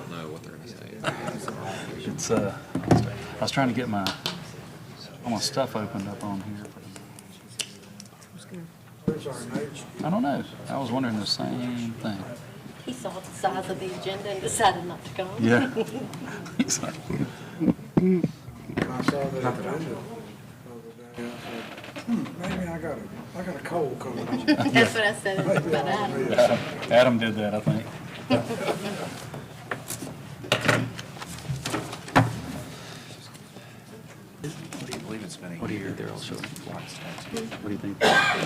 don't know what they're going to say. It's I was trying to get all my stuff opened up on here. I don't know. I was wondering the same thing. He saw the size of the agenda and decided not to come. Yeah. He's like, I saw that agenda the other day. I said, maybe I got a cold coming on. That's what I said about Adam. Adam did that, I think. What do you think they're all showing? What do you think the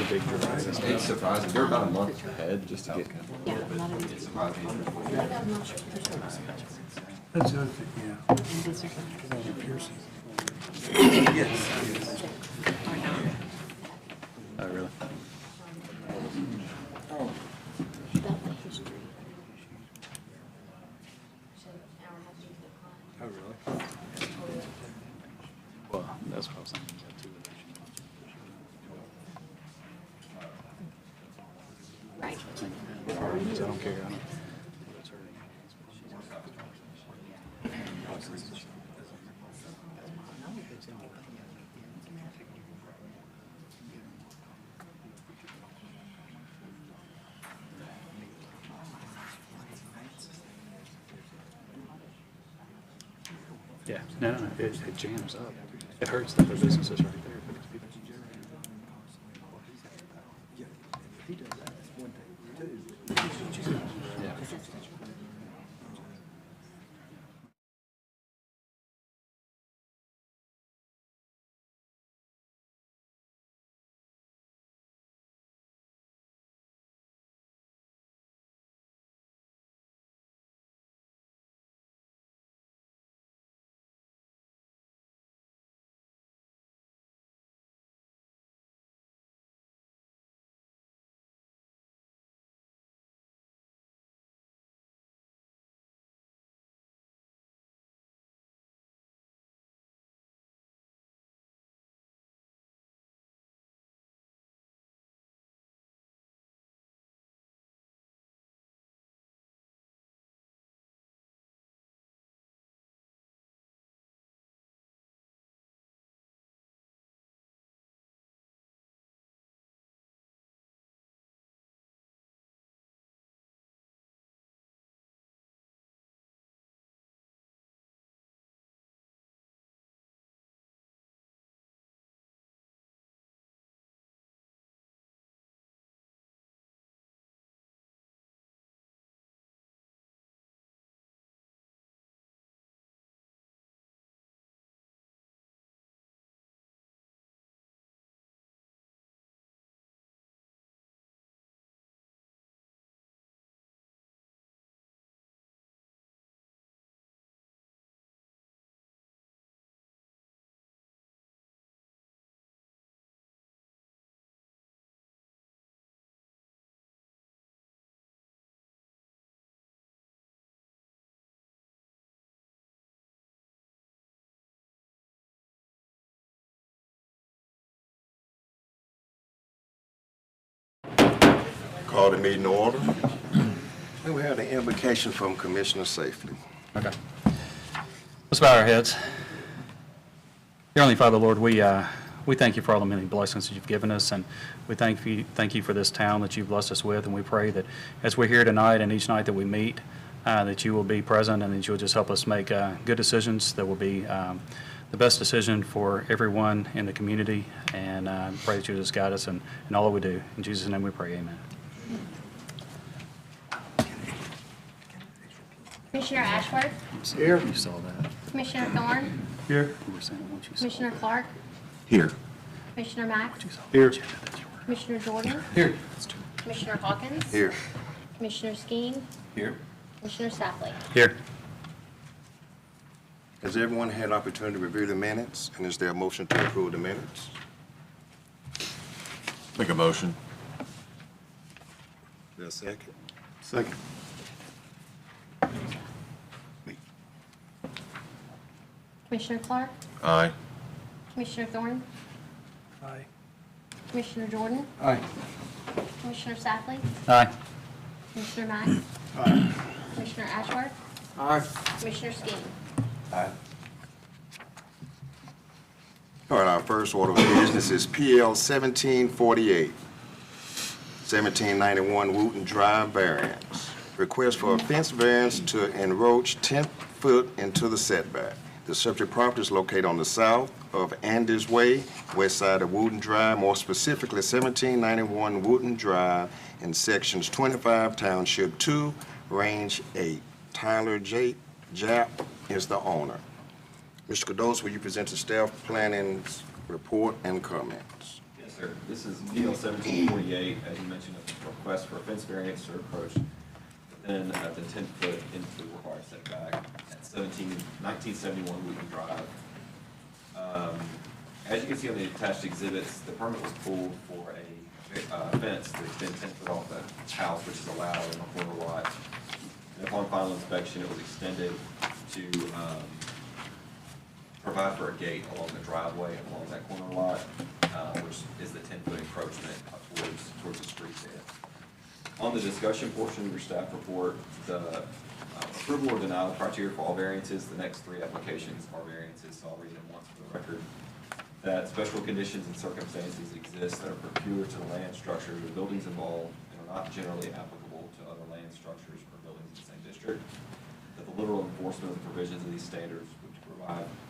big difference is? It's surprising. They're about a month ahead just to get. Yeah, I'm not even. It's surprising. That's it, yeah. Piercing. Oh, really? About the history. Oh, really? Well, that's what I was thinking. Right. I don't care. I don't. Yeah, no, it jams up. It hurts that the business is right there. Yeah. Call the meeting to order. And we have the invocation from Commissioner Safely. Okay. Let's bow our heads. Dear Heavenly Father, Lord, we thank you for all the many blessings that you've given us, and we thank you for this town that you've blessed us with, and we pray that as we're here tonight and each night that we meet, that you will be present and that you will just help us make good decisions that will be the best decision for everyone in the community, and pray that you just guide us in all that we do. In Jesus' name we pray, amen. Commissioner Ashworth, Here. You saw that. Commissioner Thorne, Here. You were saying what you saw. Commissioner Clark, Here. Commissioner Mack, Here. Commissioner Jordan, Here. Commissioner Hawkins, Here. Commissioner Skeen, Here. Commissioner Safley. Here. Has everyone had opportunity to review the minutes? And is there a motion to approve the minutes? Make a motion. Is there a second? Second. Commissioner Clark, Aye. Commissioner Thorne, Aye. Commissioner Jordan, Aye. Commissioner Safley, Aye. Commissioner Mack, Commissioner Ashworth, Aye. Commissioner Skeen. Aye. All right, our first order of business is PL 1748, 1791 Wooten Drive Variance. Request for a fence variance to encroach 10 foot into the setback. The subject property is located on the south of Andes Way, west side of Wooten Drive, more specifically 1791 Wooten Drive in sections 25, Township 2, Range 8. Tyler Jaap is the owner. Mr. Korthauer, will you present the staff planning's report and comments? Yes, sir. This is PL 1748, as you mentioned, a request for a fence variance to approach within the 10-foot into the required setback at 1971 Wooten Drive. As you can see on the attached exhibits, the permit was pulled for a fence to extend 10 foot off the house, which is allowed in a corner lot. And upon final inspection, it was extended to provide for a gate along the driveway along that corner lot, which is the 10-foot encroachment towards the street there. On the discussion portion of your staff report, the approval or denial criteria for all variances, the next three applications are variances, so I'll read them once for the record. That special conditions and circumstances exist that are peculiar to the land structures or buildings involved and are not generally applicable to other land structures or buildings in the same district. That the literal enforcement of the provisions of these standards would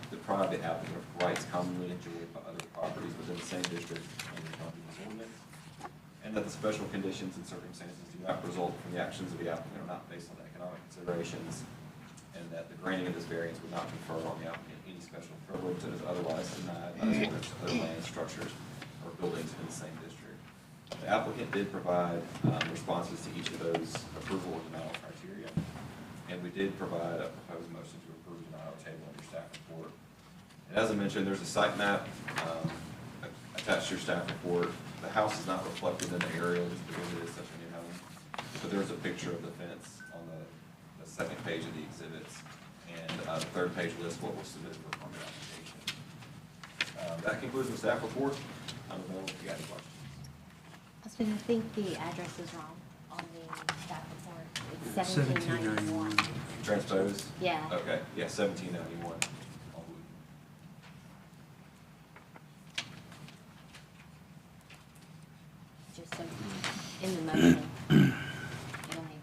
deprive the applicant of rights commonly enjoyed by other properties within the same district and the county's ordinance. And that the special conditions and circumstances do not result from the actions of the applicant or not based on economic considerations, and that the granting of this variance would not confer on the applicant any special privilege that is otherwise denied by the ordinance of other land structures or buildings in the same district. The applicant did provide responses to each of those approval or denial criteria, and we did provide a proposed motion to approve denial table under staff report. And as I mentioned, there's a site map attached to your staff report. The house is not reflected in the aerial just because it is such a new home, but there's a picture of the fence on the second page of the exhibits, and the third page lists what was submitted for permit application. That concludes the staff report. I don't know if you got any questions. I think the address is wrong on the staff report. It's 1791. Transpose? Yeah. Okay, yeah, 1791. on Wooten. Just so in the motion, it'll need to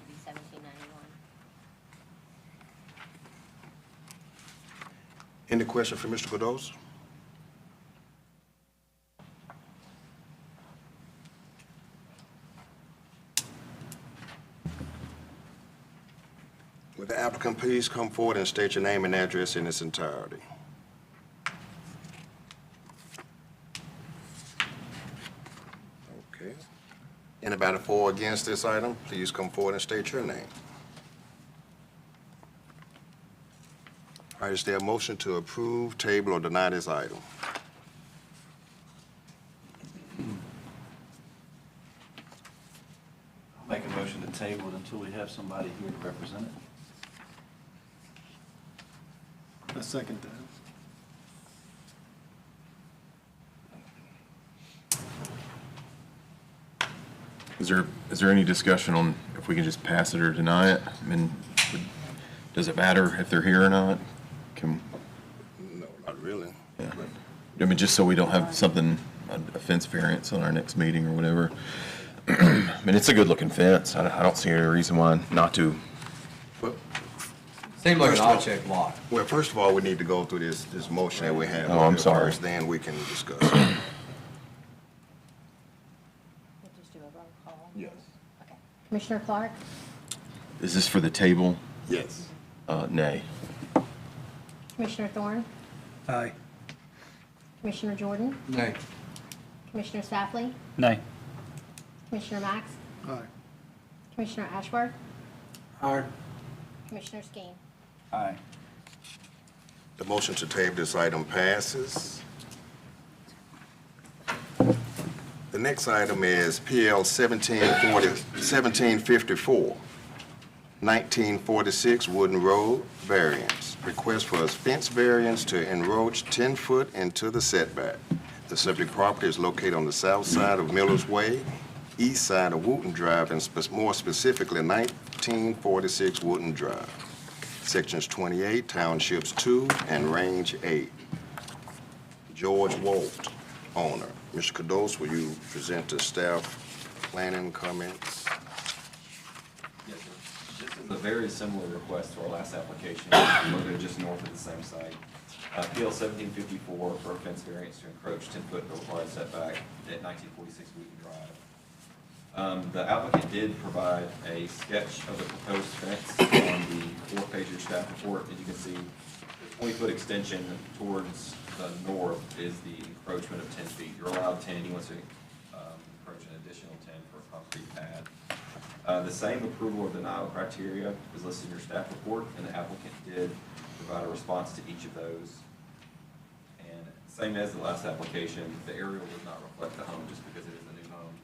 be 1791. Any question for Mr. Korthauer? Would the applicant please come forward and state your name and address in its entirety? Okay. Anybody for or against this item, please come forward and state your name. All right, is there a motion to approve, table, or deny this item? I'll make a motion to table it until we have somebody here to represent it. I second that. Is there any discussion on if we can just pass it or deny it? I mean, does it matter if they're here or not? Can, No, not really. yeah. I mean, just so we don't have something, a fence variance on our next meeting or whatever. I mean, it's a good-looking fence. I don't see any reason why not to. But Seems like an First of all- odd-shaped lot. Well, first of all, we need to go through this motion that we have. Oh, I'm sorry. First, then we can discuss. We'll just do a roll call. Yes. Okay. Commissioner Clark? Is this for the table? Yes. Nay. Commissioner Thorne? Aye. Commissioner Jordan? Nay. Commissioner Safley? Nay. Commissioner Max? Aye. Commissioner Ashworth? Aye. Commissioner Skeen? Aye. The motion to table this item passes. The next item is PL 1754, 1946 Wooten Rd Variance. Request for a fence variance to encroach 10 foot into the setback. The subject property is located on the south side of Miller's Way, east side of Wooten Drive, and more specifically 1946 Wooten Drive. Sections 28, Townships 2, and Range 8. George Woldt, owner. Mr. Cados, will you present the staff planning comments? Yes, sir. This is a very similar request to our last application, located just north of the same site. PL 1754 for a fence variance to encroach 10-foot required setback at 1946 Wooten Drive. The applicant did provide a sketch of the proposed fence on the four-pager staff report. As you can see, the 20-foot extension towards the north is the encroachment of 10 feet. You're allowed 10, he wants to encroach an additional 10 for a concrete pad. The same approval or denial criteria is listed in your staff report, and the applicant did provide a response to each of those. And same as the last application, the aerial does not reflect the home just because it is a new home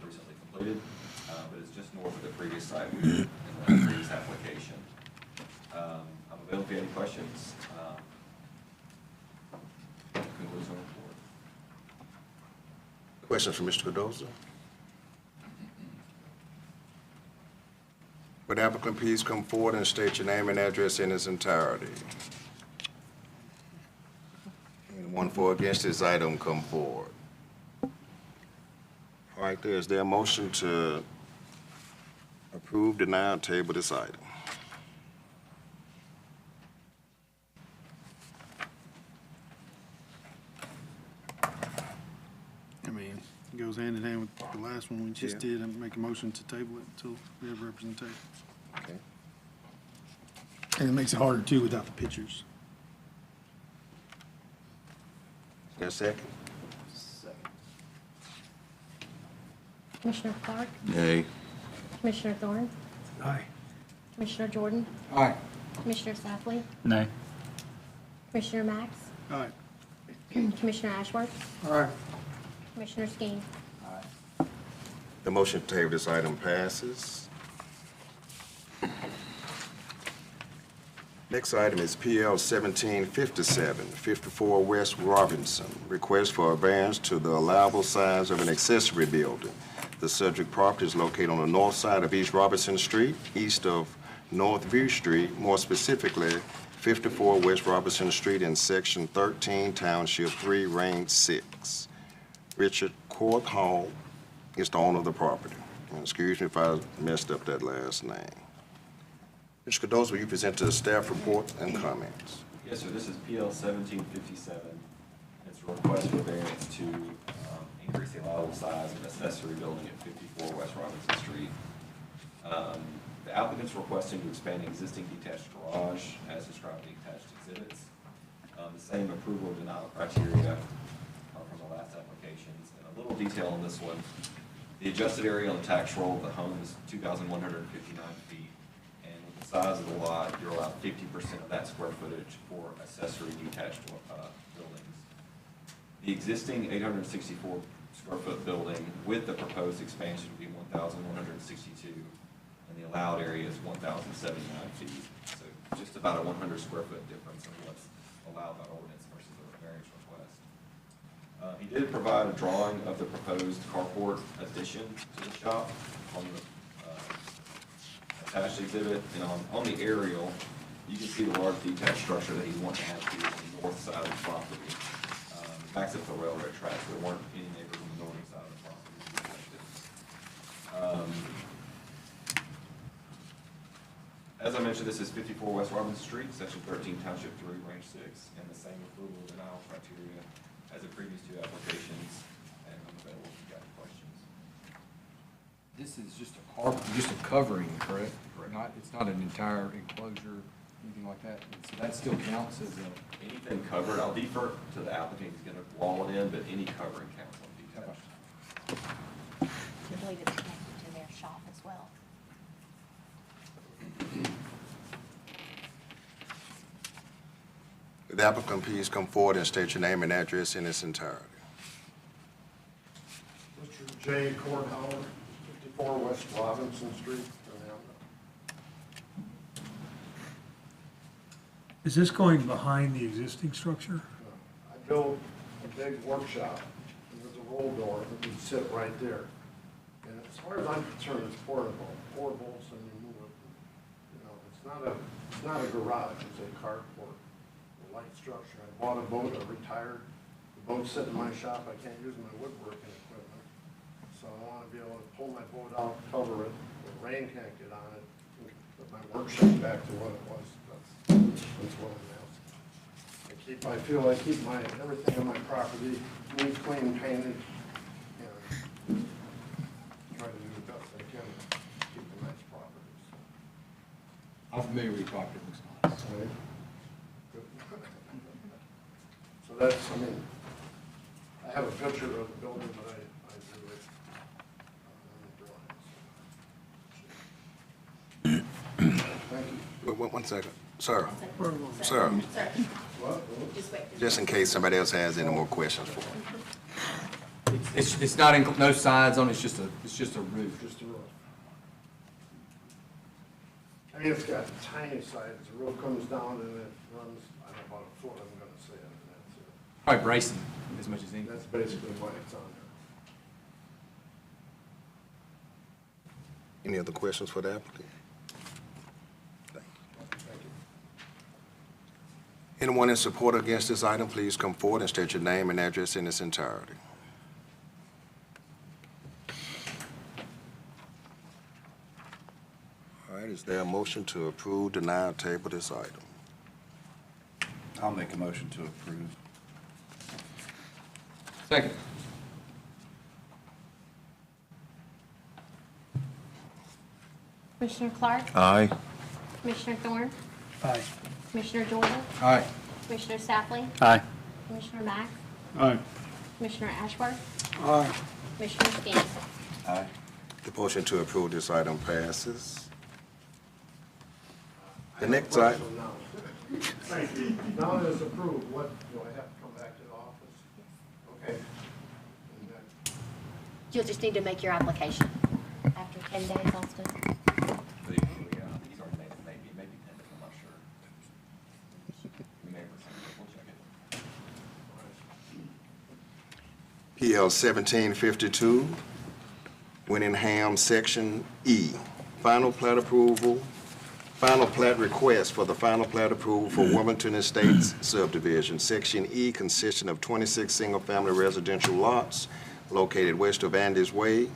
recently completed, but it's just north of the previous site in the previous application. I'm available if you have any questions. Concludes my report. Questions for Mr. Cadoza? Would the applicant please come forward and state your name and address in its entirety? Anyone for or against this item, come forward. All right, is there a motion to approve, deny, or table this item? I mean, it goes hand in hand with the last one we just Yeah. did, and make a motion to table it until we have representation. Okay. And it makes it harder too without the pictures. Is there a second? Commissioner Clark, Nay. Commissioner Thorne, Aye. Commissioner Jordan, Aye. Commissioner Safley, Nay. Commissioner Max, All right, Commissioner Ashworth, Aye. Commissioner Skeen. The motion to table this item passes. Next item is PL 1757, 54 West Robinson. Request for a variance to the allowable size of an accessory building. The subject property is located on the north side of East Robinson Street, east of Northview Street, more specifically 54 West Robinson Street in Section 13, Township 3, Range 6. Richard Korthauer is the owner of the property. And excuse me if I messed up that last name. Mr. Cadoza, will you present the staff report and comments? Yes, sir. This is PL 1757. It's a request for variance to increase the allowable size of an accessory building at 54 West Robinson Street. The applicant's requesting to expand the existing detached garage as described in the attached exhibits. The same approval and denial criteria are from the last applications. And a little detail on this one. The adjusted area on the tax roll of the home is 2,159 feet. And with the size of the lot, you're allowed 50% of that square footage for accessory detached buildings. The existing 864 square foot building with the proposed expansion would be 1,162, and the allowed area is 1,079 feet. So just about a 100 square foot difference in what's allowed by ordinance versus a variance request. He did provide a drawing of the proposed carport addition to the shop on the attached exhibit, and on the aerial, you can see the large detached structure that he wants to have here on the north side of the property. Backs up the railroad tracks. There weren't any neighbors on the northern side of the property. As I mentioned, this is 54 West Robinson Street, Section 13, Township 3, Range 6, and the same approval and denial criteria as the previous two applications, and I'm available if you've got any questions. This is just a covering, correct? Not, it's not an entire enclosure, anything like that. So that still counts as a. Anything covered, I'll defer to the applicant, he's gonna wall it in, but any covering counts on detached. I believe it's connected to their shop as well. Would the applicant please come forward and state your name and address in its entirety? Mr. J. Korthauer, 54 West Robinson Street, Hernando. Is this going behind the existing structure? I built a big workshop, and there's a roll door that would sit right there. And as far as I'm concerned, it's portable, so you move it. You know, it's not a It's not a garage, it's a carport, a light structure. I bought a boat, I retired. The boat's sitting in my shop, I can't use my woodworking equipment. So I want to be able to pull my boat out, cover it, the rain can't get on it, and put my workshop back to what it was. That's what I'm asking. I feel I keep everything on my property neat, clean, painted, and try to do the best I can to keep a nice property. I'm familiar with your property, it looks nice. So, good. So that's, I mean, I have a picture of the building, but I drew it on the drawings. Thank you. One second. Sir, sir, What? just in case somebody else has any more questions for me. It's not, no sides on it, it's just a roof. Just a roof. I mean, it's got tiny sides. The roof comes down and it runs, I don't know, about a foot, I'm gonna say it, and that's it. Probably bracing as much as anything. That's basically why it's on there. Any other questions for the applicant? Thank you. Anyone in support or against this item, please come forward and state your name and address in its entirety. All right, is there a motion to approve, deny, or table this item? I'll make a motion to approve. Second. Commissioner Clark? Aye. Commissioner Thorne? Aye. Commissioner Jordan? All right. Commissioner Safley? Aye. Commissioner Mack? Aye. Commissioner Ashworth? Aye. Commissioner Scanlon? Aye. The motion to approve this item passes. The I have a next item. question now. Thank you. Now that it's approved, what, do I have to come back to the office? Okay. And then- You'll just need to make your application. After 10 days, Austin? He's already made it, maybe 10, but I'm not sure. We may have we'll check it. PL 1752, Winningham, Section E. Final plat approval, final plat request for the final plat approval for Wilmington Estates subdivision. Section E consisting of 26 single-family residential lots located west of Andes Way,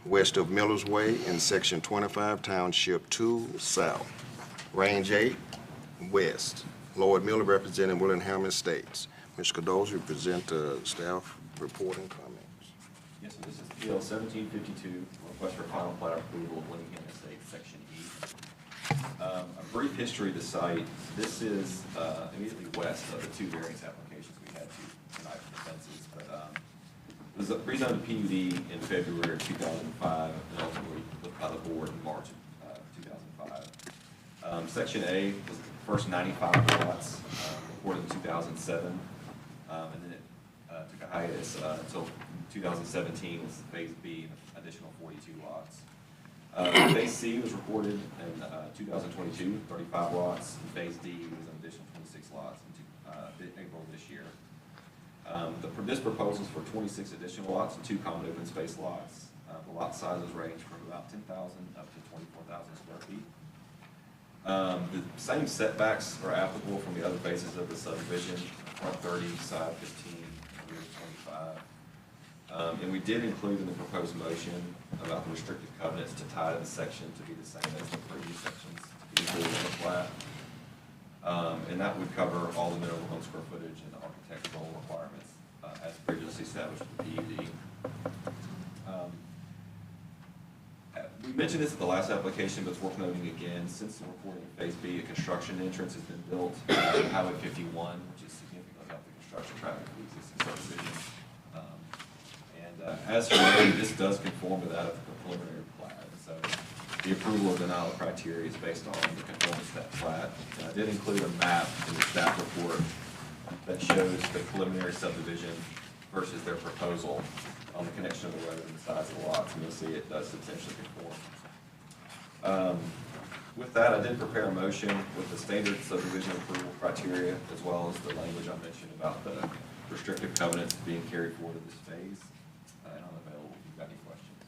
west of Miller's Way, in Section 25, Township 2, south. Range 8, west. Lloyd Miller representing Willingham Estates. Mr. Cadoz, you present staff report and comments. Yes, so this is PL 1752, request for final plat approval of Willingham Estates, Section E. A brief history of the site. This is immediately west of the two variance applications we had tonight for the fences. But it was rezoned to PUD in February of 2005 and ultimately looked by the board in March of 2005. Section A was the first 95 lots reported in 2007, and then it took a hiatus until 2017 was Phase B, additional 42 lots. Phase C was reported in 2022, 35 lots, and Phase D was an additional 26 lots in April of this year. This proposal is for 26 additional lots and 2 common open space lots. The lot sizes range from about 10,000 up to 24,000 square feet. The same setbacks are applicable from the other phases of the subdivision, front 30, side 15, rear 25. And we did include in the proposed motion about the restrictive covenants to tie to the section to be the same as the previous sections to be included in the plat. And that would cover all the minimum home square footage and the architectural requirements as previously established with the PUD. We mentioned this at the last application, but it's worth noting again, since the reporting of Phase B, a construction entrance has been built on Highway 51, which is significantly up the construction traffic of the existing subdivision. As for me, this does conform to that of the preliminary plat. So the approval of denial criteria is based on the conformance to that plat. And I did include a map in the staff report that shows the preliminary subdivision versus their proposal on the connection of the road and the size of the lots, and you'll see it does substantially conform. With that, I did prepare a motion with the standard subdivision approval criteria, as well as the language I mentioned about the restrictive covenants being carried forward in this phase. And I'm available if you've got any questions.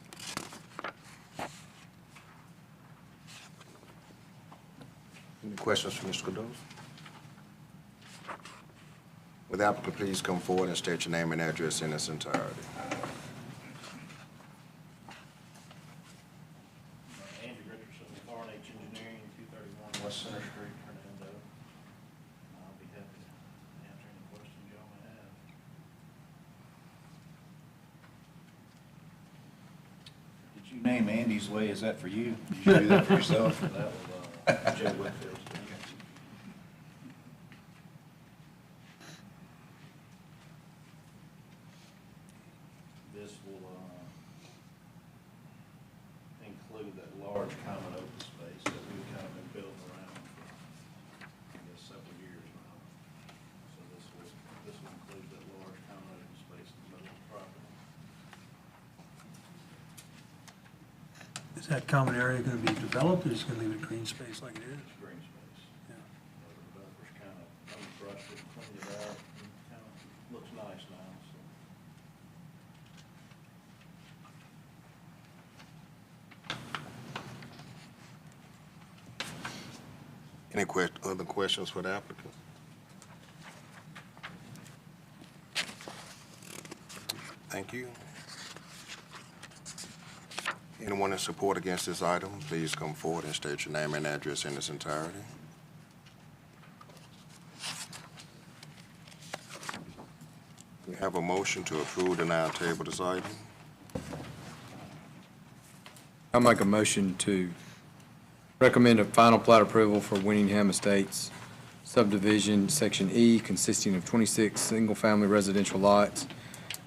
Any questions for Mr. Cardoza? Would the applicant please come forward and state your name and address in its entirety? Andrew Richardson with R&H Engineering, 231 West Center Street, Hernando. I'll be happy to answer any questions y'all may have. Did you name Andy's Way? Is that for you? Did you do that for yourself? That was Joe Whitfield's. This will include that large common open space that we've kind of been building around for, I guess, several years now. So this will include that large common open space in the middle of the property. Is that common area going to be developed, or is it going to leave it green space like it is? It's green space. Yeah. The developers kind of unbrushed it, cleaned it out, and kind of looks nice now, so. Any other questions for the applicant? Thank you. Anyone in support against this item, please come forward and state your name and address in its entirety. We have a motion to approve, deny, table this item. I'll make a motion to recommend a final plat approval for Winningham Estates subdivision, Section E, consisting of 26 single-family residential lots,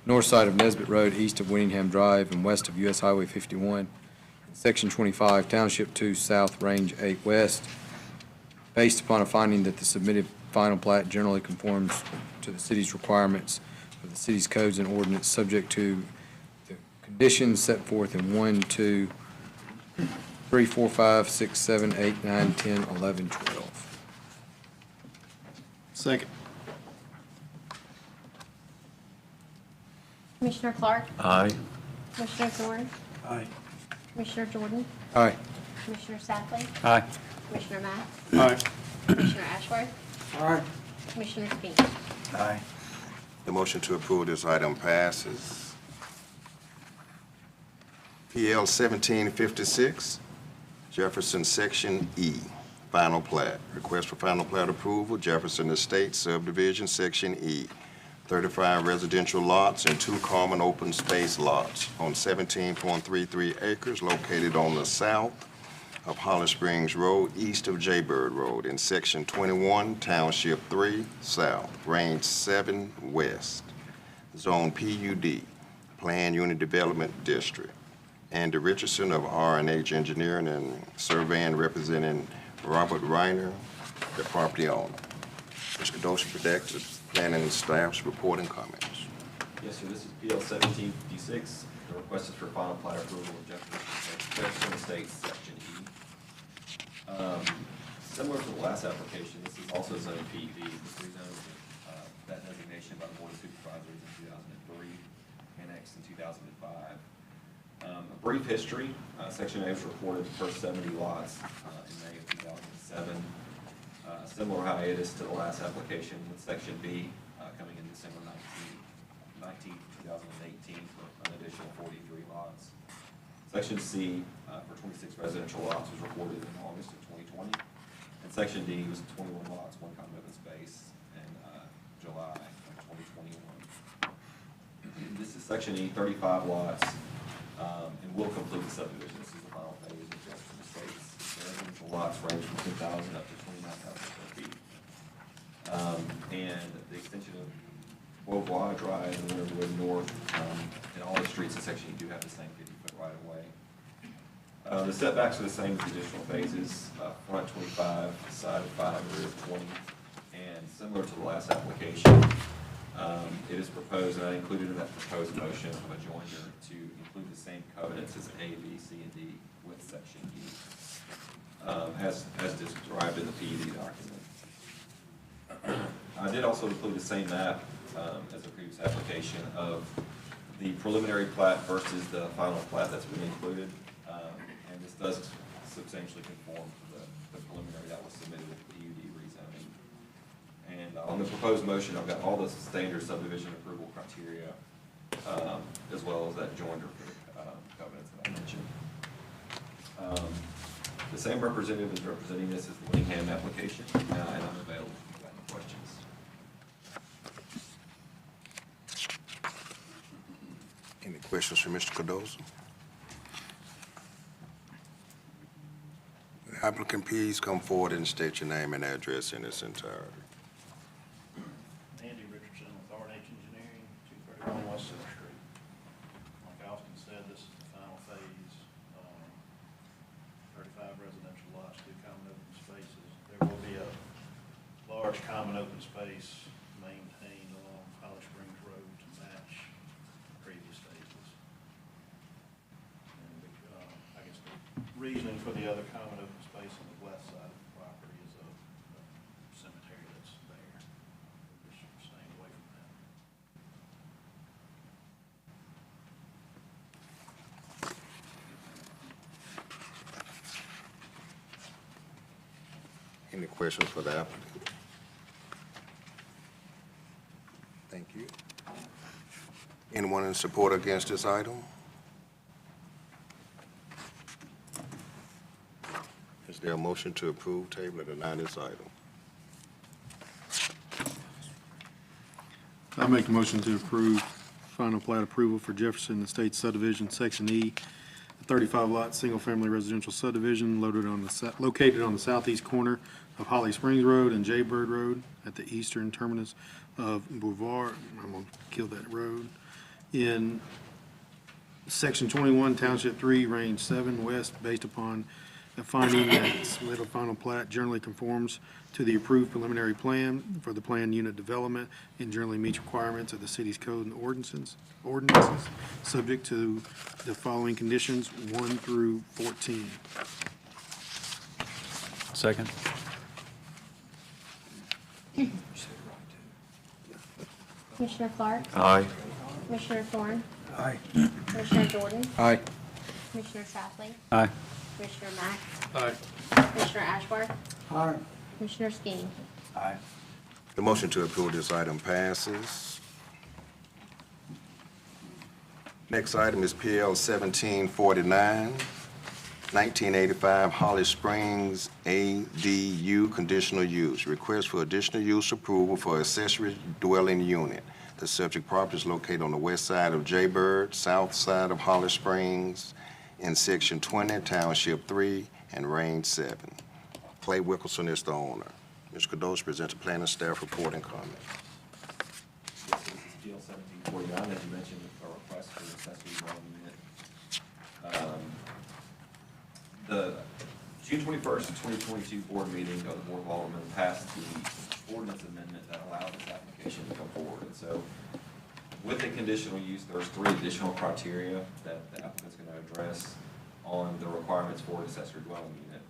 north side of Nesbitt Road, east of Winningham Drive, and west of US Highway 51, Section 25, Township 2 South, Range 8 West, based upon a finding that the submitted final plat generally conforms to the city's requirements of the city's codes and ordinance, subject to the conditions set forth in 1, 2, 3, 4, 5, 6, 7, 8, 9, 10, 11, 12. Second. Commissioner Clark? Aye. Commissioner Thorne? Aye. Commissioner Jordan? Aye. Commissioner Safley? Aye. Commissioner Matt? Aye. Commissioner Ashworth? All right, Commissioner King? Aye. The motion to approve this item passes. PL 1756, Jefferson Section E, final plat. Request for final plat approval, Jefferson Estates subdivision, Section E. 35 residential lots and 2 common open space lots on 17.33 acres located on the south of Holly Springs Road, east of Jaybird Road in Section 21, Township 3 South, Range 7 West, Zone PUD, Planned Unit Development District. Andy Richardson of R&H Engineering and Surveying representing Robert Reiner, the property owner. Mr. Cardoza, protect the planning and staff's report and comments. Yes, sir, this is PL 1756. The request is for final plat approval of Jefferson Estates, Section E. Similar to the last application, this is also zone PUD. This rezoned that designation by the Board of Supervisors in 2003, annexed in 2005. A brief history, Section A was reported the first 70 lots in May of 2007. Similar hiatus to the last application with Section B coming in December 19th, 2018 for an additional 43 lots. Section C for 26 residential lots was reported in August of 2020. And Section D was 21 lots, 1 common open space in July of 2021. This is Section E, 35 lots, and will complete the subdivision. This is the final phase of Jefferson Estates. The residential lots range from 10,000 up to 29,000 square feet. And the extension of Woldt Drive and Northview North, and all the streets in Section E do have the same 50-foot right-of-way. The setbacks are the same as the additional phases, front 25, side 5, rear 20. And similar to the last application, it is proposed, and I included in that proposed motion of a joinder to include the same covenants as A, B, C, and D with Section E, as described in the PUD document. I did also include the same map as the previous application of the preliminary plat versus the final plat that's been included. And this does substantially conform to the the preliminary that was submitted with the PUD rezoning. And on the proposed motion, I've got all the standard subdivision approval criteria, as well as that joinder for the covenants that I mentioned. The same representative is representing this as the Winningham application, and I'm available if you've got any questions. Any questions for Mr. Cardoza? Applicant, please come forward and state your name and address in its entirety. Andy Richardson with R&H Engineering, 231 West Center Street. Like Austin said, this is the final phase. 35 residential lots, 2 common open spaces. There will be a large common open space maintained along Holly Springs Road to match previous phases. And I guess the reasoning for the other common open space on the west side of the property is a cemetery that's there. We're just staying away from that. Any questions for the applicant? Thank you. Anyone in support or against this item? Is there a motion to approve table or deny this item? I make the motion to approve final plat approval for Jefferson Estates subdivision, Section E, a 35-lot, single-family residential subdivision located on the southeast corner of Holly Springs Road and Jaybird Road at the eastern terminus of Boulevard, I'm going to kill that road, in Section 21, Township 3, Range 7 West, based upon a finding that submitted final plat generally conforms to the approved preliminary plan for the planned unit development and generally meets requirements of the city's code and ordinances, subject to the following conditions, 1 through 14. Second. Commissioner Clark? Aye. Commissioner Thorne? Aye. Commissioner Jordan? Aye. Commissioner Shapley? Aye. Commissioner Mack? Aye. Commissioner Ashworth? Aye. Commissioner Skeen? Aye. The motion to approve this item passes. Next item is PL 1749, 1985 Holly Springs ADU conditional use. Request for additional use approval for accessory dwelling unit. The subject property is located on the west side of Jaybird, south side of Holly Springs, in Section 20, Township 3, and Range 7. Clay Wilkerson is the owner. Mr. Cardoza presents a plan and staff report and comment. Yes, this is PL 1749, as you mentioned, a request for accessory dwelling unit. The June 21st, 2022 board meeting of the Board of Aldermen passed the ordinance amendment that allowed this application to come forward. And so with the conditional use, there's 3 additional criteria that the applicant's going to address on the requirements for an accessory dwelling unit.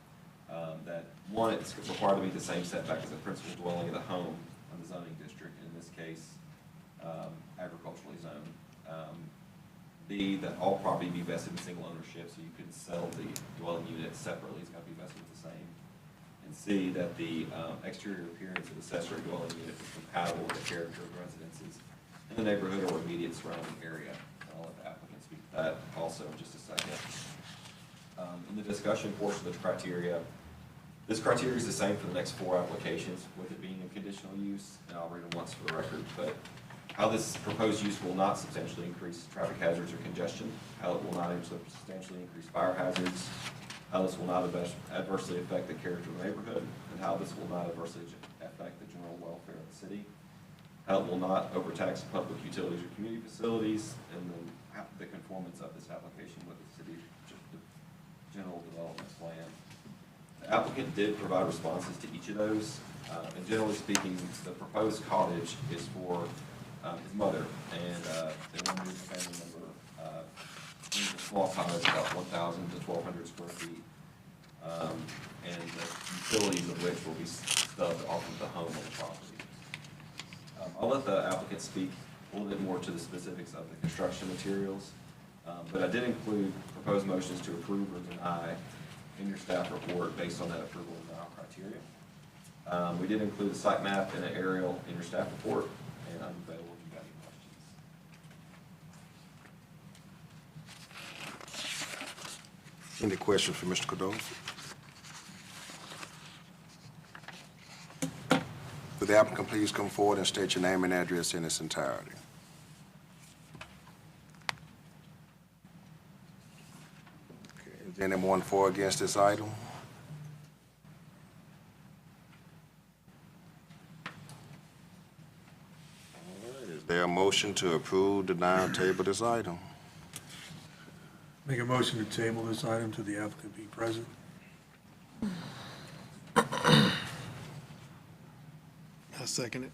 That one, it's required to meet the same setback as the principal dwelling of the home in the zoning district, in this case, agriculturally zoned. B, that all property be vested in single ownership, so you can sell the dwelling unit separately, it's got to be vested with the same. And C, that the exterior appearance of the accessory dwelling unit is compatible with the character of residences in the neighborhood or immediate surrounding area. And I'll let the applicant speak to that also in just a second. In the discussion portion of the criteria, this criteria is the same for the next 4 applications, with it being a conditional use, and I'll read them once for the record, but how this proposed use will not substantially increase traffic hazards or congestion, how it will not substantially increase fire hazards, how this will not adversely affect the character of the neighborhood, and how this will not adversely affect the general welfare of the city, how it will not overtax public utilities or community facilities, and then the conformance of this application with the city's general development plan. The applicant did provide responses to each of those, and generally speaking, the proposed cottage is for his mother, and they want to move the family member into a small cottage, about 1,000 to 1,200 square feet, and the utilities of which will be stubbed off of the home on the property. I'll let the applicant speak a little bit more to the specifics of the construction materials, but I did include proposed motions to approve or deny in your staff report based on that approval and denial criteria. We did include a site map and an aerial in your staff report, and I'm available if you got any questions. Any questions for Mr. Korthauer? Would the applicant please come forward and state your name and address in its entirety? Okay, is anyone for or against this item? All right, is there a motion to approve, deny, or table this item? Make a motion to table this item to the applicant be present. I second it.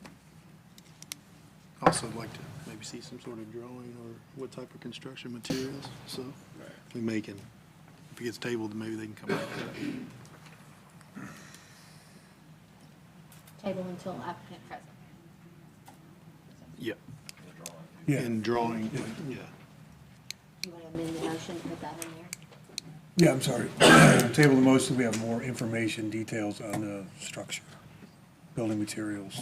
Also, I'd like to maybe see some sort of drawing or what type of construction materials, so we may can, if it gets tabled, maybe they can come back to that. Table until applicant present. Yeah. Yeah. And drawing, yeah. You want to amend the motion to put that in there? Yeah, I'm sorry. Table the motion, we have more information, details on the structure, building materials,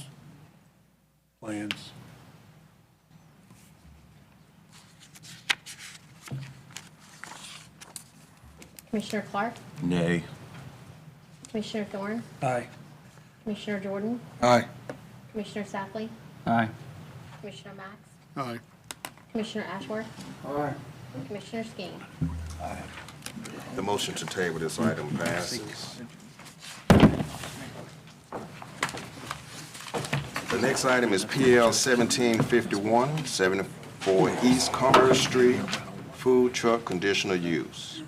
plans. Commissioner Clark? Nay. Commissioner Thorne? Aye. Commissioner Jordan? Aye. Commissioner Safley? Aye. Commissioner Max? Aye. Commissioner Ashworth? Aye. Commissioner Skeen? The motion to table this item passes. The next item is PL 1751, 74 East Commerce Street, food truck conditional use.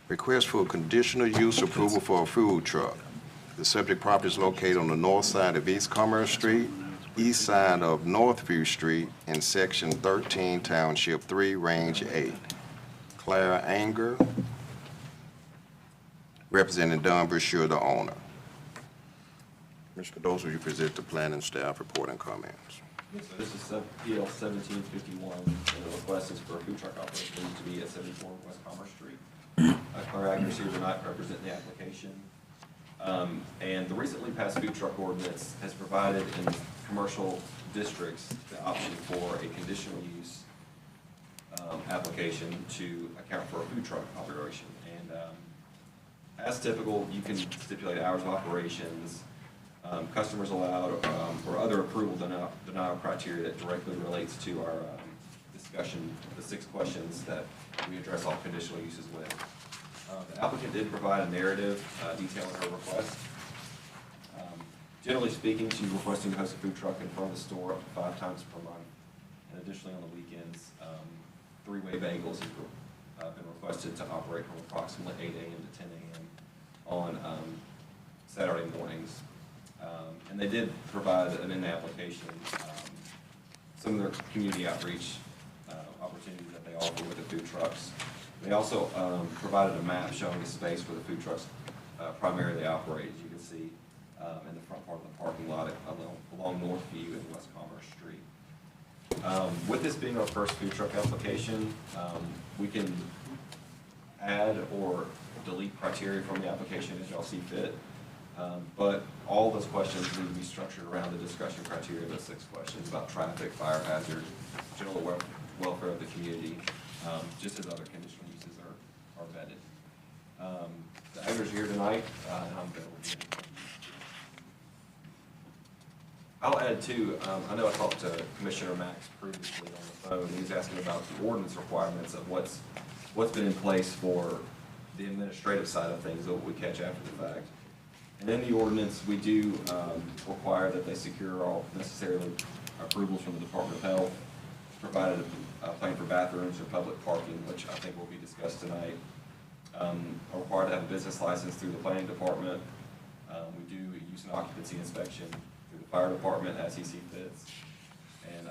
Request for conditional use approval for a food truck. The subject property is located on the north side of East Commerce Street, east side of Northview Street, in Section 13, Township 3, Range 8. Clara Anger, representing Don Brashear, the owner. Mr. Korthauer, will you present the planning staff report and comments? So this is PL 1751, and the request is for a food truck operation to be at 74 West Commerce Street. Clara Agner is here tonight representing the application. And the recently passed food truck ordinance has provided in commercial districts the option for a conditional use application to account for a food truck operation. And as typical, you can stipulate hours of operations, customers allowed, or other approval denial criteria that directly relates to our discussion, the 6 questions that we address all conditional uses with. The applicant did provide a narrative detailing her request. Generally speaking, she's requesting to host a food truck in front of the store up to 5 times per month. And additionally, on the weekends, 3-way bagels have been requested to operate from approximately 8 a.m. to 10 a.m. on Saturday mornings. And they did provide in the application some of their community outreach opportunities that they offer with the food trucks. They also provided a map showing the space where the food trucks primarily operate, as you can see in the front part of the parking lot along Northview and West Commerce Street. With this being our first food truck application, we can add or delete criteria from the application as y'all see fit. But all those questions need to be structured around the discussion criteria of those 6 questions about traffic, fire hazard, general welfare of the community, just as other conditional uses are vetted. The Aggers are here tonight, and I'm available. I'll add too, I know I talked to Commissioner Max previously on the phone. He was asking about the ordinance requirements of what's been in place for the administrative side of things that we catch after the fact. And in the ordinance, we do require that they secure all necessary approvals from the Department of Health, provided a plan for bathrooms or public parking, which I think will be discussed tonight. Are required to have a business license through the planning department. We do a use and occupancy inspection through the fire department as he sees fits. And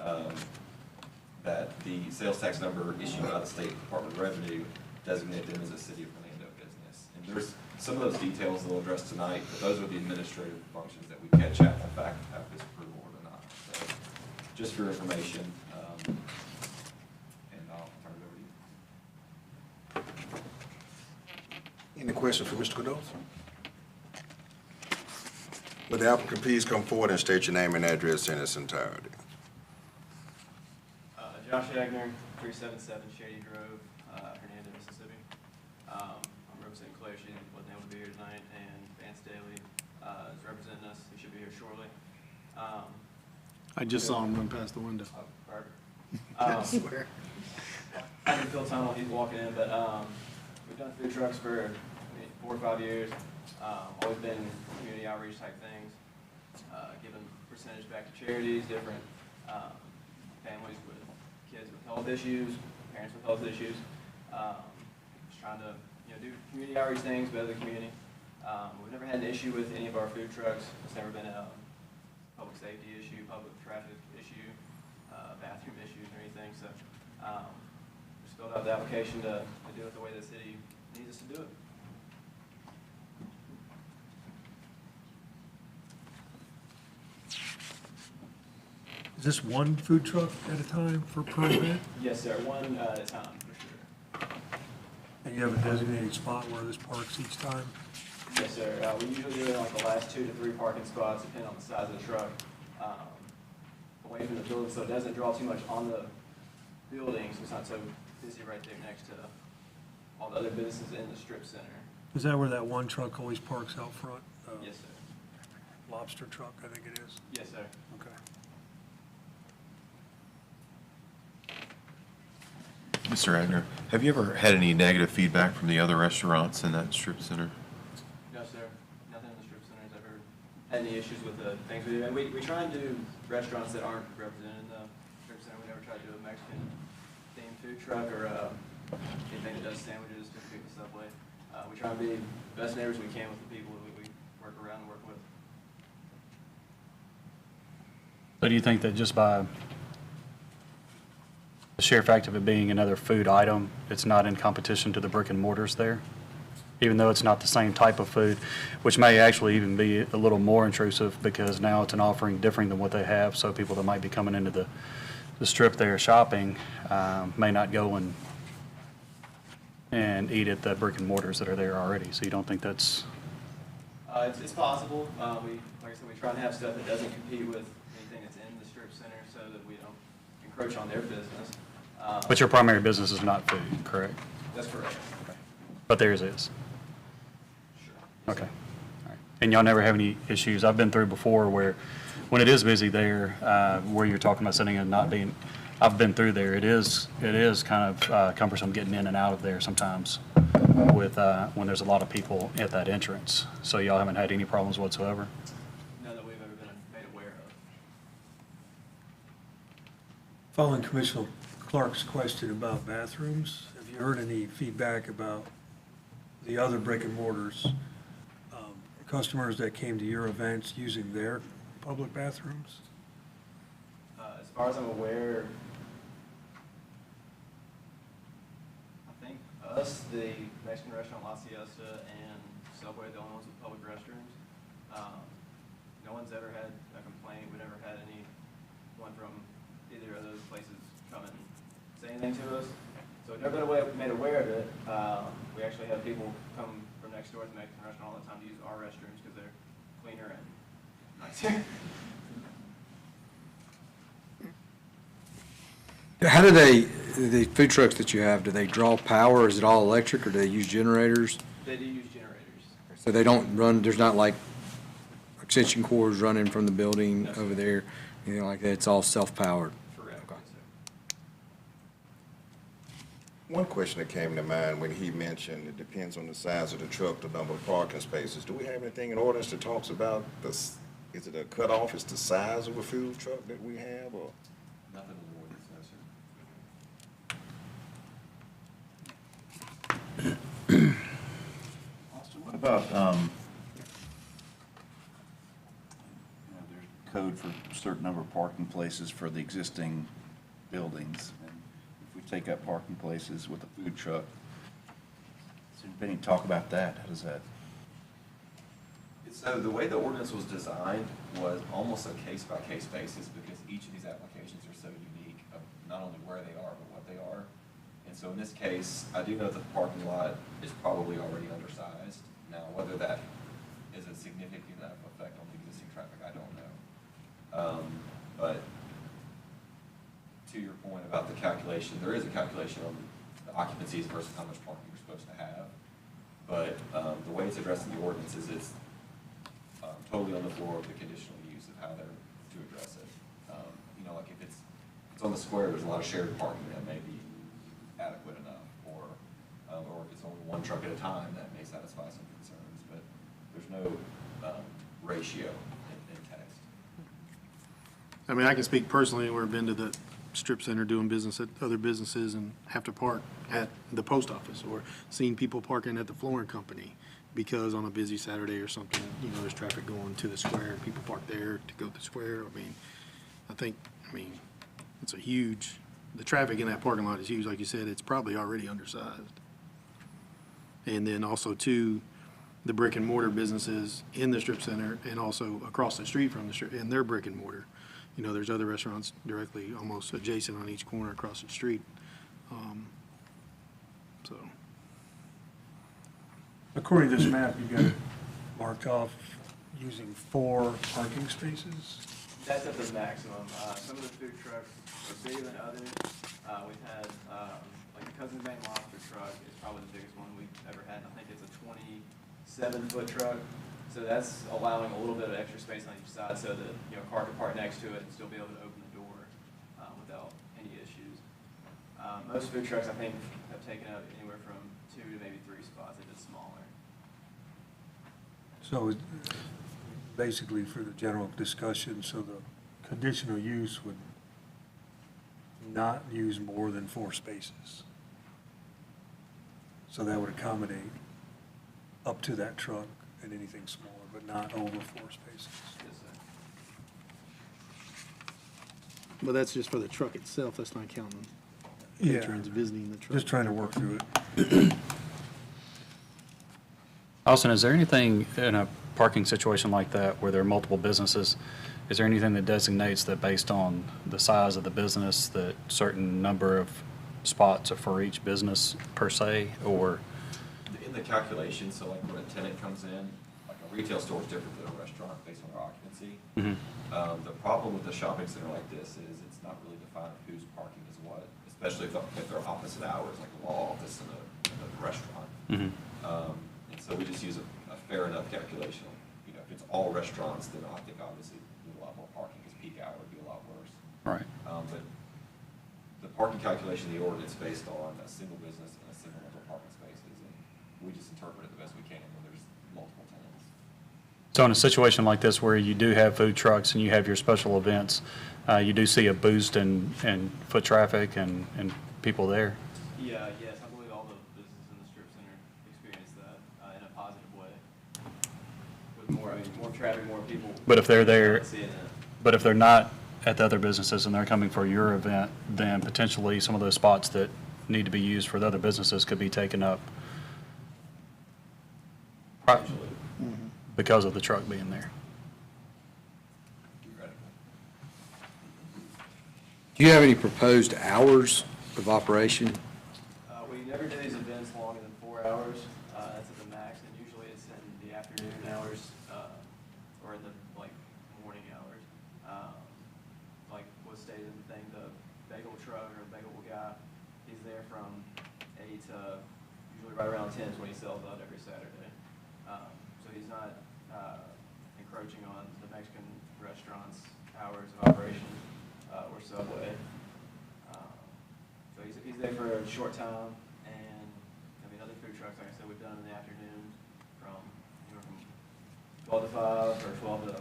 that the sales tax number issued by the State Department of Revenue designate them as a City of Hernando business. And there's some of those details that we'll address tonight, but those are the administrative functions that we catch after the fact to have this approval or not. So just for your information, and I'll turn it over to you. Any questions for Mr. Korthauer? Would the applicant please come forward and state your name and address in its entirety? Josh Agner, 377 Shady Grove, Hernando, Mississippi. I'm representing Clay. She wasn't able to be here tonight, and Vance Daly is representing us. He should be here shortly. I just saw him run past the window. I swear. I can feel tunnel, he's walking in, but we've done food trucks for 4 or 5 years. Always been community outreach type things, giving percentage back to charities, different families with kids with health issues, parents with health issues. Just trying to do community outreach things, better the community. We've never had an issue with any of our food trucks. It's never been a public safety issue, public traffic issue, bathroom issues or anything. So just filled out the application to do it the way the city needs us to do it. Is this one food truck at a time for per event? Yes, sir. One at a time, for sure. And you have a designated spot where this parks each time? Yes, sir. We usually do it in like the last 2 to 3 parking spots, depending on the size of the truck, away from the building, so it doesn't draw too much on the building, so it's not so busy right there next to all the other businesses in the strip center. Is that where that one truck always parks out front? Yes, sir. Lobster truck, I think it is. Yes, sir. Okay. Mr. Agner, have you ever had any negative feedback from the other restaurants in that strip center? No, sir. Nothing in the strip center has ever had any issues with the things we do. And we try and do restaurants that aren't represented in the strip center. We never try to do a Mexican themed food truck or anything that does sandwiches, typically the Subway. We try and be the best neighbors we can with the people that we work around and work with. So do you think that just by the sheer fact of it being another food item, it's not in competition to the brick and mortars there? Even though it's not the same type of food, which may actually even be a little more intrusive because now it's an offering different than what they have, so people that might be coming into the strip there shopping may not go and eat at the brick and mortars that are there already. So you don't think that's... It's possible. Like I said, we try and have stuff that doesn't compete with anything that's in the strip center so that we don't encroach on their business. But your primary business is not food, correct? That's correct. But theirs is? Sure. Okay. All right. And y'all never have any issues? I've been through before where, when it is busy there, where you're talking about sitting and not being, I've been through there. It is kind of cumbersome getting in and out of there sometimes with, when there's a lot of people at that entrance. So y'all haven't had any problems whatsoever? None that we've ever been made aware of. Following Commissioner Clark's question about bathrooms, have you heard any feedback about the other brick and mortars, customers that came to your events using their public bathrooms? As far as I'm aware, I think us, the Mexican restaurant La Siesta, and Subway, the only ones with public restrooms. No one's ever had a complaint. We never had anyone from either of those places come and say anything to us. So we've never been made aware of it. We actually have people come from next door to the Mexican restaurant all the time to use our restrooms because they're cleaner and nicer. How do the food trucks that you have, do they draw power? Is it all electric or do they use generators? They do use generators. So they don't run, there's not like extension cords running from the building No, sir. over there, anything like that? It's all self-powered? Correct. Okay. Yes, sir. One question that came to mind when he mentioned it depends on the size of the truck, the number of parking spaces. Do we have anything in ordinance that talks about is it a cutoff? Is the size of a food truck that we have, or? Nothing in the ordinance, no, sir. Austin, what about, there's code for a certain number of parking places for the existing buildings. And if we take up parking places with a food truck, is there any talk about that? How does that? So the way the ordinance was designed was almost a case-by-case basis because each of these applications are so unique of not only where they are, but what they are. And so in this case, I do know that the parking lot is probably already undersized. Now, whether that is a significant enough effect on the existing traffic, I don't know. But to your point about the calculation, there is a calculation on the occupancies versus how much parking you're supposed to have. But the way it's addressed in the ordinance is it's totally on the floor of the conditional use of how they're to address it. You know, like if it's on the square, there's a lot of shared parking that may be adequate enough, or if it's only one truck at a time, that may satisfy some concerns, but there's no ratio in text. I mean, I can speak personally, where I've been to the strip center doing business at other businesses and have to park at the post office, or seen people parking at the flooring company because on a busy Saturday or something, you know, there's traffic going to the square, and people park there to go to the square. I mean, it's a huge, the traffic in that parking lot is huge. Like you said, it's probably already undersized. And then also too, the brick and mortar businesses in the strip center and also across the street from the strip, and their brick and mortar. You know, there's other restaurants directly, almost adjacent on each corner across the street. So, According to this map, you got it marked off using 4 parking spaces. That's at the maximum. Some of the food trucks are bigger than others. We've had, like the Cousin's Bank Lobster truck is probably the biggest one we've ever had. I think it's a 27-foot truck. So that's allowing a little bit of extra space on each side so that, you know, a car can park next to it and still be able to open the door without any issues. Most food trucks, I think, have taken up anywhere from 2 to maybe 3 spots if it's smaller. So basically for the general discussion, so the conditional use would not use more than 4 spaces. So that would accommodate up to that truck and anything smaller, but not over 4 spaces. Yes, sir. but that's just for the truck itself. That's not counting Yeah. patrons visiting the truck. Just trying to work through it. Austin, is there anything in a parking situation like that where there are multiple businesses, is there anything that designates that based on the size of the business, that certain number of spots are for each business per se, or? In the calculation, so like when a tenant comes in, like a retail store is different than a restaurant based on their occupancy. The problem with a shopping center like this is it's not really defined whose parking is what, especially if they're opposite hours, like a law office and a restaurant. And so we just use a fair enough calculation. You know, if it's all restaurants, then I think obviously a lot more parking, because peak hour would be a lot worse. Right. But the parking calculation, the ordinance based on a single business and a single number of parking spaces, and we just interpret it the best we can when there's multiple tenants. So in a situation like this where you do have food trucks and you have your special events, you do see a boost in foot traffic and people there? Yeah, yes, I believe all the businesses in the strip center experience that in a positive way. With more traffic, more people. But if they're there, seeing it. but if they're not at the other businesses and they're coming for your event, then potentially some of those spots that need to be used for the other businesses could be taken up because of the truck being there. Do you have any proposed hours of operation? We never do these events longer than 4 hours. That's at the max, and usually it's in the afternoon hours or in the morning hours. Like was stated in the thing, the bagel truck or bagel guy, he's there from 8 to usually right around 10 is when he sells out every Saturday. So he's not encroaching on the Mexican restaurant's hours of operation or Subway. So he's there for a short time, and other food trucks, like I said, we've done in the afternoon from 12 to 5 or 12 to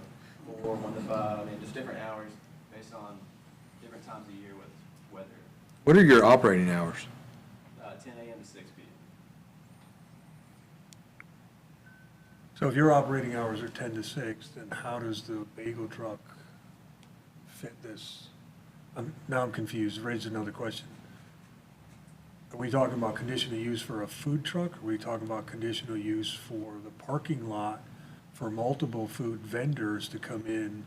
4, 1 to 5. Just different hours based on different times of year with weather. What are your operating hours? 10 a.m. to 6 p.m. So if your operating hours are 10 to 6, then how does the bagel truck fit this? Now I'm confused. Raise another question. Are we talking about conditional use for a food truck? Or are we talking about conditional use for the parking lot for multiple food vendors to come in,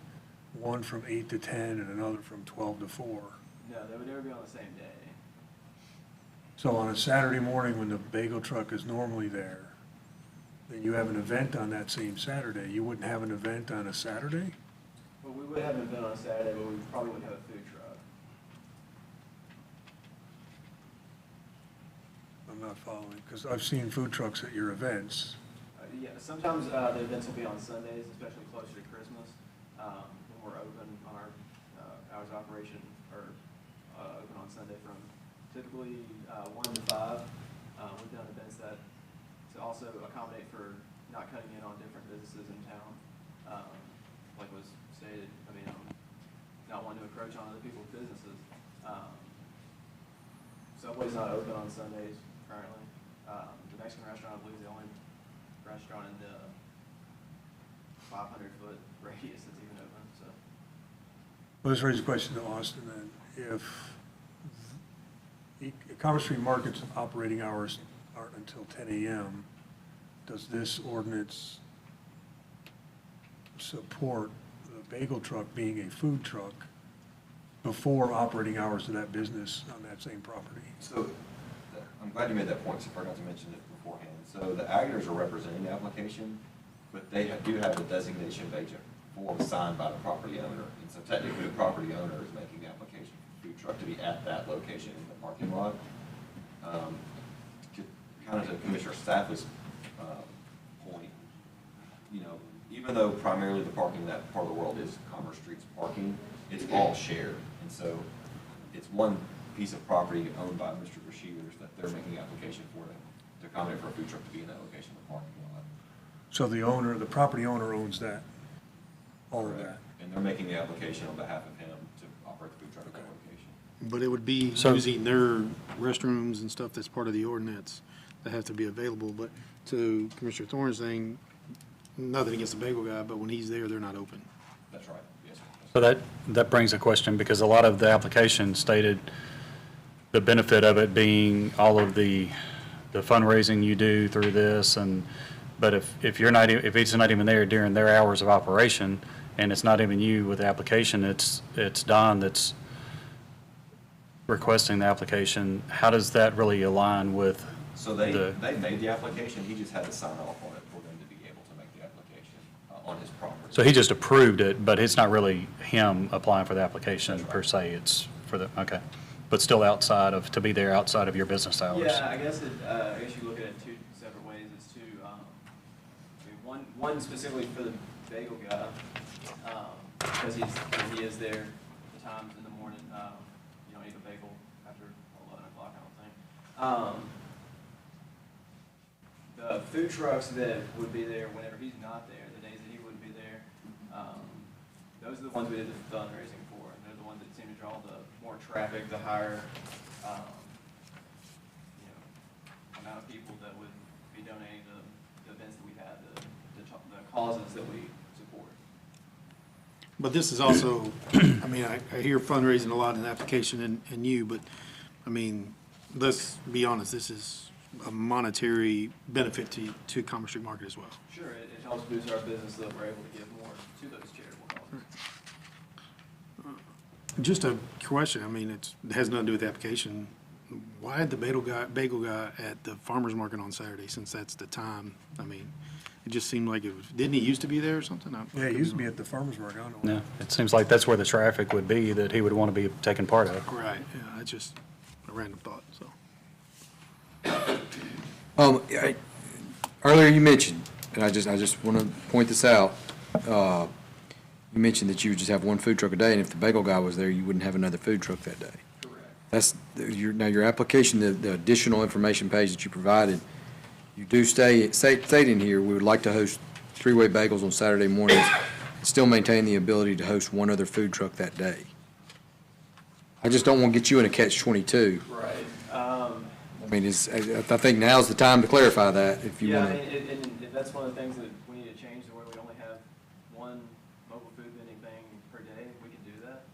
one from 8 to 10 and another from 12 to 4? No, they would never be on the same day. So on a Saturday morning when the bagel truck is normally there, then you have an event on that same Saturday. You wouldn't have an event on a Saturday? Well, we would have an event on a Saturday, but we probably wouldn't have a food truck. I'm not following, because I've seen food trucks at your events. Yeah, sometimes the events will be on Sundays, especially closer to Christmas, when we're open on our hours of operation, or open on Sunday from typically 1 to 5. We've done events that to also accommodate for not cutting in on different businesses in town, like was stated. I mean, not wanting to encroach on other people's businesses. Subway's not open on Sundays currently. The Mexican restaurant, I believe, is the only restaurant in the 500-foot radius that's even open, so. Well, this raises a question to Austin then. If Commerce Street Market's operating hours aren't until 10 a.m., does this ordinance support the bagel truck being a food truck before operating hours of that business on that same property? So, I'm glad you made that point, so I forgot to mention it beforehand. So the Agners are representing the application, but they do have the designation of agent form signed by the property owner. And so technically the property owner is making the application for the food truck to be at that location in the parking lot. Kind of to Commissioner Stafford's point, you know, even though primarily the parking in that part of the world is Commerce Street's parking, it's all shared. And so it's one piece of property owned by Mr. Bashir's that they're making the application for to accommodate for a food truck to be in that location in the parking lot. So the property owner owns that, all of that? And they're making the application on behalf of him to operate the food truck at that location. But it would be So- using their restrooms and stuff that's part of the ordinance that have to be available. But to Commissioner Thorne's thing, nothing against the bagel guy, but when he's there, they're not open. That's right, yes, sir. So that brings a question, because a lot of the application stated the benefit of it being all of the fundraising you do through this, but if it's not even there during their hours of operation, and it's not even you with the application, it's Don that's requesting the application, how does that really align with So they made the application, he just had to sign off on it for them to be able to make the application on his property. So he just approved it, but it's not really him applying for the application per se, it's for the, okay. But still to be there outside of your business hours? Yeah, I guess you look at it two separate ways. It's one specifically for the bagel guy, because he is there at the times in the morning. You don't eat a bagel after 11 o'clock, I don't think. The food trucks that would be there whenever he's not there, the days that he wouldn't be there, those are the ones we did the fundraising for. And they're the ones that seem to draw the more traffic, the higher, amount of people that would be donating to the events that we have, the causes that we support. But this is also, I mean, I hear fundraising a lot in the application and you, but, I mean, let's be honest, this is a monetary benefit to Commerce Street Market as well. Sure, it helps boost our business so that we're able to give more to those charitable causes. Just a question, I mean, it has nothing to do with the application. Why the bagel guy at the farmer's market on Saturday, since that's the time? I mean, it just seemed like didn't he used to be there or something? Yeah, he used to be at the farmer's market, I don't know. Yeah, it seems like that's where the traffic would be that he would want to be taking part of. Right, yeah, it's just a random thought, so. Earlier you mentioned, and I just want to point this out, you mentioned that you would just have one food truck a day, and if the bagel guy was there, you wouldn't have another food truck that day. Correct. Now your application, the additional information page that you provided, you do state in here, we would like to host three-way bagels on Saturday mornings, and still maintain the ability to host one other food truck that day. I just don't want to get you in a catch-22. Right. I mean, I think now's the time to clarify that, if you Yeah, want I to. mean, and if that's one of the things that we need to change, to where we only have one mobile food vending thing per day, we can do that.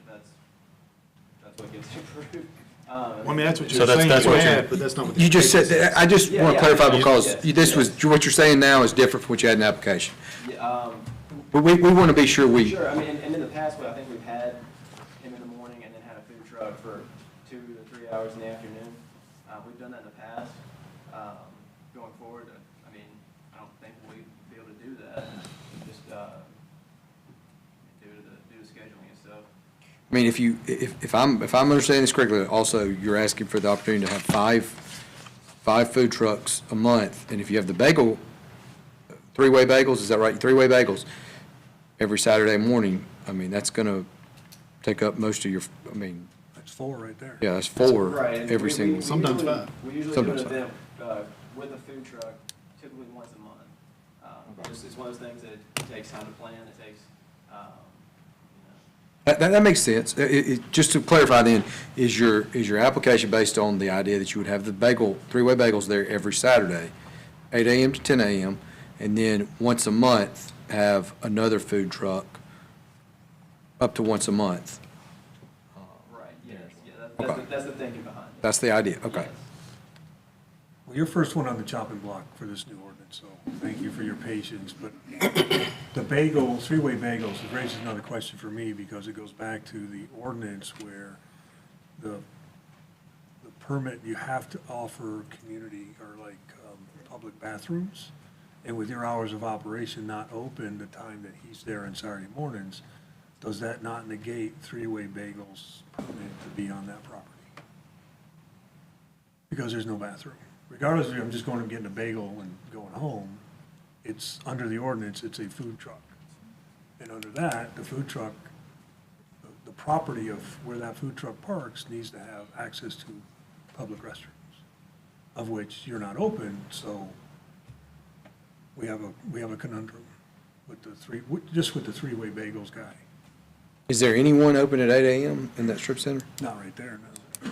That's what gets approved. I mean, that's what So you're saying that's you what had, you're- but that's not what the You just application said, says. I just Yeah, want to yeah, clarify yeah, because yes, this was, what you're saying now is different from what you had in the application. Yeah, But we want to be sure sure, I mean, and in the past, I think we've had him in the morning and then had a food truck for 2 to 3 hours in the afternoon. so. I mean, if I'm understanding this correctly, also, you're asking for the opportunity to have five food trucks a month, and if you have the bagel, three-way bagels, is that right? Three-way bagels every Saturday morning, I mean, that's gonna take up most of your, I mean, That's 4 right there. yeah, that's 4 Right, and every we- single. we Sometimes usually- 5. We usually do Sometimes an 5. event with a food truck, typically once a month. It's one of those things that it takes time to plan, it takes, That makes sense. Just to clarify then, is your application based on the idea that you would have the three-way bagels there every Saturday, 8 a.m. to 10 a.m., and then once a month, have another food truck up to once a month? right, yes, yeah, Okay. that's the thinking behind it. That's the idea, okay. Yes. Well, you're first one on the chopping block for this new ordinance, so thank you for your patience. But the three-way bagels, it raises another question for me because it goes back to the ordinance where the permit, you have to offer community or like public bathrooms. And with your hours of operation not open the time that he's there on Saturday mornings, does that not negate three-way bagels permit to be on that property? Because there's no bathroom. Regardless if I'm just going and getting a bagel and going home, it's, under the ordinance, it's a food truck. And under that, the food truck, the property of where that food truck parks needs to have access to public restrooms, of which you're not open, so we have a conundrum with just with the three-way bagels guy. Is there anyone open at 8 a.m. in that strip center? Not right there, no.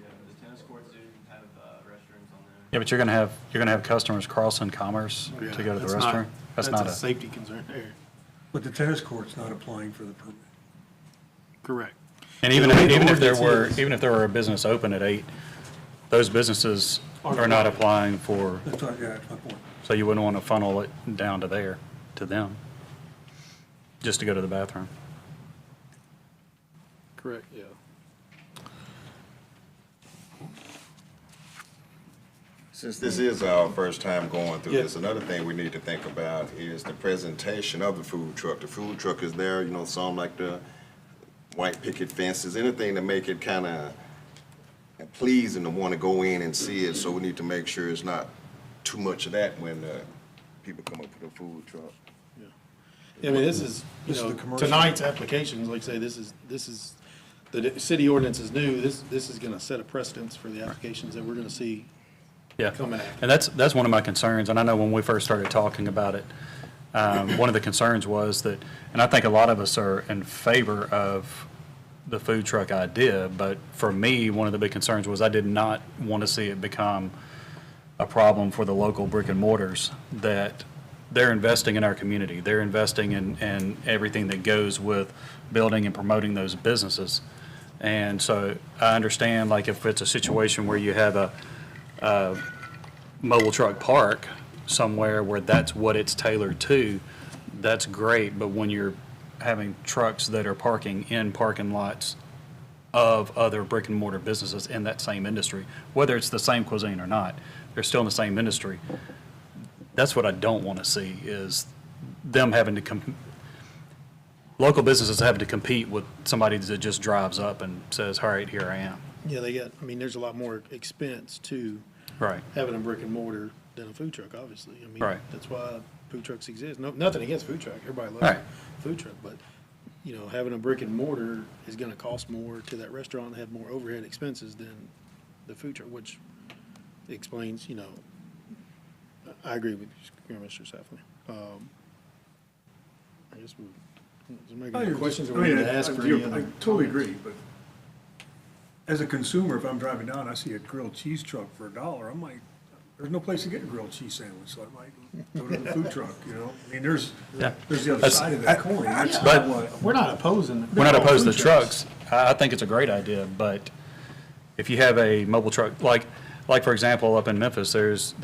Yeah, the tennis courts do have restrooms on there. Yeah, but you're gonna have customers crossing Commerce to go to the That's not- restroom? That's not a a, safety concern there. But the tennis court's not applying for the permit. Correct. and The even way the if there ordinance is- even if there were a business open at 8, those businesses are not applying for, That's right, yeah, that's my point. so you wouldn't want to funnel it down to them, just to go to the bathroom. Correct, yeah. Since this is our first time going through this, another thing we need to think about is the presentation of the food truck. The food truck is there, some like the white picket fences, anything to make it kind of pleasing to want to go in and see it. So we need to make sure it's not too much of that when people come up with a food truck. Yeah, I mean, this is the commercial. tonight's applications, like I say, this is, the city ordinance is new. This is gonna set a precedence for the applications that we're gonna see Yeah, coming after. and that's one of my concerns, and I know when we first started talking about it, one of the concerns was that, and I think a lot of us are in favor of the food truck idea, but for me, one of the big concerns was I did not want to see it become a problem for the local brick and mortars, that they're investing in our community, they're investing in everything that goes with building and promoting those businesses. And so I understand, like, if it's a situation where you have a mobile truck park somewhere where that's what it's tailored to, that's great, but when you're having trucks that are parking in parking lots of other brick and mortar businesses in that same industry, whether it's the same cuisine or not, they're still in the same industry. That's what I don't want to see, is them having to local businesses having to compete with somebody that just drives up and says, all right, here I am. Yeah, there's a lot more expense to Right. having a brick and mortar than a food truck, obviously. I mean, Right. that's why food trucks exist. No, nothing against food truck, everybody loves Right. food truck, but, having a brick and mortar is gonna cost more to that restaurant and have more overhead expenses than the food truck, which explains, I agree with you, Mr. Safley. I guess is there any questions that we need to ask for any I other? totally agree, but as a consumer, if I'm driving down, I see a grilled cheese truck for $1, I'm like, there's no place to get a grilled cheese sandwich, so I might go to the food truck, I mean, there's Yeah. the other That's- side of that coin. That's But- not what. We're not opposing. We're not opposed to trucks. I think it's a great idea, but if you have a mobile truck, like for example, up in Memphis, there's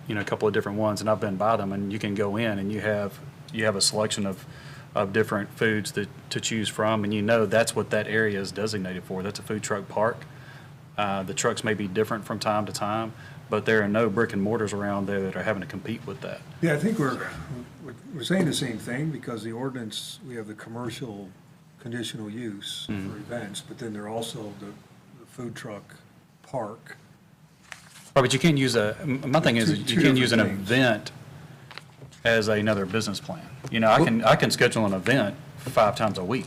a couple of different ones, and I've been by them, and you can go in and you have a selection of different foods to choose from, and that's what that area is designated for. That's a food truck park. The trucks may be different from time to time, but there are no brick and mortars around there that are having to compete with that. Yeah, I think we're saying the same thing, because the ordinance, we have the commercial conditional use for events, but then there are also the food truck park. Right, but you can't use my thing is, Two you can't use an different things. event as another business plan. You know, I can schedule an event 5 times a week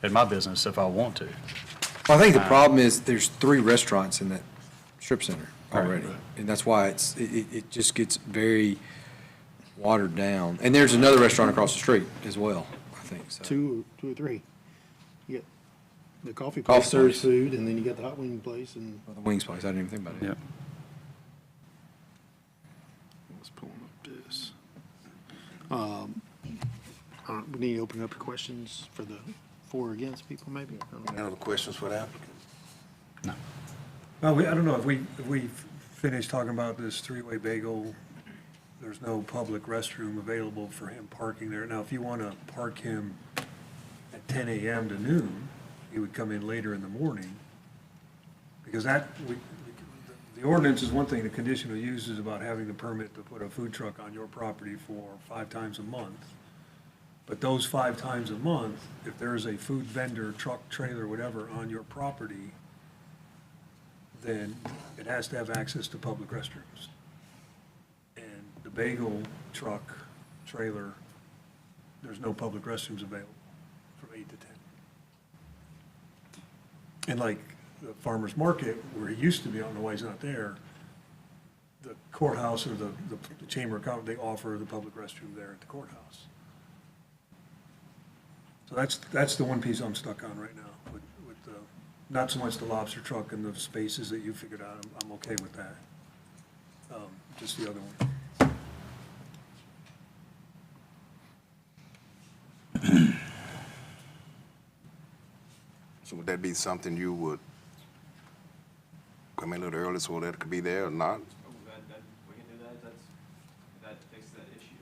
at my business if I want to. Well, I think the problem is there's 3 restaurants in that strip center Right. already. And that's why it just gets very watered down. And there's another restaurant across the street as well, I think, so. Two or three. You got the coffee Coffee place serves place. food, and then you got the hot wing place, and Well, the wings place, I didn't even think about it. Yep. let's pull up this. We need to open up to questions for the for or against people, maybe? I don't know. Any other questions for the applicant? Well, I don't know, if we finish talking about this three-way bagel, there's no public restroom available for him parking there. Now, if you want to park him at 10 a.m. to noon, he would come in later in the morning, because the ordinance is one thing, the conditional use is about having the permit to put a food truck on your property for 5 times a month. But those 5 times a month, if there's a food vendor, truck, trailer, whatever, on your property, then it has to have access to public restrooms. And the bagel truck, trailer, there's no public restrooms available from 8 to 10. And like the farmer's market, where he used to be, I don't know why he's not there, the courthouse or the chamber of commerce, they offer the public restroom there at the courthouse. So that's the one piece I'm stuck on right now, with not so much the lobster truck and the spaces that you figured out, I'm okay with that. Just the other one. So would that be something you would come in a little early so that it could be there or not? We can do that, that fixes that issue,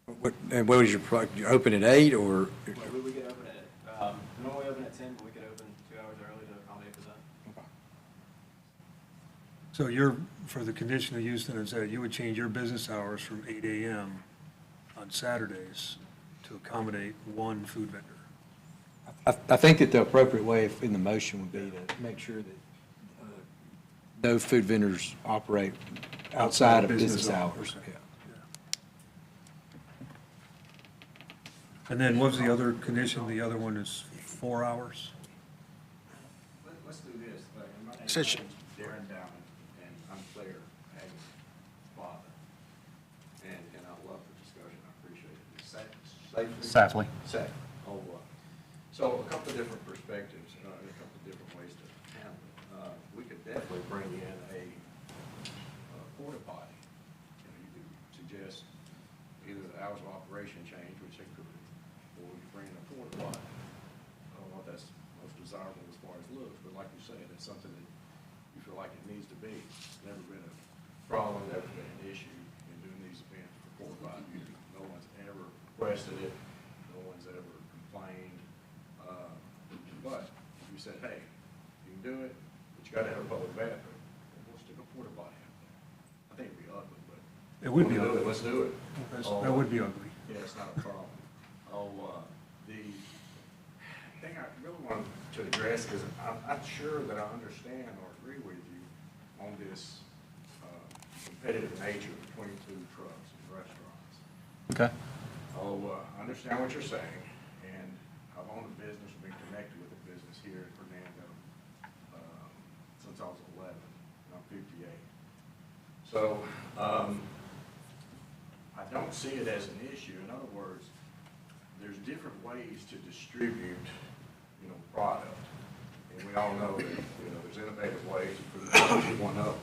sure. And what is your, you open at 8 or? We could open it, normally open at 10, but we could open 2 hours early to accommodate for that. So for the conditional use, then, is that you would change your business hours from 8 a.m. on Saturdays to accommodate one food vendor? I think that the appropriate way in the motion would be to make sure that no food vendors operate outside of business hours. Okay. And then what was the other condition? The other one is 4 hours? Let's do this. My name is Such- Darren Downing, and I'm Claire Hagan's father. And I love the discussion, I appreciate it. Safely. Safely. So a couple of different perspectives, and a couple of different ways to handle it. We could definitely bring in a porta potty. You could suggest either the hours of operation change, which they could, or we could bring in a porta potty. I don't know if that's most desirable as far as looks, but like you said, it's something that you feel like it needs to be. It's never been a problem, never been an issue in doing these events for 4 or 5 years. No one's ever requested it, no one's ever complained. But if you said, hey, you can do it, but you gotta have a public bathroom, well, we'll stick a porta potty out there. I think it'd be ugly, but. It would be We'll do ugly. it. Let's do it. That would be ugly. Yeah, it's not a problem. The thing I really want to address is I'm not sure that I understand or agree with you on this competitive nature between food trucks and restaurants. Okay. I understand what you're saying, and I've owned a business, been connected with a business here in Hernando since I was 11, and I'm 58. So I don't see it as an issue. In other words, there's different ways to distribute, product. And we all know that, there's innovative ways to put one up,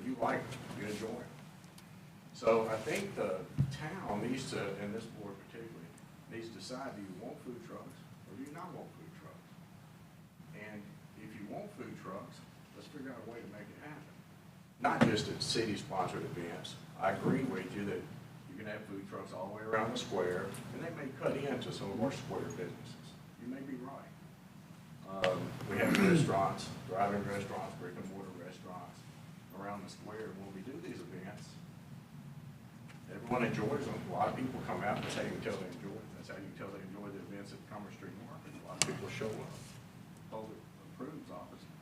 you like them, you enjoy them. So I think the town needs to, and this board particularly, needs to decide, do you want food trucks or do you not want food trucks? And if you want food trucks, let's figure out a way to make it happen. Not just at city-sponsored events. I agree with you that you can have food trucks all the way around the square, and they may cut into some of our square businesses. You may be right. We have restaurants, drive-in restaurants, brick and mortar restaurants around the square. When we do these events, everyone enjoys them. A lot of people come out, that's how you can tell they enjoy it. That's how you can tell they enjoy the events at Commerce Street Market. A lot of people show up. Public approves obviously.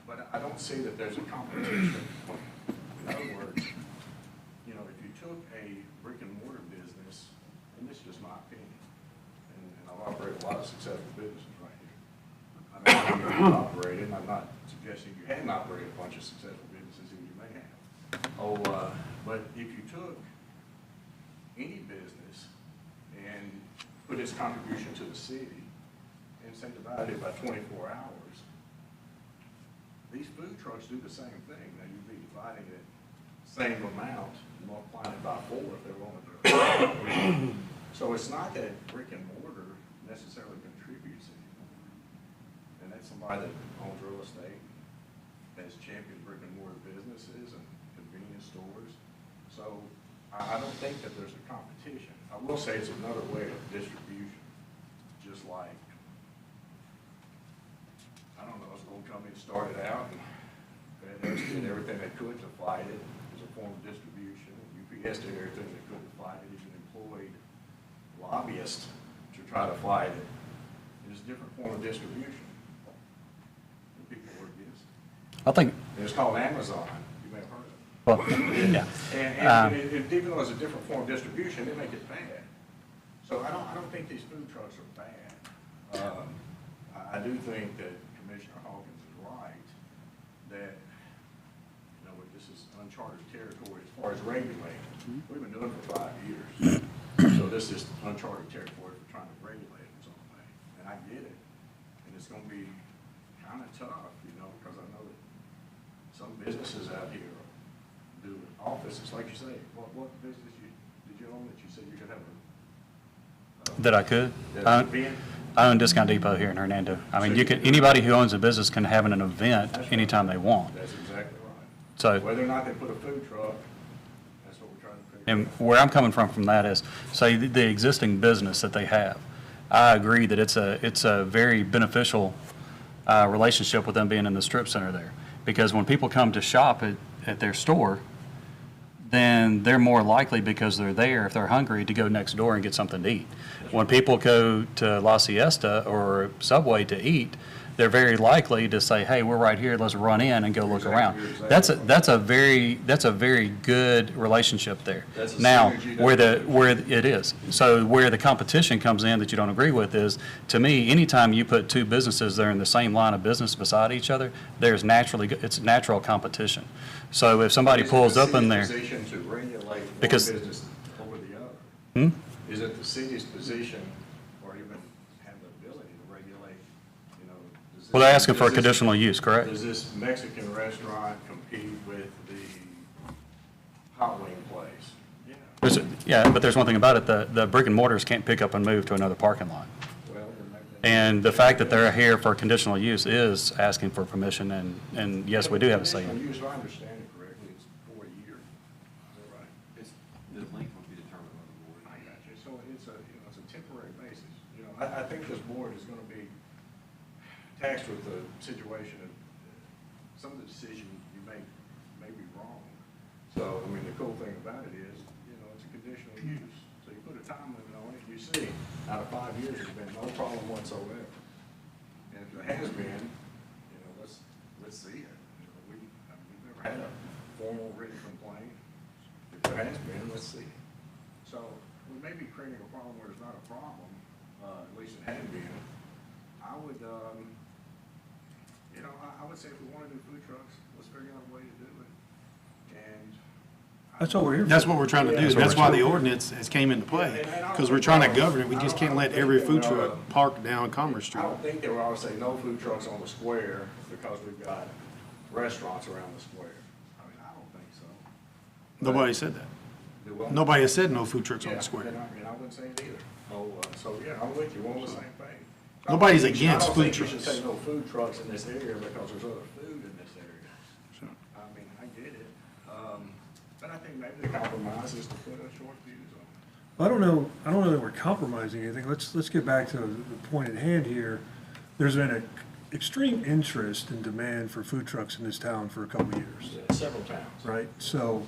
But I don't see that there's a competition. In other words, you know, if you took a brick and mortar business, and this is just my opinion, and I've operated a lot of successful businesses right here. I know how you've operated, and I'm not suggesting you hadn't operated a bunch of successful businesses, and you may have. But if you took any business and put its contribution to the city, and say divided it by 24 hours, these food trucks do the same thing. Now you'd be dividing it same amount, multiplying it by 4 if they're willing to. So it's not that brick and mortar necessarily contributes anymore. And that's somebody that owns real estate, has championed brick and mortar businesses and convenience stores. So I don't think that there's a competition. I will say it's another way of distribution, just like, I don't know, this old company started out and FedEx did everything they could to fight it as a form of distribution. UPS did everything they could to fight it, even employed lobbyists to try to fight it. It's a different form of distribution. And people were against it. I think, And it's called Amazon. You may have heard of it. well, yeah. And even though it's a different form of distribution, they make it bad. So I don't think these food trucks are bad. I do think that Commissioner Hawkins is right, that, you know, this is uncharted territory as far as regulating. We've been doing it for 5 years. So this is uncharted territory for trying to regulate it some way. And I get it. And it's going to be kind of tough, you know, because I know that some businesses out here do offices, like you say. What business did you own that you said you could have a That I could. event? I own Discount Depot here in Hernando. I mean, you can, anybody who owns a business can have an event anytime they want. That's exactly right. So, Whether or not they put a food truck, that's what we're trying to figure and out. where I'm coming from that is, say, the existing business that they have. I agree that it's a very beneficial relationship with them being in the strip center there. Because when people come to shop at their store, then they're more likely, because they're there, if they're hungry, to go next door and get something to eat. When people go to La Siesta or Subway to eat, they're very likely to say, hey, we're right here, let's run in and go look around. That's a very good relationship there. That's a Now, synergy where it is. So where the competition comes in that you don't agree with is, to me, anytime you put two businesses that are in the same line of business beside each other, it's natural competition. So if somebody pulls up in there. Is it the city's position to regulate one Because- business over the other? Hmm? Is it the city's position, or even have the ability to regulate, you know? does this- Well, they're asking for a does this- conditional use, correct? Does this Mexican restaurant compete with the hot wing place? Yeah. Yeah, but there's one thing about it, the brick and mortars can't pick up and move to another parking lot. Well, then maybe- And the fact that they're here for conditional use is asking for permission, and yes, we do have a say in it. Conditional use, if I understand it correctly, it's 4 years. Is that right? The length will be determined by the board. I got you. So it's a temporary basis. You know, I think this board is gonna be taxed with the situation of some of the decisions you make may be wrong. So, I mean, the cool thing about it is, you know, it's a conditional use. So you put a time limit on it, you see, out of 5 years, there's been no problem whatsoever. And if there has been, you know, let's see it. You know, we've never had a formal written complaint. If there has been, let's see it. So we may be creating a problem where there's not a problem, at least it had been. I would, you know, I would say if we want to do food trucks, let's figure out a way to do it. And. That's what we're here for. That's what we're trying to do. That's why the ordinance has came into play, because we're trying to govern it. We just can't let every food truck park down Commerce Street. I don't think they would always say no food trucks on the square because we've got restaurants around the square. I mean, I don't think so. Nobody said that. Do what? Nobody has said no food trucks on Yeah, the square. and I wouldn't say it either. So, yeah, I'm with you, we're on the same page. Nobody's I against don't food think you should trucks. say no food trucks in this area because there's other food in this area. I mean, I get it. But I think maybe the compromise is to put a short fuse on it. I don't know that we're compromising anything. Let's get back to the point at hand here. There's been an extreme interest and demand for food trucks in this town for a couple of years. Several times. Right? So,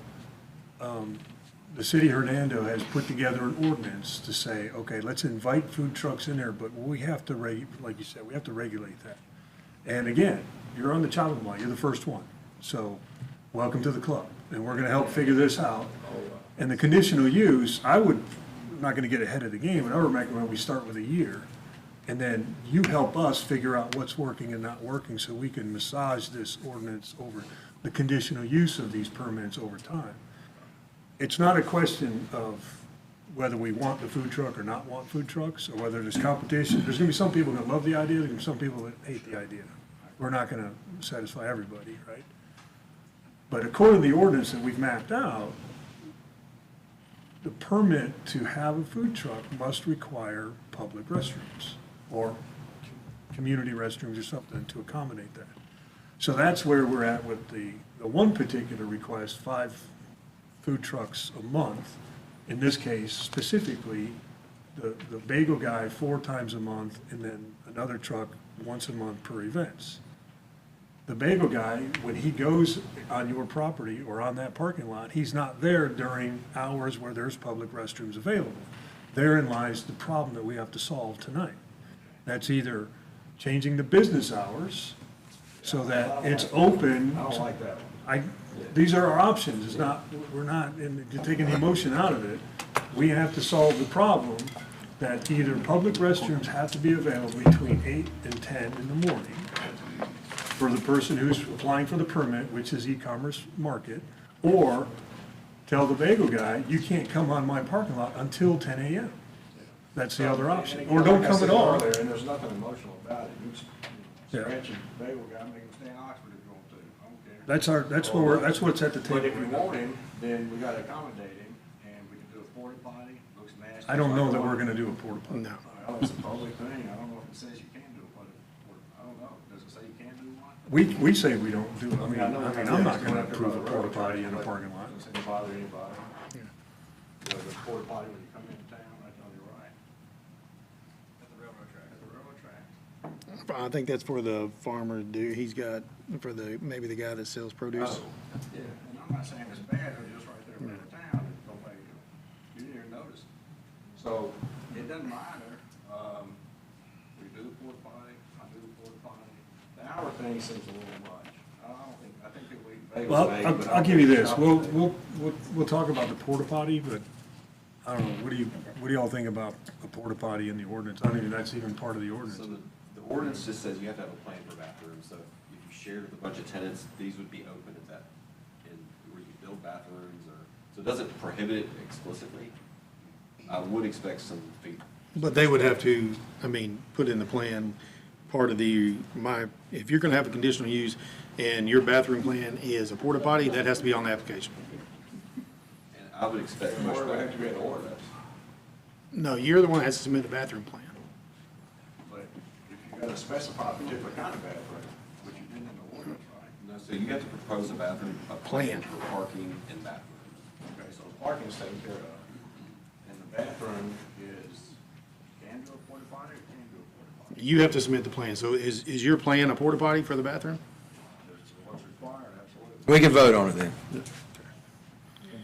the city of Hernando has put together an ordinance to say, okay, let's invite food trucks in there, but we have to like you said, we have to regulate that. And again, you're on the chopping block, you're the first one. So, welcome to the club, and we're gonna help figure this out. And the conditional use, I'm not gonna get ahead of the game, but I would recommend we start with a year. And then you help us figure out what's working and not working, so we can massage this ordinance over the conditional use of these permits over time. It's not a question of whether we want the food truck or not want food trucks, or whether there's competition. There's gonna be some people that love the idea, there's gonna be some people that hate the idea. We're not gonna satisfy everybody, right? But according to the ordinance that we've mapped out, the permit to have a food truck must require public restrooms or community restrooms or something to accommodate that. So that's where we're at with the one particular request, 5 food trucks a month. In this case, specifically, the bagel guy 4 times a month, and then another truck once a month per events. The bagel guy, when he goes on your property or on that parking lot, he's not there during hours where there's public restrooms available. Therein lies the problem that we have to solve tonight. That's either changing the business hours so that it's open. I don't like that one. These are our options. It's not, we're not, and you're taking the emotion out of it. We have to solve the problem that either public restrooms have to be available between 8 and 10 in the morning for the person who's applying for the permit, which is e-commerce market, or tell the bagel guy, you can't come on my parking lot until 10 a.m. That's the other option. Or don't come at all. Earlier, and there's nothing emotional about it. You can scratch your bagel guy, make him stay in Oxford if you want to. I don't care. That's what's at the table. But if we want him, then we gotta accommodate him, and we can do a porta potty, looks nasty. I don't know that we're gonna do a porta potty. No. Well, it's a public thing. I don't know if it says you can do a porta, I don't know. Does it say you can do one? We say we don't do it. I mean, I know I'm not gonna it's approve a about the porta railroad potty track, in a but parking lot. Doesn't seem to bother anybody. The porta potty when you come into town, right on your right. At the railroad track. At the railroad track. I think that's for the farmer, dude, he's got, for maybe the guy that sells produce. Yeah, and I'm not saying it's bad, but just right there in the town, nobody, you didn't even notice. So, it doesn't matter, we do the porta potty, I do the porta potty. The hour thing seems a little much. I think that we. Well, I'll give you this. We'll talk about the porta potty, but I don't know, what do y'all think about a porta potty in the ordinance? I don't even, that's even part of the ordinance. So the ordinance just says you have to have a plan for bathrooms, so if you share with a bunch of tenants, these would be open at that, and where you build bathrooms, or, so it doesn't prohibit it explicitly. I would expect some fee. But they would have to, put in the plan, part of if you're gonna have a conditional use and your bathroom plan is a porta potty, that has to be on the application. And I would expect much Or they more. have to be an ordinance. No, you're the one that has to submit the bathroom plan. But if you gotta specify a particular kind of bathroom, which you didn't in the ordinance, right? No, so you have to propose a bathroom, a plan for parking and bathrooms. Okay, so the parking's taken care of, and the bathroom is, can do a porta potty or can't do a porta potty? You have to submit the plan. So is your plan a porta potty for the bathroom? That's what's required, absolutely. We can vote on it then.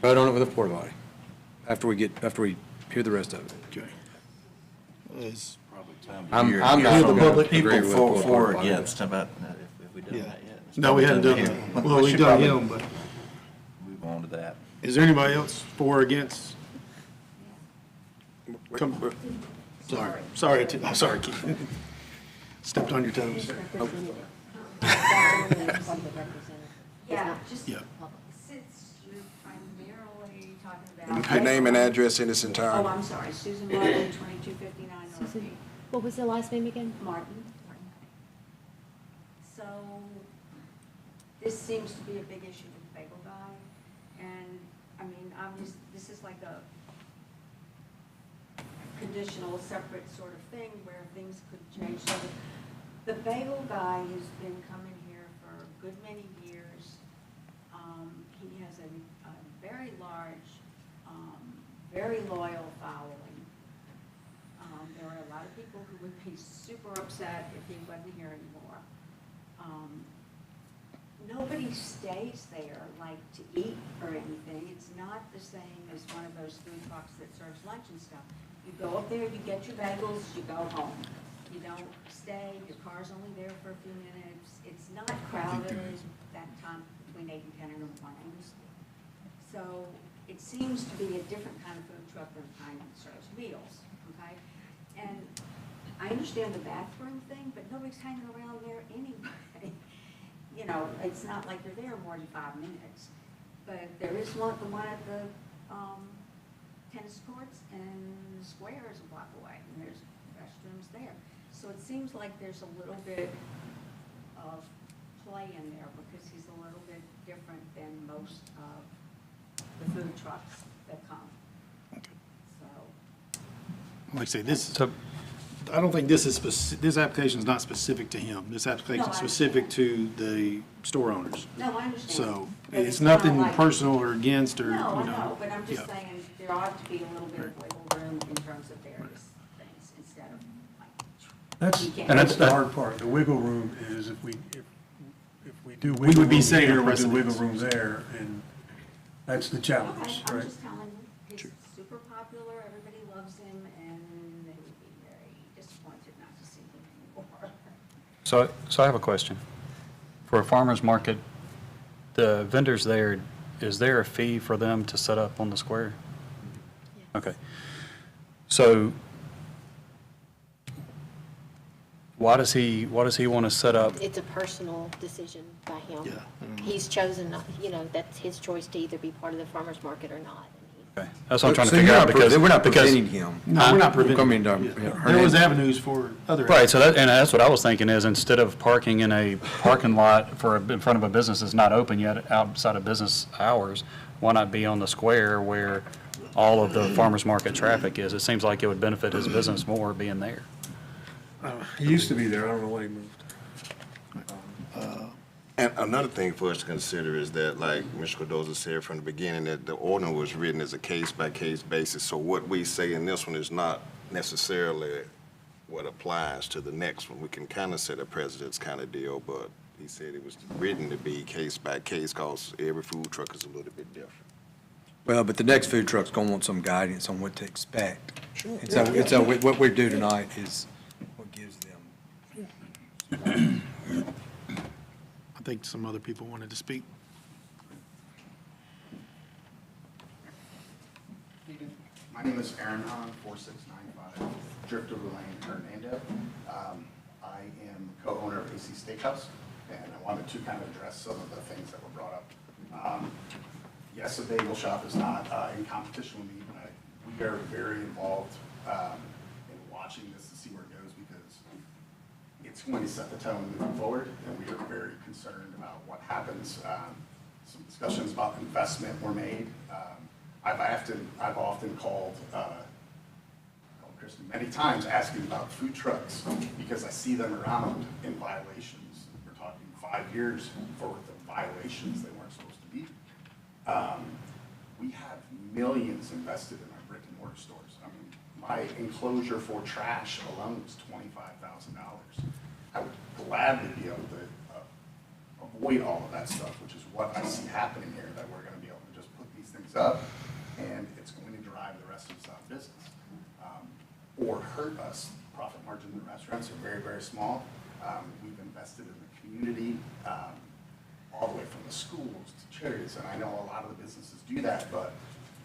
Vote on it with a porta potty, after we hear the rest of it. Okay. I'm Hear not the gonna public. agree with a porta For or potty. against, how about, if we done Yeah. that yet? No, we hadn't done that. Well, we've should done probably him, but Move on to that. is there anybody else for or against? Sorry, Keith. Stepped on your toes. Yeah, just Yeah. since you're primarily talking about. Your name and address in its Oh, entirety. I'm sorry, Susan Martin, 2259 Susan, Northview. what was the last name again? Martin. So, this seems to be a big issue with the bagel guy, and, obviously, this is like a conditional, separate sort of thing where things could change. So the bagel guy has been coming here for a good many years. He has a very large, very loyal following. There are a lot of people who would be super upset if he wasn't here anymore. Nobody stays there like to eat or anything. It's not the same as one of those food trucks that serves lunch and stuff. You go up there, you get your bagels, you go home. You don't stay, your car's only there for a few minutes. It's not crowded that time between 8 and 10 in the mornings. So it seems to be a different kind of food truck than the kind that serves meals, okay? And I understand the bathroom thing, but nobody's hanging around there anyway. You know, it's not like you're there more than 5 minutes. But there is the one at the tennis courts, and the square is a block away, and there's restrooms there. So it seems like there's a little bit of play in there because he's a little bit different than most of the food trucks that come. So. Like I say, I don't think this application is not specific to him. This application is specific to the store owners. No, I understand. So But it's not nothing like- personal or against or, you No, I know. know, but I'm just yeah. saying there ought to be a little bit of wiggle room in terms of various things instead of like. That's, you can't- that's the hard part. The wiggle room is if we do wiggle room. would be setting here, a we do precedent. wiggle room there, and that's the Okay, challenge, I'm right? just telling you, he's super popular, everybody loves him, and they would be very disappointed not to see him anymore. So I have a question. For a farmer's market, the vendors there, is there a fee for them to set up on the square? Okay. So why does he want to set up? It's a personal decision by him. Yeah. He's chosen, not, you know, that's his choice to either be part of the farmer's market or not. Okay, that's what I'm trying to So figure you're out not because. we're not because- preventing him. No, we're not We're preventing. coming Yeah. to There was Hernando. avenues for other. Right, so and that's what I was thinking is instead of parking in a parking lot in front of a business that's not open yet outside of business hours, why not be on the square where all of the farmer's market traffic is? It seems like it would benefit his business more being there. He used to be there, I don't know why he moved. And another thing for us to consider is that, like Mr. Cardoza said from the beginning, that the ordinance was written as a case-by-case basis. So what we say in this one is not necessarily what applies to the next one. We can kind of set a precedence kind of deal, but he said it was written to be case-by-case because every food truck is a little bit different. Well, but the next food truck's gonna want some guidance on what to expect. And so what we do tonight is what gives them. I think some other people wanted to speak. My name is Aaron Hahn, 4695 Drifter Lane, Hernando. I am co-owner of AC Steakhouse, and I wanted to kind of address some of the things that were brought up. Yes, a bagel shop is not in competition with me, but we are very involved in watching this to see where it goes because it's going to set the tone moving forward, and we are very concerned about what happens. Some discussions about investment were made. I've often called Kristen many times asking about food trucks because I see them around in violations. We're talking 5 years for the violations they weren't supposed to be. We have millions invested in our brick and mortar stores. I mean, my enclosure for trash alone is $25,000. I would gladly be able to avoid all of that stuff, which is what I see happening here, that we're gonna be able to just put these things up and it's going to drive the rest of us out of business. Or hurt us. Profit margins in the restaurants are very, very small. We've invested in the community, all the way from the schools to charities, and I know a lot of the businesses do that, but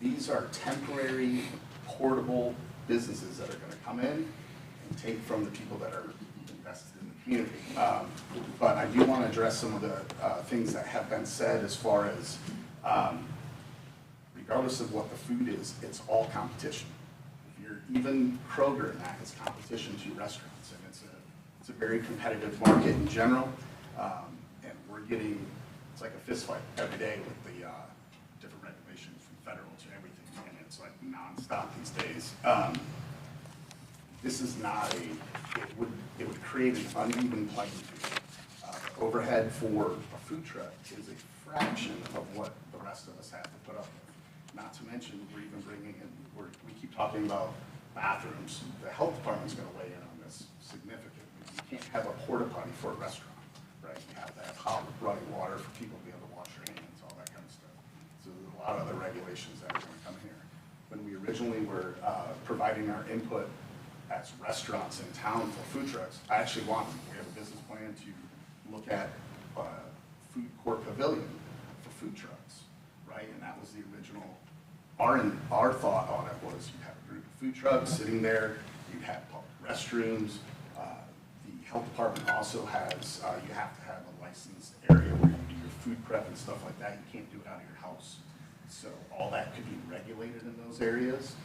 these are temporary, portable businesses that are gonna come in and take from the people that are invested in the community. But I do wanna address some of the things that have been said as far as, regardless of what the food is, it's all competition. If you're even Kroger and that is competition to restaurants, and it's a very competitive market in general. And we're getting, it's like a fist fight every day with the different regulations from federal to everything, and it's like nonstop these days. This is not it would create an uneven playing field. Overhead for a food truck is a fraction of what the rest of us have to put up with. Not to mention, we're even bringing in we keep talking about bathrooms. The health department's gonna weigh in on this significantly. You can't have a porta potty for a restaurant, right? You have to have hot running water for people to be able to wash their hands, all that kind of stuff. So there's a lot of other regulations that are gonna come here. When we originally were providing our input as restaurants in town for food trucks, we have a business plan to look at food court pavilion for food trucks, right? And that was the original, our thought on it was you have a group of food trucks sitting there, you have public restrooms. The health department also has, you have to have a licensed area where you do your food prep and stuff like that. You can't do it out of your house. So all that could be regulated in those areas.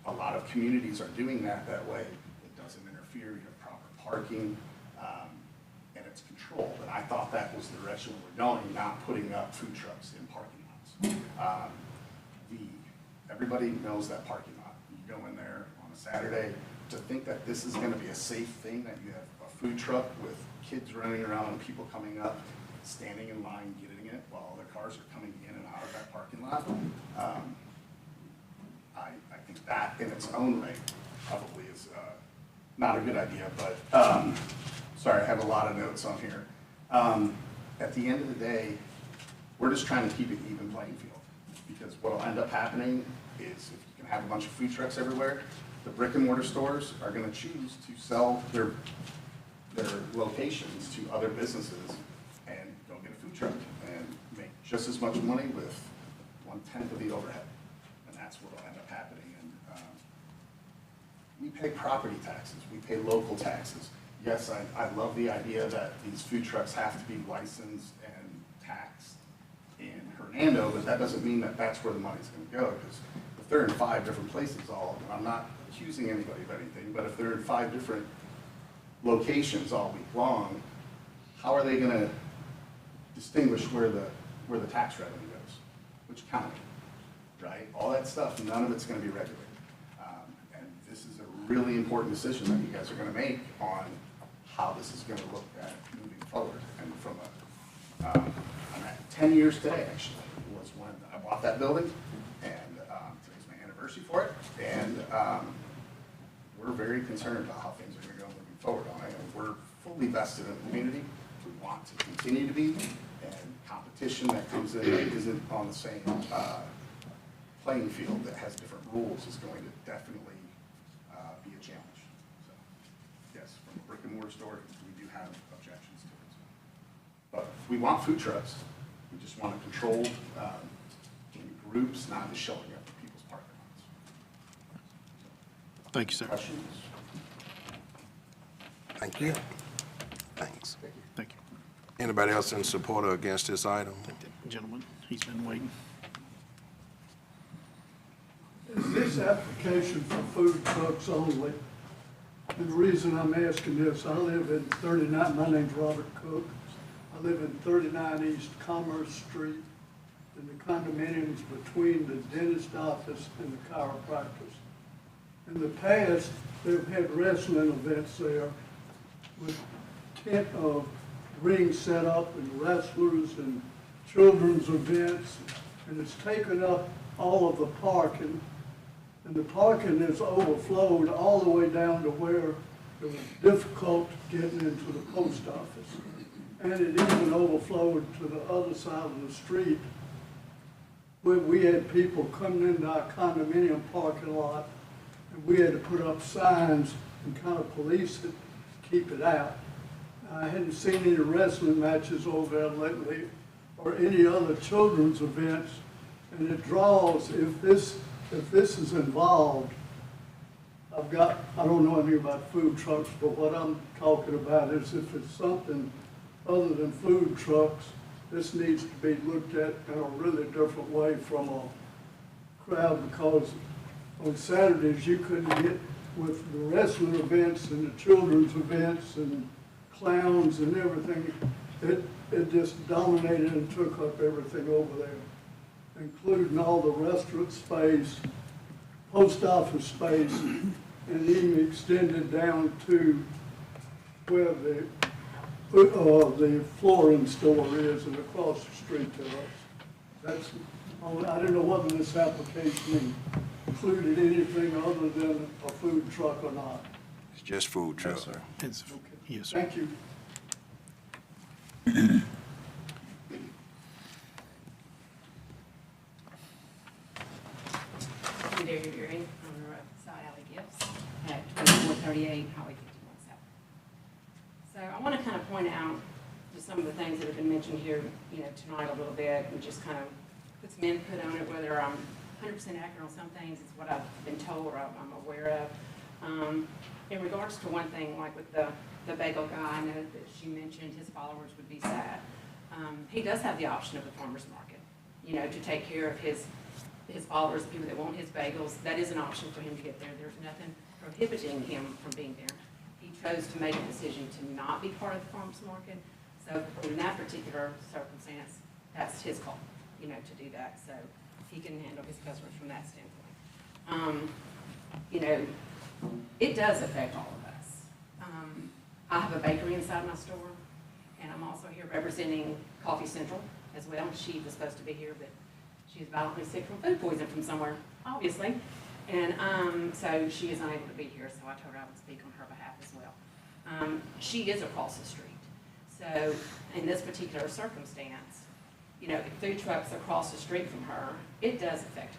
A lot of communities are doing that way. It doesn't interfere, you have proper parking, and it's controlled. And I thought that was the direction we were going, not putting up food trucks in parking lots. Everybody knows that parking lot. You go in there on a Saturday, to think that this is gonna be a safe thing, that you have a food truck with kids running around and people coming up, standing in line, getting it, while other cars are coming in and out of that parking lot. I think that in its own right probably is not a good idea, but, sorry, I have a lot of notes on here. At the end of the day, we're just trying to keep it even playing field, because what will end up happening is if you can have a bunch of food trucks everywhere, the brick and mortar stores are gonna choose to sell their locations to other businesses and go get a food truck and make just as much money with 1/10 of the overhead. And that's what will end up happening. And we pay property taxes, we pay local taxes. Yes, I love the idea that these food trucks have to be licensed and taxed in Hernando, but that doesn't mean that that's where the money's gonna go, because if they're in 5 different places, I'm not accusing anybody of anything, but if they're in 5 different locations all week long, how are they gonna distinguish where the tax revenue goes? Which county, right? All that stuff, none of it's gonna be regulated. And this is a really important decision that you guys are gonna make on how this is gonna look at moving forward. And from I'm at 10 years today, actually, was when I bought that building, and today's my anniversary for it, and we're very concerned about how things are gonna go moving forward on it, and we're fully vested in the community. We want to continue to be, and competition that comes in that isn't on the same playing field, that has different rules, is going to definitely be a challenge. So, yes, from a brick and mortar store, we do have objections to it. But we want food trucks. We just want to control in groups, not just showing up at people's parking lots. Thank you, sir. Questions? Thank you. Thanks. Thank you. Anybody else in support or against this item? Gentlemen, he's been waiting. Is this application for food trucks only? And the reason I'm asking this, I live in 39, my name's Robert Cook. I live in 39 East Commerce Street, in the condominiums between the dentist office and the chiropractors. In the past, they've had wrestling events there with tent of rings set up and wrestlers and children's events, and it's taken up all of the parking. And the parking has overflowed all the way down to where it was difficult getting into the post office. And it even overflowed to the other side of the street, where we had people coming into our condominium parking lot, and we had to put up signs and kind of police it to keep it out. I hadn't seen any wrestling matches over there lately, or any other children's events, and it draws, if this is involved, I don't know anything about food trucks, but what I'm talking about is if it's something other than food trucks, this needs to be looked at in a really different way from a crowd, because on Saturdays you couldn't get, with the wrestling events and the children's events and clowns and everything, it just dominated and took up everything over there, including all the restaurant space, post office space, and even extended down to where the flooring store is and across the street to us. I don't know what this application included anything other than a food truck or not? It's just food truck. Yes, sir. It's, Okay. yes, sir. Thank you. I'm Darren Beery, owner of Side Alley Gifts at 2438 Highway 51 South. So I want to kind of point out just some of the things that have been mentioned here, tonight a little bit, and just kind of put some input on it, whether I'm 100% accurate on some things, it's what I've been told or I'm aware of. In regards to one thing, like with the bagel guy, I know that she mentioned his followers would be sad. He does have the option of the farmer's market, to take care of his followers, the people that want his bagels. That is an option for him to get there. There's nothing prohibiting him from being there. He chose to make a decision to not be part of the farmer's market. So in that particular circumstance, that's his call, to do that. So he can handle his customers from that standpoint. It does affect all of us. I have a bakery inside my store, and I'm also here representing Coffee Central as well. She was supposed to be here, but she's violently sick from food poisoning from somewhere, obviously. And so she is unable to be here, so I told her I would speak on her behalf as well. She is across the street. So in this particular circumstance, if food trucks across the street from her, it affects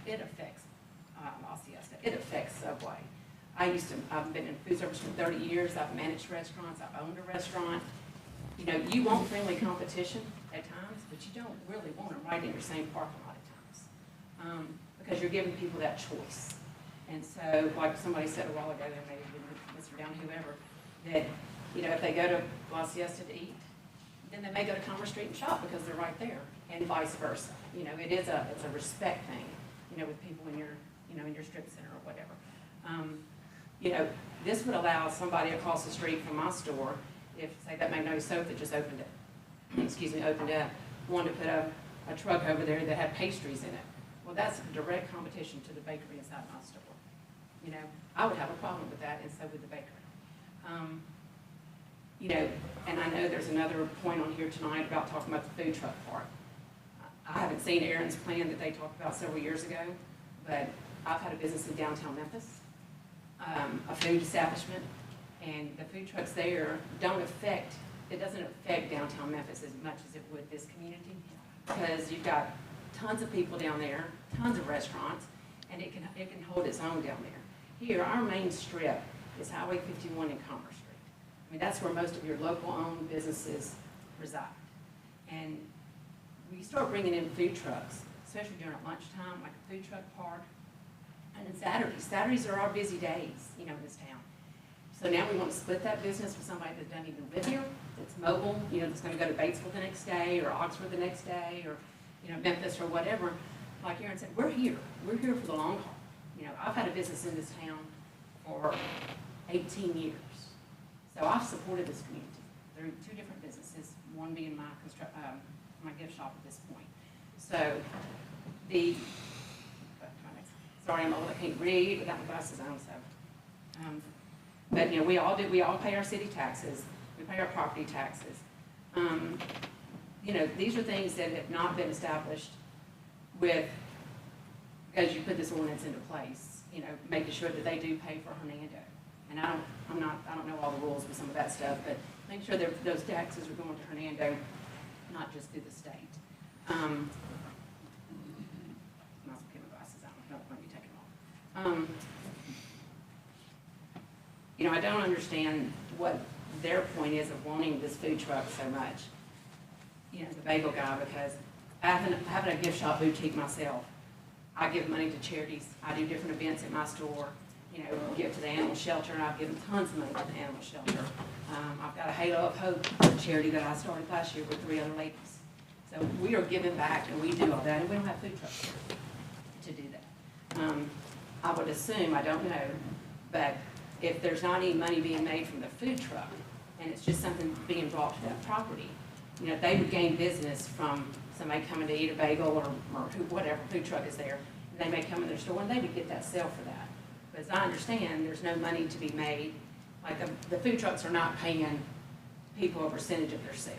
La Siesta. It affects Subway. I've been in food service for 30 years. I've managed restaurants. I've owned a restaurant. You want friendly competition at times, but you don't really want them right in your same parking lot at times, because you're giving people that choice. And so, like somebody said a while ago, there maybe Mr. Down, whoever, that if they go to La Siesta to eat, then they may go to Commerce Street and shop because they're right there, and vice versa. It's a respect thing, with people in your in your strip center or whatever. This would allow somebody across the street from my store, if, say, that Magnolia Soap that just opened up, wanted to put a truck over there that had pastries in it. Well, that's direct competition to the bakery inside my store. I would have a problem with that, and so would the bakery. And I know there's another point on here tonight about talking about the food truck part. I haven't seen Aaron's plan that they talked about several years ago, but I've had a business in downtown Memphis, a food establishment, and the food trucks there doesn't affect downtown Memphis as much as it would this community, because you've got tons of people down there, tons of restaurants, and it can hold its own down there. Here, our main strip is Highway 51 and Commerce Street. I mean, that's where most of your local-owned businesses reside. And we start bringing in food trucks, especially during lunchtime, like a food truck park, and then Saturdays. Saturdays are our busy days, in this town. So now we want to split that business with somebody that doesn't even live here, that's mobile, that's going to go to Batesville the next day, or Oxford the next day, or, Memphis or whatever. Like Aaron said, we're here. We're here for the long haul. I've had a business in this town for 18 years. So I've supported this community through two different businesses, one being my gift shop at this point. So sorry, I'm old, I can't read without my glasses on, so. But, we all pay our city taxes, we pay our property taxes. These are things that have not been established because you put this ordinance into place, making sure that they do pay for Hernando. And I don't know all the rules with some of that stuff, but make sure that those taxes are going to Hernando, not just through the state. I also keep my glasses on, don't let me take them off. I don't understand what their point is of wanting this food truck so much, the bagel guy, because having a gift shop boutique myself, I give money to charities. I do different events at my store, give to the animal shelter, and I've given tons of money to the animal shelter. I've got a Halo of Hope charity that I started last year with 3 other ladies. So we are giving back, and we do all that, and we don't have food trucks to do that. I would assume, I don't know, but if there's not any money being made from the food truck, and it's just something being brought to that property, they would gain business from somebody coming to eat a bagel or whatever food truck is there. And they may come in their store and they would get that sale for that. But as I understand, there's no money to be made. Like the food trucks are not paying people a percentage of their sales.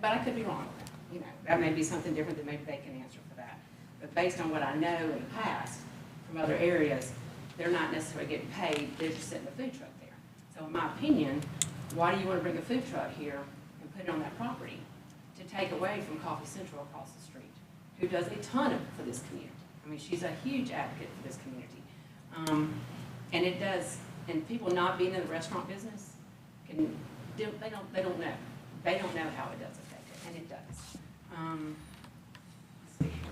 But I could be wrong with that. That may be something different that maybe they can answer for that. But based on what I know in the past, from other areas, they're not necessarily getting paid, they're just setting a food truck there. So in my opinion, why do you want to bring a food truck here and put it on that property to take away from Coffee Central across the street, who does a ton for this community? I mean, she's a huge advocate for this community. And it does, and people not being in the restaurant business they don't know. They don't know how it does affect it, and it does. Let's see here.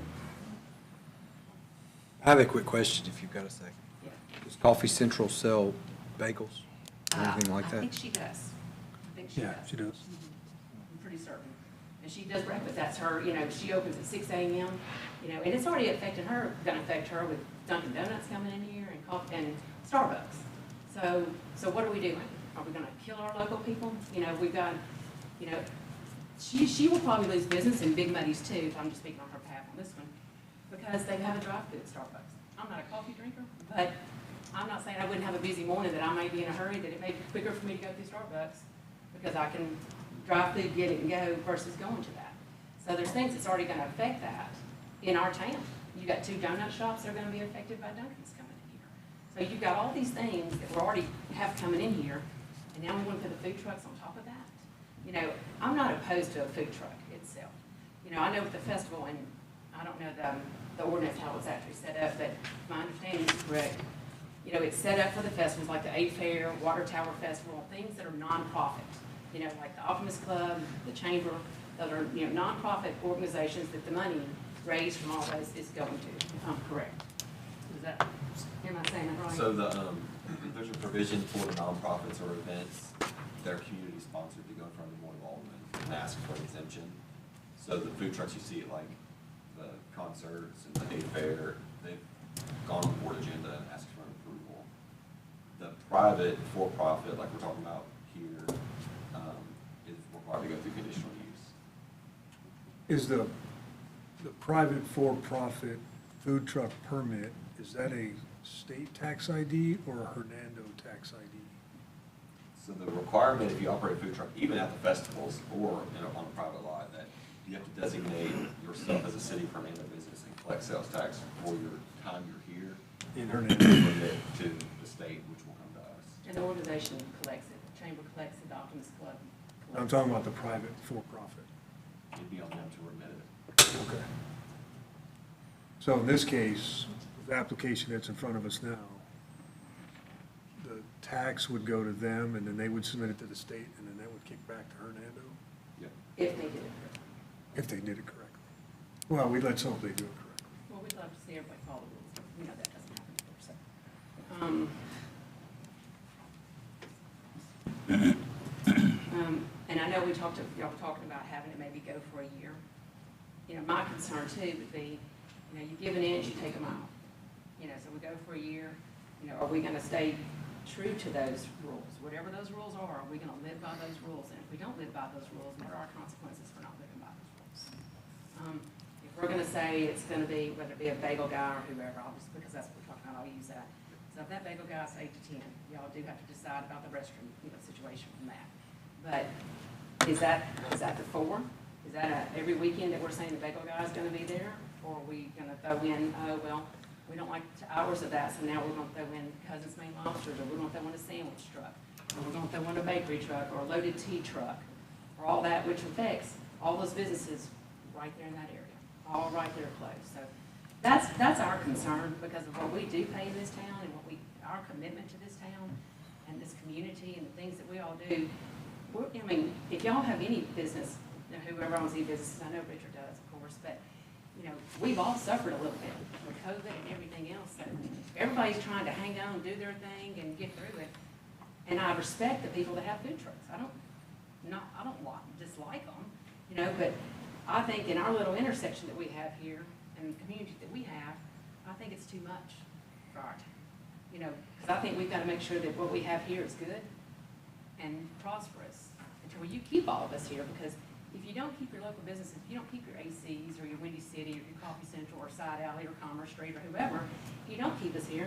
I have a quick question, if you've got a second. Yeah. Does Coffee Central sell bagels or anything like I that? think she does. I think she does. Yeah, she does. I'm pretty certain. And she does breakfast, that's her, she opens at 6 a.m., and it's already affecting her, gonna affect her with Dunkin' Donuts coming in here and coffee, and Starbucks. So what are we doing? Are we gonna kill our local people? We've got, she will probably lose business in Big Muddy's too, if I'm just speaking on her behalf on this one, because they have a drive-through at Starbucks. I'm not a coffee drinker, but I'm not saying I wouldn't have a busy morning, that I may be in a hurry, that it may be quicker for me to go through Starbucks, because I can drive through, get it and go, versus going to that. So there's things that's already gonna affect that in our town. You got 2 donut shops that are gonna be affected by Dunkin's coming in here. So you've got all these things that we already have coming in here, and now we want to put the food trucks on top of that. I'm not opposed to a food truck itself. I know with the festival, and I don't know the ordinance, how it's actually set up, but my understanding is correct. It's set up for the festivals, like the 8 Fair, Water Tower Festival, things that are nonprofit. Like the Optimist Club, the Chamber, that are, nonprofit organizations that the money raised from all those is going to, if I'm correct. Am I saying that right? So there's a provision for the nonprofits or events that are community sponsored to go in front of the Board of Aldermen and ask for an exemption. So the food trucks you see at like the concerts and the 8 Fair, they've gone on the board agenda and asked for an approval. The private for-profit, like we're talking about here, is required to go through conditional use. Is the private for-profit food truck permit, is that a state tax ID or a Hernando tax ID? So the requirement, if you operate a food truck, even at the festivals or on a private lot, that you have to designate yourself as a city of Hernando business and collect sales tax for your time you're here. In Hernando. Remit to the state, which will come to us. And the organization collects it, the chamber collects it, the Optimist Club collects it. I'm talking about the private for-profit. It'd be on them to remit it. Okay. So in this case, the application that's in front of us now, the tax would go to them, and then they would submit it to the state, and then that would kick back to Hernando, Yep. If they did it correctly. if they did it correctly. Well, let's hope they do it correctly. Well, we'd love to see everybody follow the rules, but we know that doesn't happen, of course, so. And I know y'all were talking about having it maybe go for a year. My concern too would be, you give an inch, you take a mile. So we go for a year, are we gonna stay true to those rules? Whatever those rules are we gonna live by those rules? And if we don't live by those rules, what are our consequences for not living by those rules? If we're gonna say it's gonna be, whether it be a bagel guy or whoever, because that's what we're talking about, I'll use that. So if that bagel guy's 8 to 10, y'all do have to decide about the restroom, situation from that. But is that the 4? Is that every weekend that we're saying the bagel guy's gonna be there? Or are we gonna throw in, we don't like the hours of that, so now we're gonna throw in Cousin's Main Lobsters, or we're gonna throw in a sandwich truck, or we're gonna throw in a bakery truck, or a loaded tea truck, or all that, which affects all those businesses right there in that area, all right there close. So that's our concern, because of what we do pay in this town, and our commitment to this town, and this community, and the things that we all do. If y'all have any business, whoever owns any businesses, I know Richard does, of course, but we've all suffered a little bit with COVID and everything else. So everybody's trying to hang on and do their thing and get through it. And I respect the people that have food trucks. I don't dislike them, but I think in our little intersection that we have here and the community that we have, I think it's too much for our town. Because I think we've got to make sure that what we have here is good and prosperous until you keep all of us here, because if you don't keep your local businesses, if you don't keep your ACs or your Windy City or your Coffee Central or Side Alley or Commerce Street or whoever, if you don't keep us here,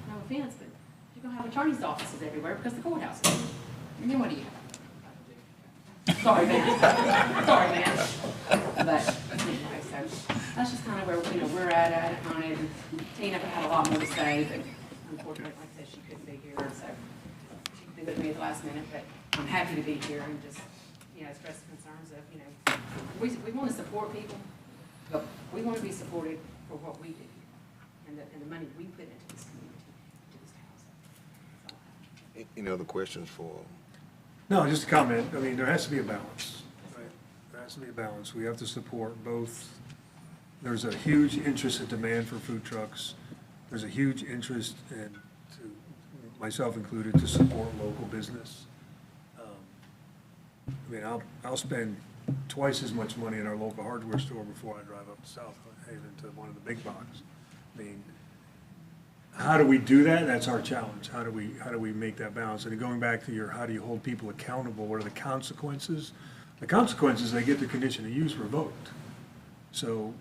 no offense, but you're going to have attorney's offices everywhere because the courthouse is here. And then what do you have? Sorry, man. Sorry, man. But anyway, so that's just kind of where, we're at it on it. And Tina had a lot more to say, but unfortunately, like I said, she couldn't be here, so she did it with me at the last minute, but I'm happy to be here and just, express the concerns of, we want to support people, but we want to be supported for what we do and the money we put into this community, to this town. So, that's all I have. Any other questions for? No, just a comment. I mean, there has to be a balance, right? There has to be a balance. We have to support both. There's a huge interest and demand for food trucks. There's a huge interest, and myself included, to support local business. I mean, I'll spend twice as much money in our local hardware store before I drive up to South Haven to one of the big boxes. I mean, how do we do that? That's our challenge. How do we make that balance? And going back to how do you hold people accountable? What are the consequences? The consequences, they get the condition of use revoked. So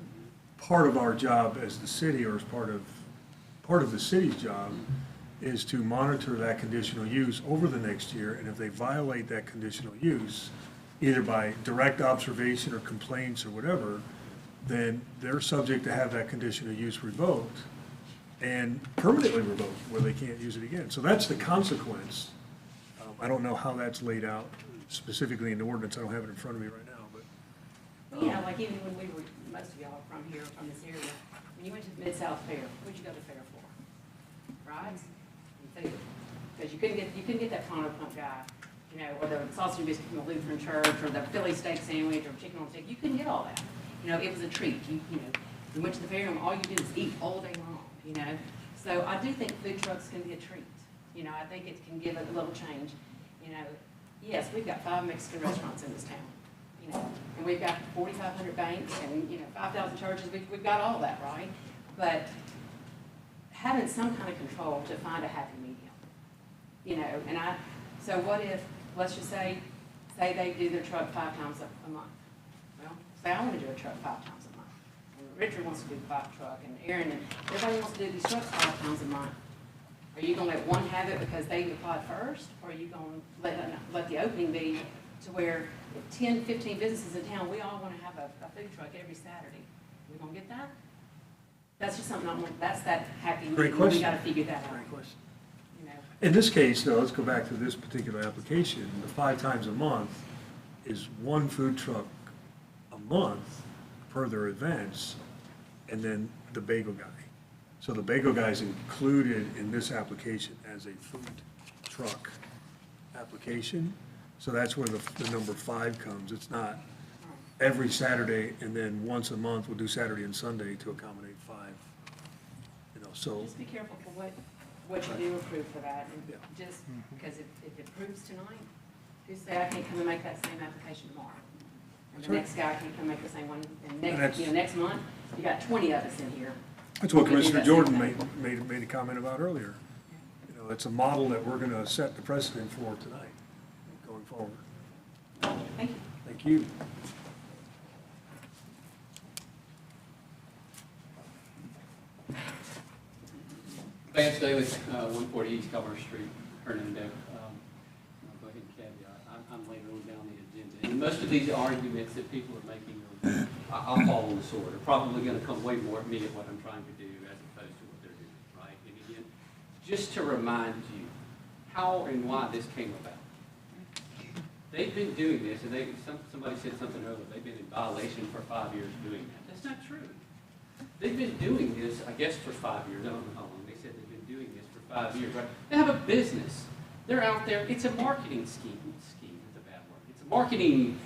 part of our job as the city, or as part of the city's job, is to monitor that conditional use over the next year, and if they violate that conditional use, either by direct observation or complaints or whatever, then they're subject to have that conditional use revoked and permanently revoked, where they can't use it again. So that's the consequence. I don't know how that's laid out specifically in the ordinance. I don't have it in front of me right now, but. Well, like even when we were, most of y'all from here, from this area, when you went to the Mid-South Fair, what'd you go to the fair for? Right? Food. Because you couldn't get that Tono Pump guy, or the sausage biscuit from the Lutheran church, or the Philly steak sandwich, or chicken on stick. You couldn't get all that. It was a treat. You went to the fair and all you did was eat all day long, So I do think food trucks can be a treat. I think it can give it a little change. Yes, we've got 5 Mexican restaurants in this town, and we've got 4,500 banks and, 5,000 churches. We've got all that, right? But having some kind of control to find a happy medium, so what if, let's just say they do their truck 5 times a month. Well, say I want to do a truck 5 times a month. And Richard wants to do the 5 truck, and Aaron, and everybody wants to do these trucks 5 times a month. Are you gonna let one have it because they applied first, or are you gonna let the opening be to where 10, 15 businesses in town, we all wanna have a food truck every Saturday? We gonna get that? That's just something that's that happy medium. Great question. We gotta figure that out. Great question. In this case, though, let's go back to this particular application. The 5 times a month is 1 food truck a month per their events, and then the bagel guy. So the bagel guy is included in this application as a food truck application. So that's where the number 5 comes. It's not every Saturday, and then once a month we'll do Saturday and Sunday to accommodate 5. So. Just be careful for what you do approve for that, and just because if it approves tonight, who say I can't come and make that same application tomorrow, and the next guy can't come make the same one, and next month you got 20 of us in here. That's what Commissioner Jordan made a comment about earlier. It's a model that we're going to set the precedent for tonight, going forward. Thank you. Thank you. Vance Davis, 140 East Commerce Street, Hernando. I'll go ahead and caveat, I'm later on down the agenda. And most of these arguments that people are making, I'll follow this order. Probably going to come way more at me at what I'm trying to do as opposed to what they're doing, right? And again, just to remind you how and why this came about. They've been doing this, and somebody said something earlier, they've been in violation for 5 years doing that. That's not true. They've been doing this, I guess, for 5 years. I don't know how long. They said they've been doing this for 5 years, right? They have a business. They're out there. It's a marketing scheme. Scheme is a bad word. It's a marketing.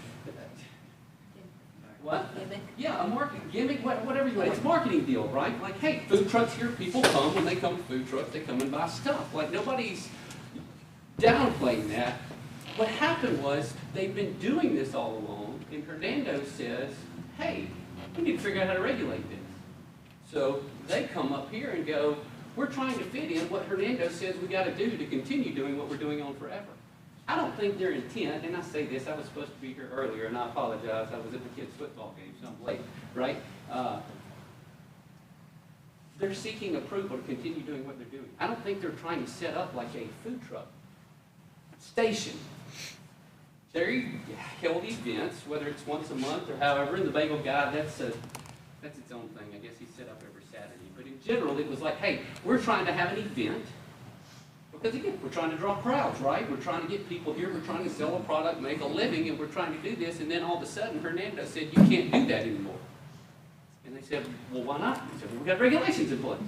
What? Gimmick. Yeah, a marketing gimmick, whatever you want. It's a marketing deal, right? Like, hey, food trucks here. People come when they come to food trucks. They come and buy stuff. Like, nobody's downplaying that. What happened was they've been doing this all along, and Hernando says, hey, we need to figure out how to regulate this. So they come up here and go, we're trying to fit in what Hernando says we got to do to continue doing what we're doing on forever. I don't think their intent, and I say this, I was supposed to be here earlier, and I apologize, I was at the kids' football game, so I'm late, right? They're seeking approval to continue doing what they're doing. I don't think they're trying to set up like a food truck station. They held events, whether it's once a month or however, and the bagel guy, that's a That's its own thing. I guess he's set up every Saturday. But in general, it was like, hey, we're trying to have an event. Because again, we're trying to draw crowds, right? We're trying to get people here. We're trying to sell a product, make a living, and we're trying to do this. And then all of a sudden, Hernando said, you can't do that anymore. And they said, well, why not? He said, well, we got regulations in place.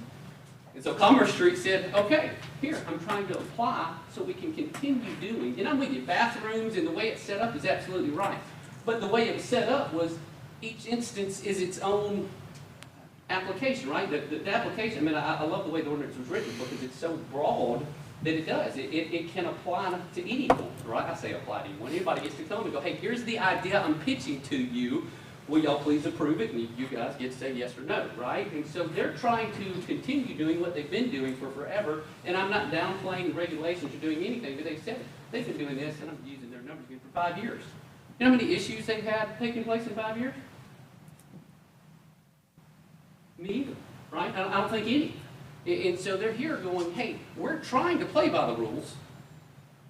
And so Commerce Street said, okay, here, I'm trying to apply so we can continue doing. And I'm with you, bathrooms and the way it's set up is absolutely right. But the way it was set up was each instance is its own application, right? The application, I mean, I love the way the ordinance was written because it's so broad that it does. It can apply to anyone, right? I say apply to anyone. Anybody gets to come and go, hey, here's the idea I'm pitching to you. Will y'all please approve it? And you guys get to say yes or no, right? And so they're trying to continue doing what they've been doing for forever. And I'm not downplaying the regulations or doing anything, but they said they've been doing this, and I'm using their numbers again, for 5 years. You know how many issues they've had taking place in 5 years? Me either, right? I don't think any. And so they're here going, hey, we're trying to play by the rules.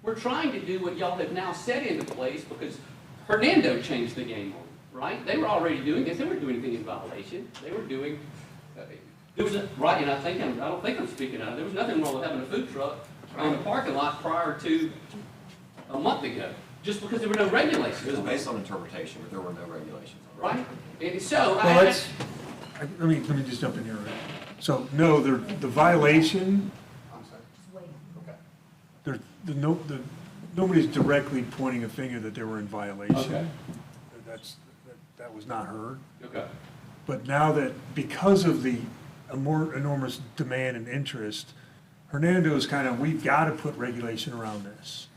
We're trying to do what y'all have now set into place because Hernando changed the game on it, right? They were already doing this. They weren't doing anything in violation. They were doing, there was a, right, and I don't think I'm speaking out. There was nothing wrong with having a food truck on the parking lot prior to a month ago, just because there were no regulations. It was based on interpretation, but there were no regulations on it. Right? And so, Well, let me just jump in here. So, no, the violation, I'm sorry. Okay. Nobody's directly pointing a finger that they were in violation. Okay. That was not heard. Okay. But now that, because of the more enormous demand and interest, Hernando is kind of, we've got to put regulation around this.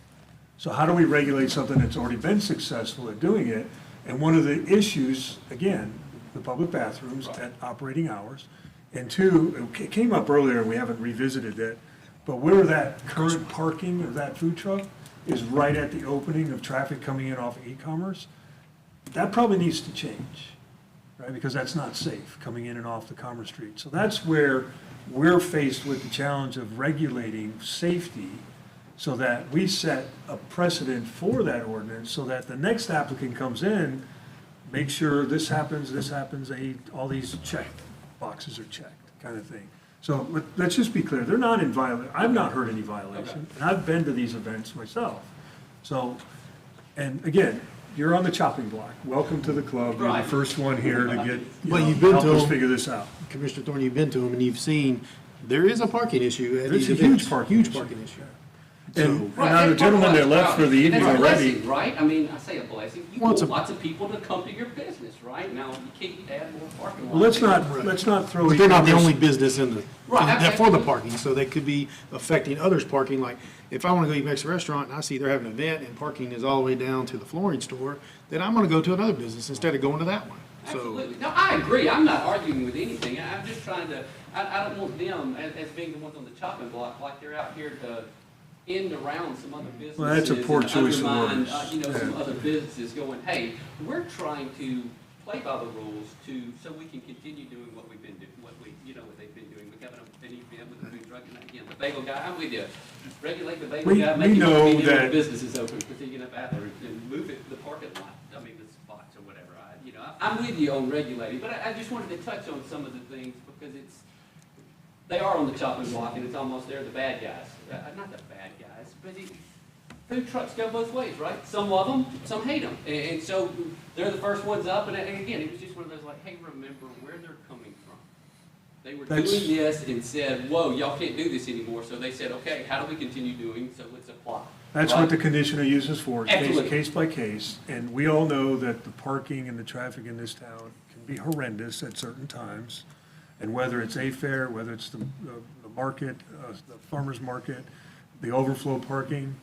So how do we regulate something that's already been successful at doing it? And one of the issues, again, the public bathrooms at operating hours. And two, it came up earlier, we haven't revisited it, but where that current parking of that food truck is right at the opening of traffic coming in off e-commerce, that probably needs to change, right? Because that's not safe, coming in and off the Commerce Street. So that's where we're faced with the challenge of regulating safety so that we set a precedent for that ordinance so that the next applicant comes in, make sure this happens, all these check boxes are checked, kind of thing. So let's just be clear, they're not in violation. I've not heard any violation, and I've been to these events myself. So, and again, you're on the chopping block. Welcome to the club. You're the first one here to get, Well, you've been help to us them. figure this out. Commissioner Thorne, you've been to them and you've seen, there is a parking issue at There's these a huge events. parking issue. issue. And So, now the gentleman that left for the evening That's a already. blessing, right? I mean, I say a blessing. You Well, want it's a- lots of people to come to your business, right? Now, you can't add more parking lots. Well, let's not throw. But they're not the e-commerce- only business in the, Right, for the parking, so they could be affecting others' parking. Like, if I want to go eat Mexican restaurant and I see they're having an event and parking is all the way down to the flooring store, then I'm going to go to another business instead of going to that one. So, Absolutely. No, I agree. I'm not arguing with anything. I'm just trying to, I don't want them as being the ones on the chopping block, like they're out here to end around some other businesses. Well, that's a poor and choice of undermine, words. some Yeah. other businesses going, hey, we're trying to play by the rules so we can continue doing what we've been doing, what they've been doing. We're having an event with the food truck, and again, the bagel guy, I'm with you. Regulate the bagel guy, make we it know convenient when that- the business is open, because you can have bathrooms and move it, the parking lot, the spots or whatever. I'm with you on regulating, but I just wanted to touch on some of the things because they are on the chopping block and it's almost, they're the bad guys. Not the bad guys, but food trucks go both ways, right? Some love them, some hate them. And so they're the first ones up. And again, it was just one of those like, hey, remember where they're coming from. They were doing this and said, whoa, y'all can't do this anymore. So they said, okay, how do we continue doing? So let's apply. That's right? what the conditioner uses for, Absolutely. case by case. And we all know that the parking and the traffic in this town can be horrendous at certain times. And whether it's a fair, whether it's the market, the farmer's market, the overflow parking.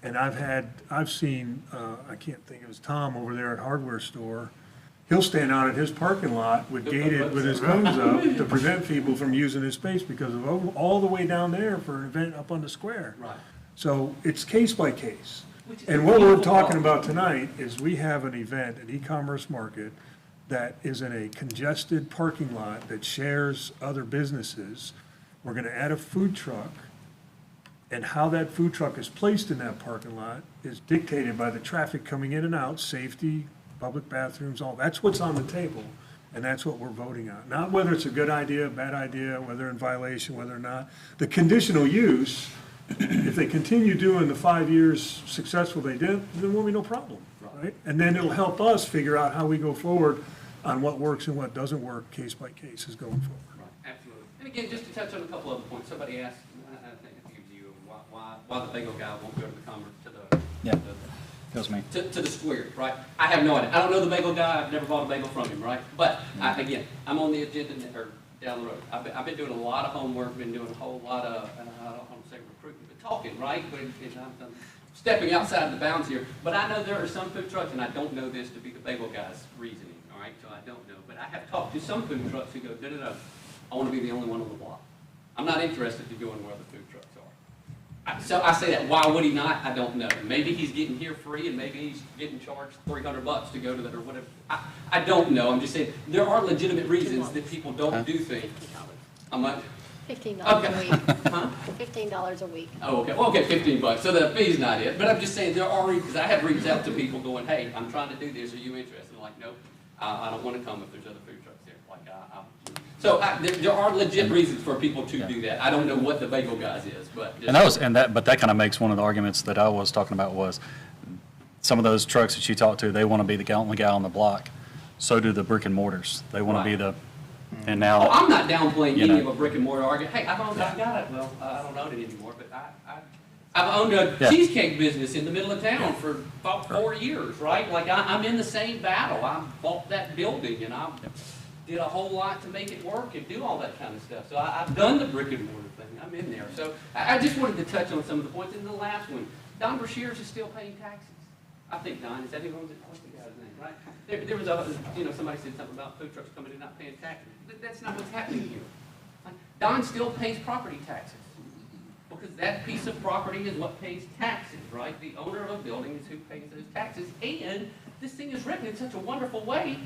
And I've seen, I can't think, it was Tom over there at Hardware Store. He'll stand out at his parking lot with gated, with his cones up to prevent people from using his space because of all the way down there for an event up on the square. Right. So it's case by case. Which is And a what we're beautiful talking problem. about tonight is we have an event, an e-commerce market, that is in a congested parking lot that shares other businesses. We're gonna add a food truck, and how that food truck is placed in that parking lot is dictated by the traffic coming in and out, safety, public bathrooms, all, that's what's on the table. And that's what we're voting on. Not whether it's a good idea, bad idea, whether they're in violation, whether or not. The conditional use, if they continue doing the 5 years successful they did, then will be no problem, right? And then it'll help us figure out how we go forward on what works and what doesn't work, case by case, is going forward. Right, absolutely. And again, just to touch on a couple other points, somebody asked, I think it was you, why the bagel guy won't go to the commerce, Yeah, that was me. to the square, right? I have no idea. I don't know the bagel guy. I've never bought a bagel from him, right? But again, I'm on the agenda or down the road. I've been doing a lot of homework, been doing a whole lot of, I don't want to say recruiting, but talking, right? But I'm stepping outside the bounds here. But I know there are some food trucks, and I don't know this to be the bagel guy's reasoning, all right? So I don't know. But I have talked to some food trucks who go, no, I want to be the only one on the block. I'm not interested in going where the food trucks are. So I say that, why would he not? I don't know. Maybe he's getting here free and maybe he's getting charged $300 to go to that or whatever. I don't know. I'm just saying, there are legitimate reasons that people don't do things. How much? $15 Okay. a week. Huh? $15 a week. Oh, okay. Well, okay, $15. So the fee's not it. But I'm just saying, there are reasons. I have reached out to people going, hey, I'm trying to do this. Are you interested? I'm like, nope, I don't want to come if there's other food trucks there. Like, so there are legit reasons for people to do that. I don't know what the bagel guys is, but. But that kind of makes one of the arguments that I was talking about was some of those trucks that you talk to, they want to be the only guy on the block. So do the brick and mortars. They want to be the, and now. Oh, I'm not downplaying any of a brick and mortar argument. Hey, I've got it. Well, I don't own it anymore, but I've owned a cheesecake business in the middle of town for about 4 years, right? Like I'm in the same battle. I bought that building and I did a whole lot to make it work and do all that kind of stuff. So I've done the brick and mortar thing. I'm in there. So I just wanted to touch on some of the points. And the last one, Don Brashears is still paying taxes. I think Don, is that who owns it? What's the guy's name, right? There was somebody said something about food trucks coming in not paying taxes. That's not what's happening here. Like, Don still pays property taxes because that piece of property is what pays taxes, right? The owner of a building is who pays those taxes. And this thing is written in such a wonderful way.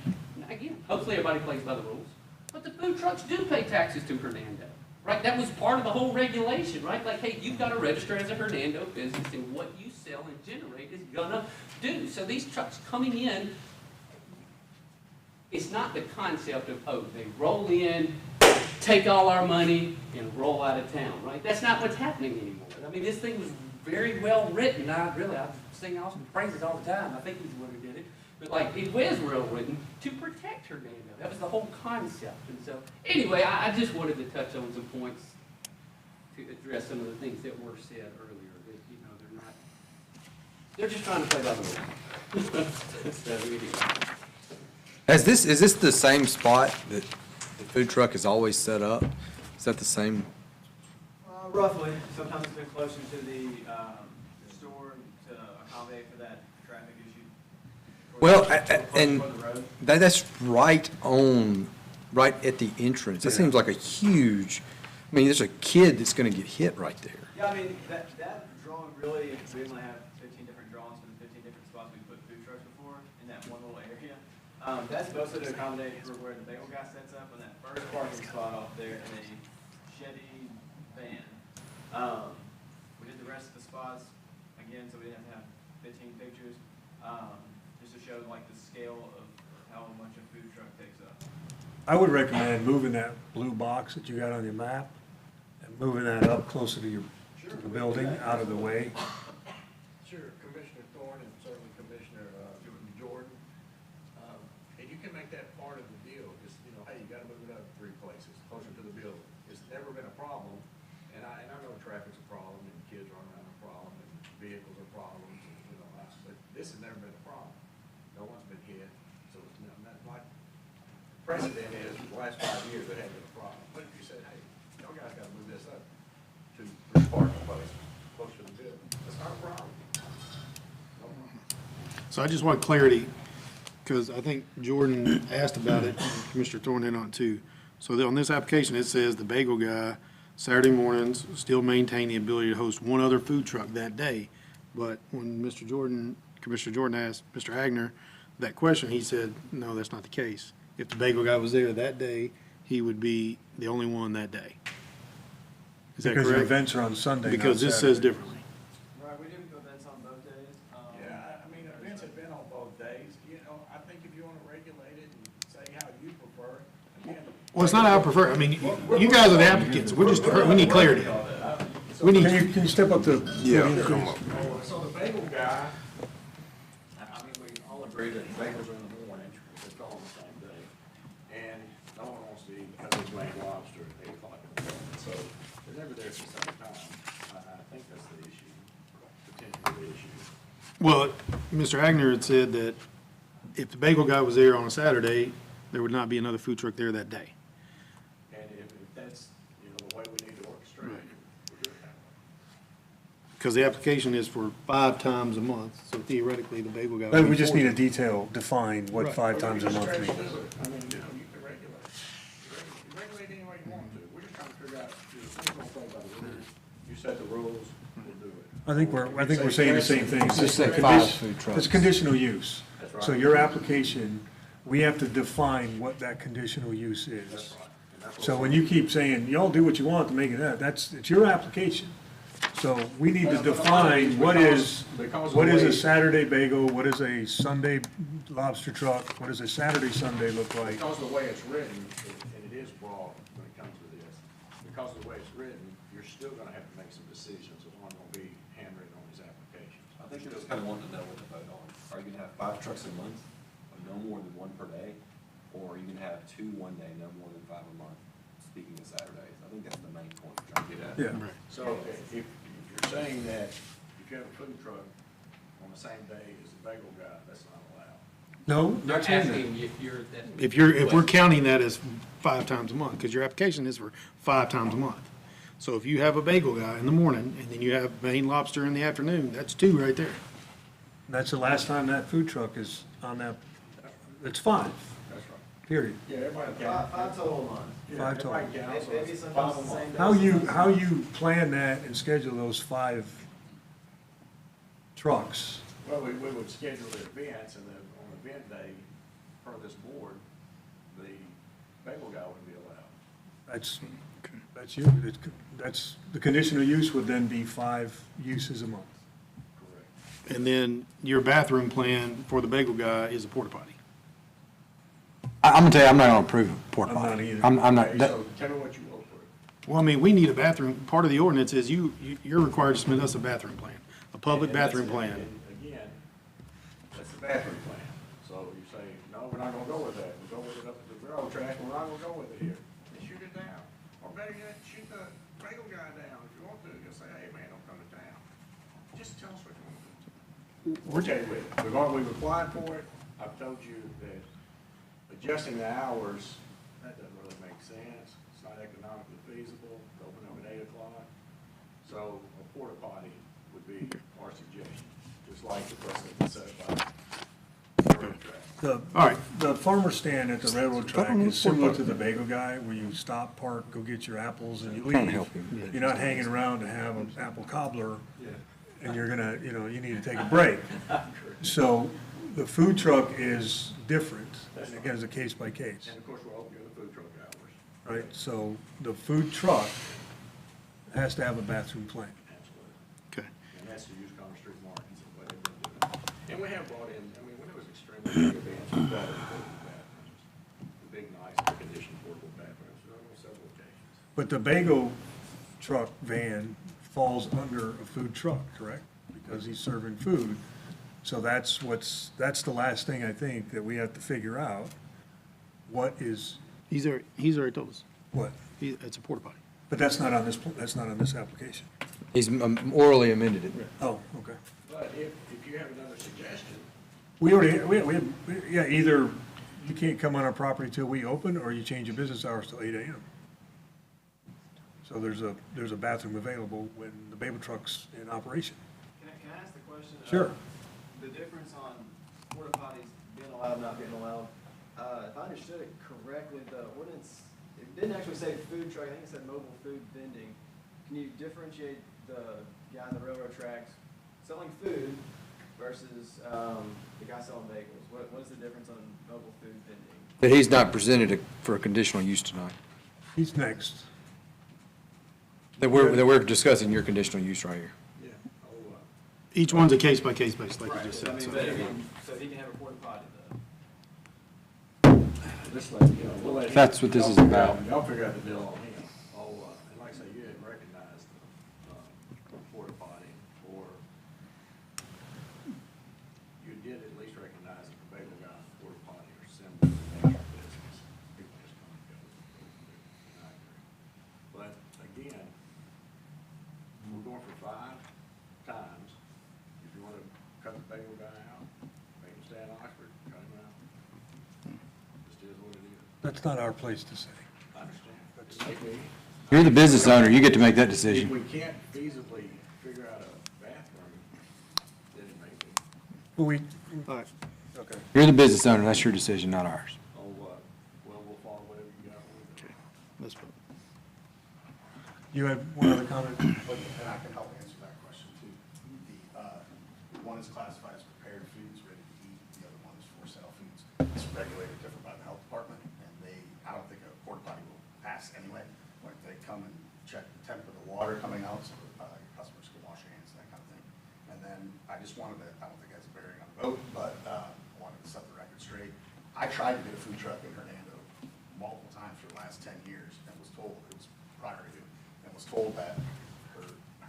Again, hopefully everybody plays by the rules. But the food trucks do pay taxes to Hernando, right? That was part of the whole regulation, right? Like, hey, you've got to register as a Hernando business, and what you sell and generate is gonna do. So these trucks coming in, it's not the concept of, oh, they roll in, take all our money, and roll out of town, right? That's not what's happening anymore. I mean, this thing was very well written. I sing awesome praises all the time. I think he's the one who did it. But like, it was well written to protect Hernando. That was the whole concept. And so, anyway, I just wanted to touch on some points to address some of the things that were said earlier. That, they're just trying to play by the rules. So, anyway. Is this the same spot that the food truck is always set up? Is that the same? Roughly. Sometimes it's been closer to the store to accommodate for that traffic issue. Well, and that's right at the entrance. That seems like a huge, I mean, there's a kid that's going to get hit right there. Yeah, I mean, that drawing really, we only have 15 different drawings for the 15 different spots we put food trucks before in that one little area. That's mostly to accommodate for where the bagel guy sets up in that first parking spot off there in a Chevy van. We did the rest of the spots, again, so we didn't have to have 15 pictures, just to show like the scale of how much a food truck takes up. I would recommend moving that blue box that you got on your map and moving that up closer to to the building, out of the way. Sure, Commissioner Thorne and certainly Commissioner Jordan. And you can make that part of the deal, just, hey, you gotta move it up 3 places, closer to the building. It's never been a problem, and I know traffic's a problem, and kids running around a problem, and vehicles are problems, and, but this has never been a problem. No one's been hit, so it's not like precedent is, the last 5 years, it hasn't been a problem. But if you said, hey, y'all guys gotta move this up to 3 parking places, closer to the building, that's not a problem. So I just want clarity, because I think Jordan asked about it, and Commissioner Thorne hit on it too. So on this application, it says the bagel guy, Saturday mornings, still maintain the ability to host one other food truck that day. But when Commissioner Jordan asked Mr. Hagner that question, he said, no, that's not the case. If the bagel guy was there that day, he would be the only one that day. Is that Because the correct? events are on Sunday, not Because this says Saturday. differently. Right, we do events on both days. Yeah, I mean, events have been on both days. I think if you want to regulate it and say how you prefer Well, it's not our preferred, I mean, you guys are the applicants, we need clarity. We need. Can you step up to? Yeah, come up. So the bagel guy, I mean, we all agree that bagels are in the morning, it's all on the same day. And no one wants to eat Chinese lobster at 8 o'clock in the morning, so they're never there at the same time. I think that's the issue, potentially the issue. Well, Mr. Agner had said that if the bagel guy was there on a Saturday, there would not be another food truck there that day. And if that's, the way we need to orchestrate it, we'll do it that way. Because the application is for 5 times a month, so theoretically, the bagel guy would But be we just 40. need a detail, define what Right. 5 times a month Stretch means. to it. I mean, you can regulate. You regulate any way you want to. We're just trying to figure out, you set the rules, we'll do it. I think we're saying the same thing. It's Just say a 5 condi- food trucks. It's conditional use. That's right. So your application, we have to define what that conditional use is. That's right. And that's what So when you keep saying, y'all do what you want to make it that, it's your application. So we need to define what is a Saturday bagel, what is a Sunday lobster truck, what does a Saturday Sunday look like? Because of the way it's written, and it is broad when it comes to this, because of the way it's written, you're still gonna have to make some decisions of what gonna be handwritten on these applications. I think they're just kind of wanting to know what to vote on. Are you gonna have 5 trucks a month, or no more than 1 per day? Or are you gonna have 2 one day, no more than 5 a month, speaking of Saturdays? I think that's the main point we're trying to get at. Yeah. So if you're saying that if you have a food truck on the same day as the bagel guy, that's not allowed. No, They're not saying that. asking if you're, If we're counting that as 5 times a month, because your application is for 5 times a month. So if you have a bagel guy in the morning, and then you have Maine lobster in the afternoon, that's 2 right there. That's the last time that food truck is on that, it's 5, That's right. period. Yeah, everybody counts. 5 total months. Yeah, 5 total. everybody counts, so Maybe it's sometimes 5 a the same month. day. How you plan that and schedule those 5 trucks? Well, we would schedule the events, and then on event day, per this board, the bagel guy wouldn't be allowed. That's you, that's, the conditional use would then be 5 uses a month. Correct. And then your bathroom plan for the bagel guy is a porta potty. I'm gonna tell you, I'm not gonna approve a porta I'm not potty. either. I'm not, Okay, that- so tell me what you will approve. Well, I mean, we need a bathroom, part of the ordinance is you're required to submit us a bathroom plan, a public And that's- bathroom plan. and Again, that's the bathroom plan. So you say, no, we're not gonna go with that. We'll go with it up at the railroad track, and we're not gonna go with it here. And shoot it down. Or better yet, shoot the bagel guy down if you want to. You'll say, hey, man, don't come to town. Just tell us what you want to do. We're okay with it. We've applied for it. I've told you that adjusting the hours, that doesn't really make sense. It's not economically feasible to open up at 8 o'clock. So a porta potty would be our suggestion, just like the precedent set by the railroad track. All right. The farmer stand at the railroad track on the is similar porta to the bagel guy, where you stop, park, go get your apples, and you Can't leave. help him. You're not hanging around to have an apple cobbler, Yeah. and you're gonna, you need to take a break. So the food truck is different, and again, it's a case by case, And of course, we'll open the food truck hours. right? So the food truck has to have a bathroom plan. Absolutely. Okay. And that's to use Commerce Street markets and what they've been doing. And we have brought in, I mean, when it was extremely big events, we brought in portable bathrooms. The big, nice, air-conditioned portable bathrooms, we've done it on several occasions. But the bagel truck van falls under a food truck, correct? Because he's serving food. So that's the last thing I think that we have to figure out. What is, He's already told us. what? It's a porta potty. But that's not on this application. he's orally amended it. Oh, okay. But if you have another suggestion, We already, yeah, either you can't come on our property till we open, or you change your business hours till 8 AM. So there's a bathroom available when the bagel truck's in operation. Can I ask the question? Sure. The difference on porta potties being allowed, not being allowed. If I understood it correctly, the ordinance, it didn't actually say food truck, I think it said mobile food vending. Can you differentiate the guy on the railroad tracks selling food versus the guy selling bagels? What is the difference on mobile food vending? But he's not presented for a conditional use tonight. He's next. That we're discussing your conditional use right here. yeah, Each one's a case by case basis, like you just I said. mean, so. so he can have a porta potty though. Just let, you know, we'll let him. That's what this y'all is figure about. out- Y'all figure out the deal on him. Oh, and like I say, you didn't recognize the porta potty, or you did at least recognize that the bagel guy and the porta potty are similar to the nature of business. People just come and go. And I agree. But again, we're going for 5 times. If you want to cut the bagel guy out, make him stay in Oxford, cut him out. Just is what it is. That's not our place to say. I understand. It may be. You're the business owner, you get to make that If decision. we can't feasibly figure out a bathroom, then it may be. Well, we, All right. okay. You're the business owner, that's your decision, not ours. Oh, well, we'll follow whatever you got. Okay. Let's vote. You had one other comment? And I can help answer that question too. The one is classified as prepared foods, ready to eat, the other one is for sale foods. It's regulated different by the health department, and I don't think a porta potty will pass anyway. Like, they come and check the temp of the water coming out, so your customers can wash your hands, that kind of thing. And then I just wanted to, I don't think it has a bearing on the vote, but I wanted to set the record straight. I tried to get a food truck in Hernando multiple times for the last 10 years, and was told, it was prior to, and was told that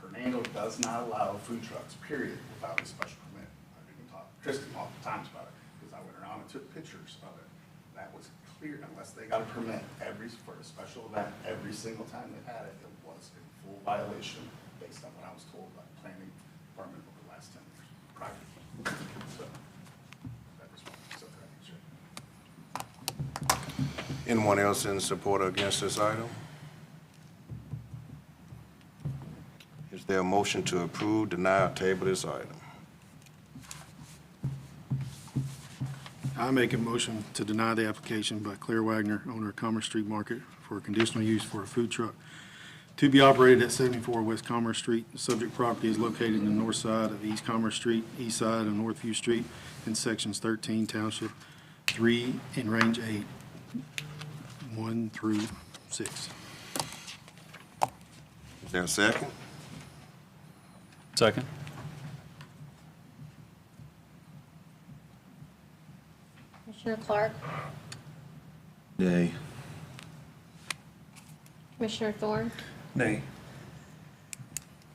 Hernando does not allow food trucks, period, without a special permit. I've even talked to Kristen multiple times about it, because I went around and took pictures of it. That was clear, unless they got a permit for a special event, every single time they had it, it was in full violation based on what I was told by the planning department over the last 10 years, prior. So, that was one, so that I can share. Anyone else in support or against this item? Is there a motion to approve, deny, or table this item? I make a motion to deny the application by Claire Wagner, owner of Commerce Street Market, for a conditional use for a food truck to be operated at 74 West Commerce Street. The subject property is located in the north side of East Commerce Street, east side of Northview Street, in sections 13, Township 3, and Range 8, 1 through 6. Is there a second? Second. Commissioner Clark, Nay. Commissioner Thorne, Nay.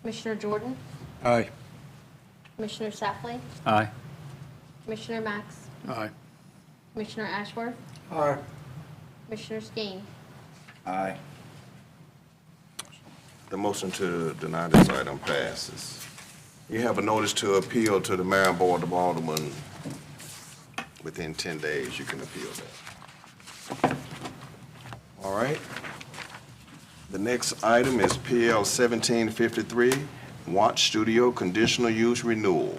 Commissioner Jordan, Aye. Commissioner Safley, Aye. Commissioner Max, Aye. Commissioner Ashworth, Aye. Commissioner Skeen. Aye. The motion to deny this item passes. You have a notice to appeal to the Mayor and Board of Aldermen. Within 10 days, you can appeal that. All right. The next item is PL 1753, Watch Studio Conditional Use Renewal.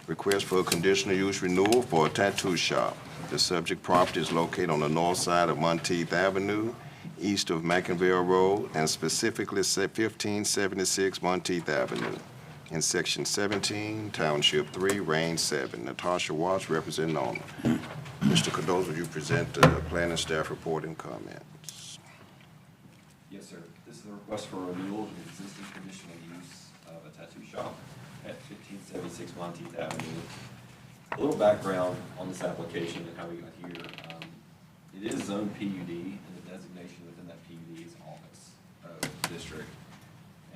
Request for a conditional use renewal for a tattoo shop. The subject property is located on the north side of Monteith Avenue, east of McInville Road, and specifically 1576 Monteith Avenue, in Section 17, Township 3, Range 7. Natasha Watts, representing owner. Mr. Cardozo, would you present the planning staff report and comments? Yes, sir. This is a request for renewal of the existing conditional use of a tattoo shop at 1576 Monteith Avenue. A little background on this application and how we got here. It is zoned PUD, and the designation within that PUD is office district.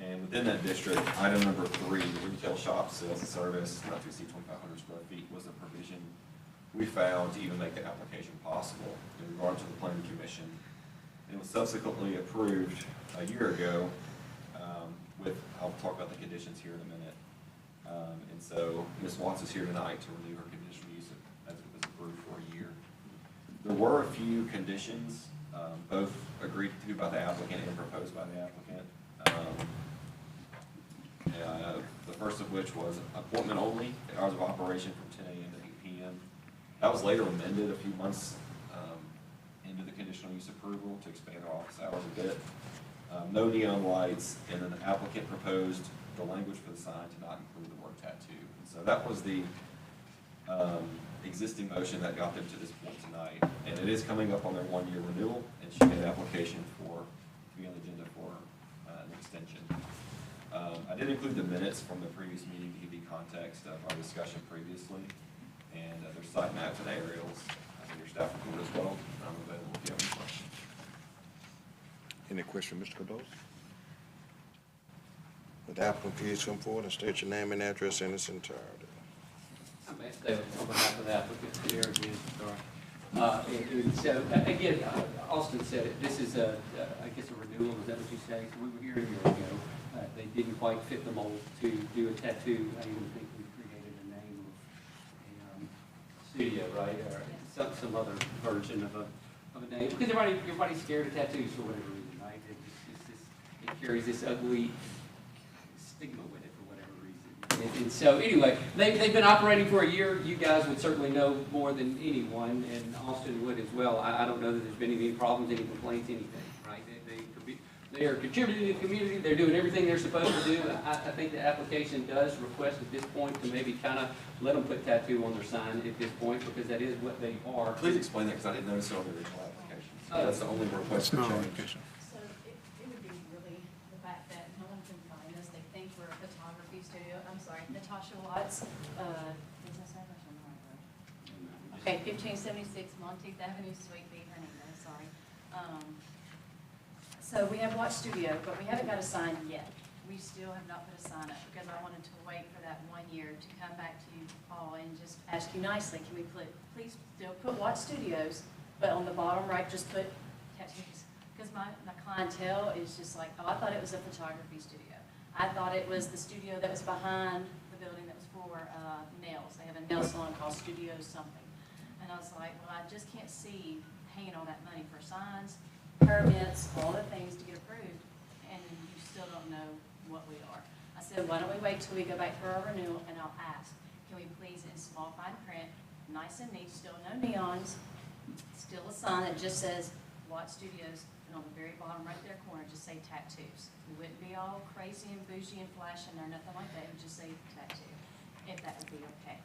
And within that district, item number 3, retail shop, sales and service, not to exceed 2,500 square feet, was a provision we found to even make the application possible in regard to the planning commission. It was subsequently approved a year ago I'll talk about the conditions here in a minute. And so Ms. Watts is here tonight to renew her conditional use as it was approved for a year. There were a few conditions, both agreed to by the applicant and proposed by the applicant. The first of which was appointment only, the hours of operation from 10 a.m. to 8 p.m. That was later amended a few months into the conditional use approval to expand our office hours a bit. No neon lights, and then the applicant proposed the language for the sign to not include the word tattoo. And so that was the existing motion that got them to this point tonight. And it is coming up on their one-year renewal, and she made an application to be on the agenda for an extension. I did include the minutes from the previous meeting to give you context of our discussion previously, and there's site maps and aerials in your staff report as well. I'm available if Any question, Mr. Cardoza? Would the applicant please come forward and state your name and address in its entirety? I'm Matt Davis on behalf of the applicant here again, sorry. So, again, Austin said it, this is I guess a renewal, is that what you say? So we were here a year ago. They didn't quite fit the mold to do a tattoo. I even think we created a name of a studio, right? Or some other version of a name. Because everybody's scared of tattoos for whatever reason, right? It carries this ugly stigma with it for whatever reason. And so anyway, they've been operating for a year. You guys would certainly know more than anyone, and Austin would as well. I don't know that there's been any problems, any complaints, anything, right? They are contributing to the community. They're doing everything they're supposed to do. I think the application does request at this point to maybe kind of let them put tattoo on their sign at this point, because that is what they are. Please explain that, because I didn't notice it on the original application. So that's the only request for change. So it would be really the fact that no one can find us. They think we're a photography studio. I'm sorry, Natasha Watts, business address on the right road. Okay, 1576 Monteith Avenue, Suite B, Hernando, sorry. So we have Watch Studio, but we haven't got a sign yet. We still have not put a sign up because I wanted to wait for that 1 year to come back to you all and just ask you nicely, can we please still put Watch Studios, but on the bottom right, just put tattoos. Because my clientele is just like, oh, I thought it was a photography studio. I thought it was the studio that was behind the building that was for nails. They have a nail salon called Studio something. And I was like, well, I just can't see paying all that money for signs, permits, all the things to get approved, and you still don't know what we are. I said, why don't we wait till we go back for our renewal, and I'll ask, can we please, in small fine print, nice and neat, still no neons, still a sign that just says Watt Studios, and on the very bottom right there corner, just say tattoos. We wouldn't be all crazy and bougie and flashing or nothing like that, it would just say tattoo, if that would be okay.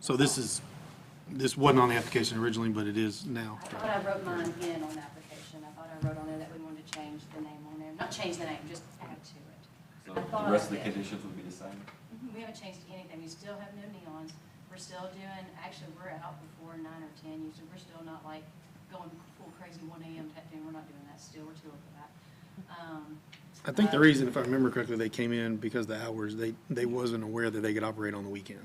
So this wasn't on the application originally, but it is now. I thought I wrote mine in on the application. I thought I wrote on there that we wanted to change the name on there. Not change the name, just add to it. So I thought the rest of I the did. conditions would be the same? We haven't changed anything. We still have no neons. We're still doing, actually, we're out before 9 or 10. Usually we're still not like going full crazy 1 a.m. tattooing. We're not doing that still. We're too old for that. I think the reason, if I remember correctly, they came in because the hours, they wasn't aware that they could operate on the weekend.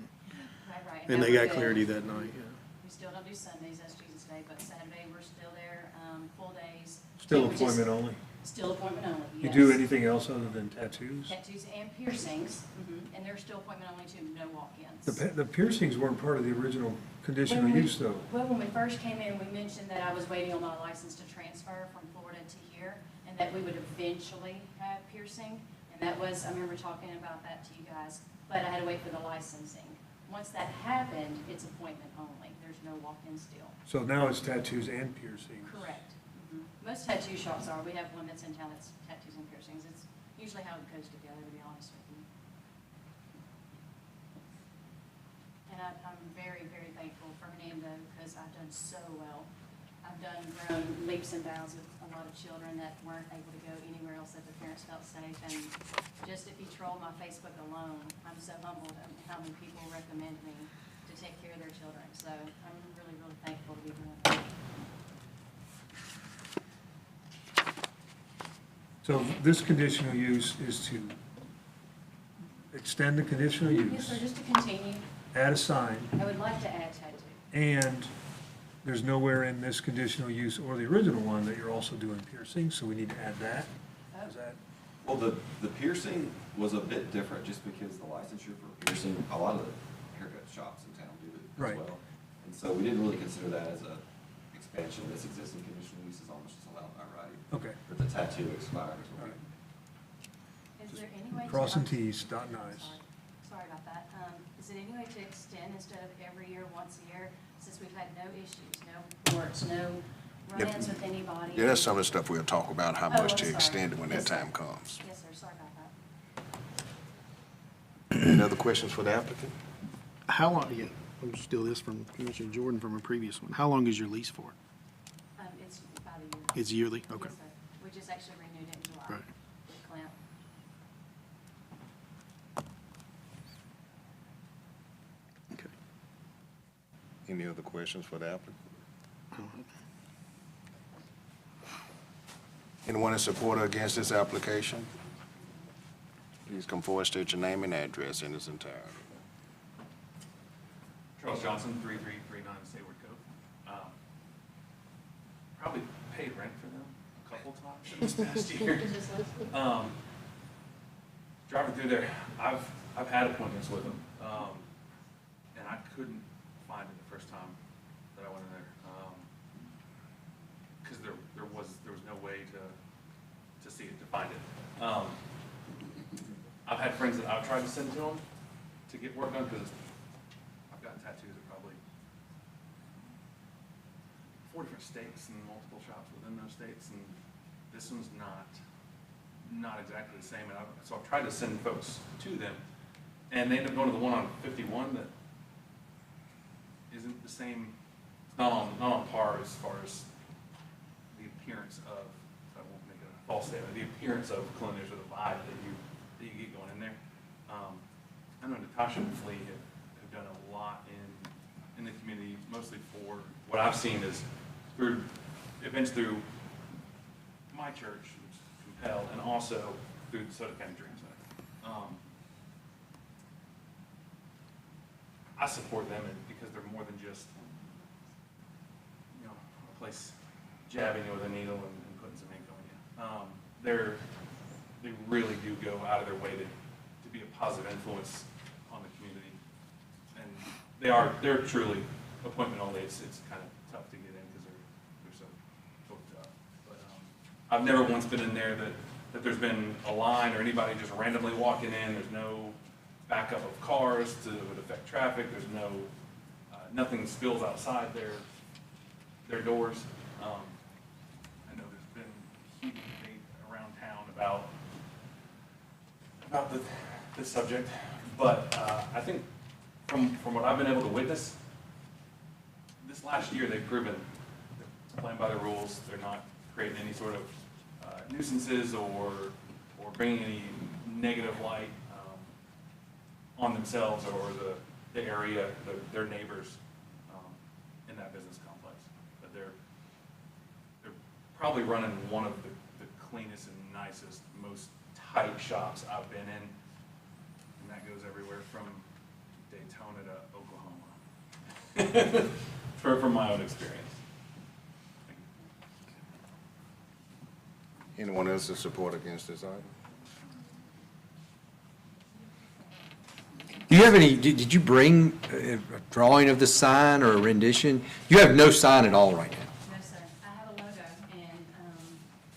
Right. And now they we're got good. clarity that night, yeah. We still don't do Sundays, that's Jesus Day, but Saturday, we're still there, full days. Still We just- appointment only? Still appointment only, You yes. do anything else other than tattoos? Tattoos and piercings, and they're still appointment only too, no walk-ins. The piercings weren't part of the original conditional When we- use, though. Well, when we first came in, we mentioned that I was waiting on my license to transfer from Florida to here, and that we would eventually have piercing. And that was, I remember talking about that to you guys, but I had to wait for the licensing. Once that happened, it's appointment only. There's no walk-in still. So now it's tattoos and piercings. Correct. Most tattoo shops are. We have one that's in town that's tattoos and piercings. It's usually how it goes together, to be honest with you. And I'm very, very thankful for Hernando because I've done so well. I've grown leaps and bounds with a lot of children that weren't able to go anywhere else that their parents felt safe. And just if you troll my Facebook alone, I'm so humbled at how many people recommend me to take care of their children. So I'm really, really thankful to be doing that. So this conditional use is to extend the conditional Yes, use, sir, just to continue. add a sign, I would like to add tattoo. and there's nowhere in this conditional use or the original one that you're also doing piercings, so we need to add that. Is that? Well, the piercing was a bit different just because the licensure for piercing, a lot of the haircut shops in town do it Right. as well. And so we didn't really consider that as a expansion of this existing conditional use, is almost just allowed by right. Okay. But the tattoo expires. All right. Is there any way to? Crossing Ts, dotting Is. Sorry about that. Is there any way to extend instead of every year, once a year, since we've had no issues, no reports, no run-ins with anybody? Yeah, that's some of the stuff we'll talk about, how Oh, much I'm to sorry. extend it when that Yes, sir. time comes. Yes, sir, sorry about that. Any other questions for the applicant? How long, yeah, I'm steal this from Commissioner Jordan from a previous one. How long is your lease for? It's about a year. It's yearly? Okay. Yes, sir. We just actually renewed it in July. Right. With Clint. Okay. Any other questions for the applicant? Anyone in support or against this application? Please come forward, state your name and address in its entirety. Charles Johnson, 3339 Sayward Cove. Probably paid rent for them a couple times in this past year. Driving through there, I've had appointments with them, and I couldn't find it the first time that I went in there, because there was no way to see it, to find it. I've had friends that I've tried to send to them to get work done, because I've got tattoos at probably 4 different states and multiple shops within those states, and this one's not exactly the same. And so I've tried to send folks to them, and they end up going to the one on 51 that isn't the same. It's not on par as far as the appearance of. I won't make a false statement. The appearance of cleanliness or the vibe that you get going in there. I know Natasha and Flea have done a lot in the community, mostly for what I've seen is through events through my church, which is Compel, and also through the Soda County Dream Center. I support them because they're more than just, a place jabbing you with a needle and putting some ink on you. They really do go out of their way to be a positive influence on the community, and they're truly appointment only. It's kind of tough to get in because they're so booked up. But I've never once been in there that there's been a line or anybody just randomly walking in. There's no backup of cars that would affect traffic. There's no nothing spills outside their doors. I know there's been heated debate around town about this subject, but I think from what I've been able to witness, this last year they've proven they're playing by the rules. They're not creating any sort of nuisances or bringing any negative light on themselves or the area, their neighbors in that business complex. But they're probably running one of the cleanest and nicest, most tight shops I've been in, and that goes everywhere from Daytona to Oklahoma, from my own experience. Anyone else in support against this item? Do you have any, did you bring a drawing of the sign or a rendition? You have no sign at all right now. No, sir. I have a logo, and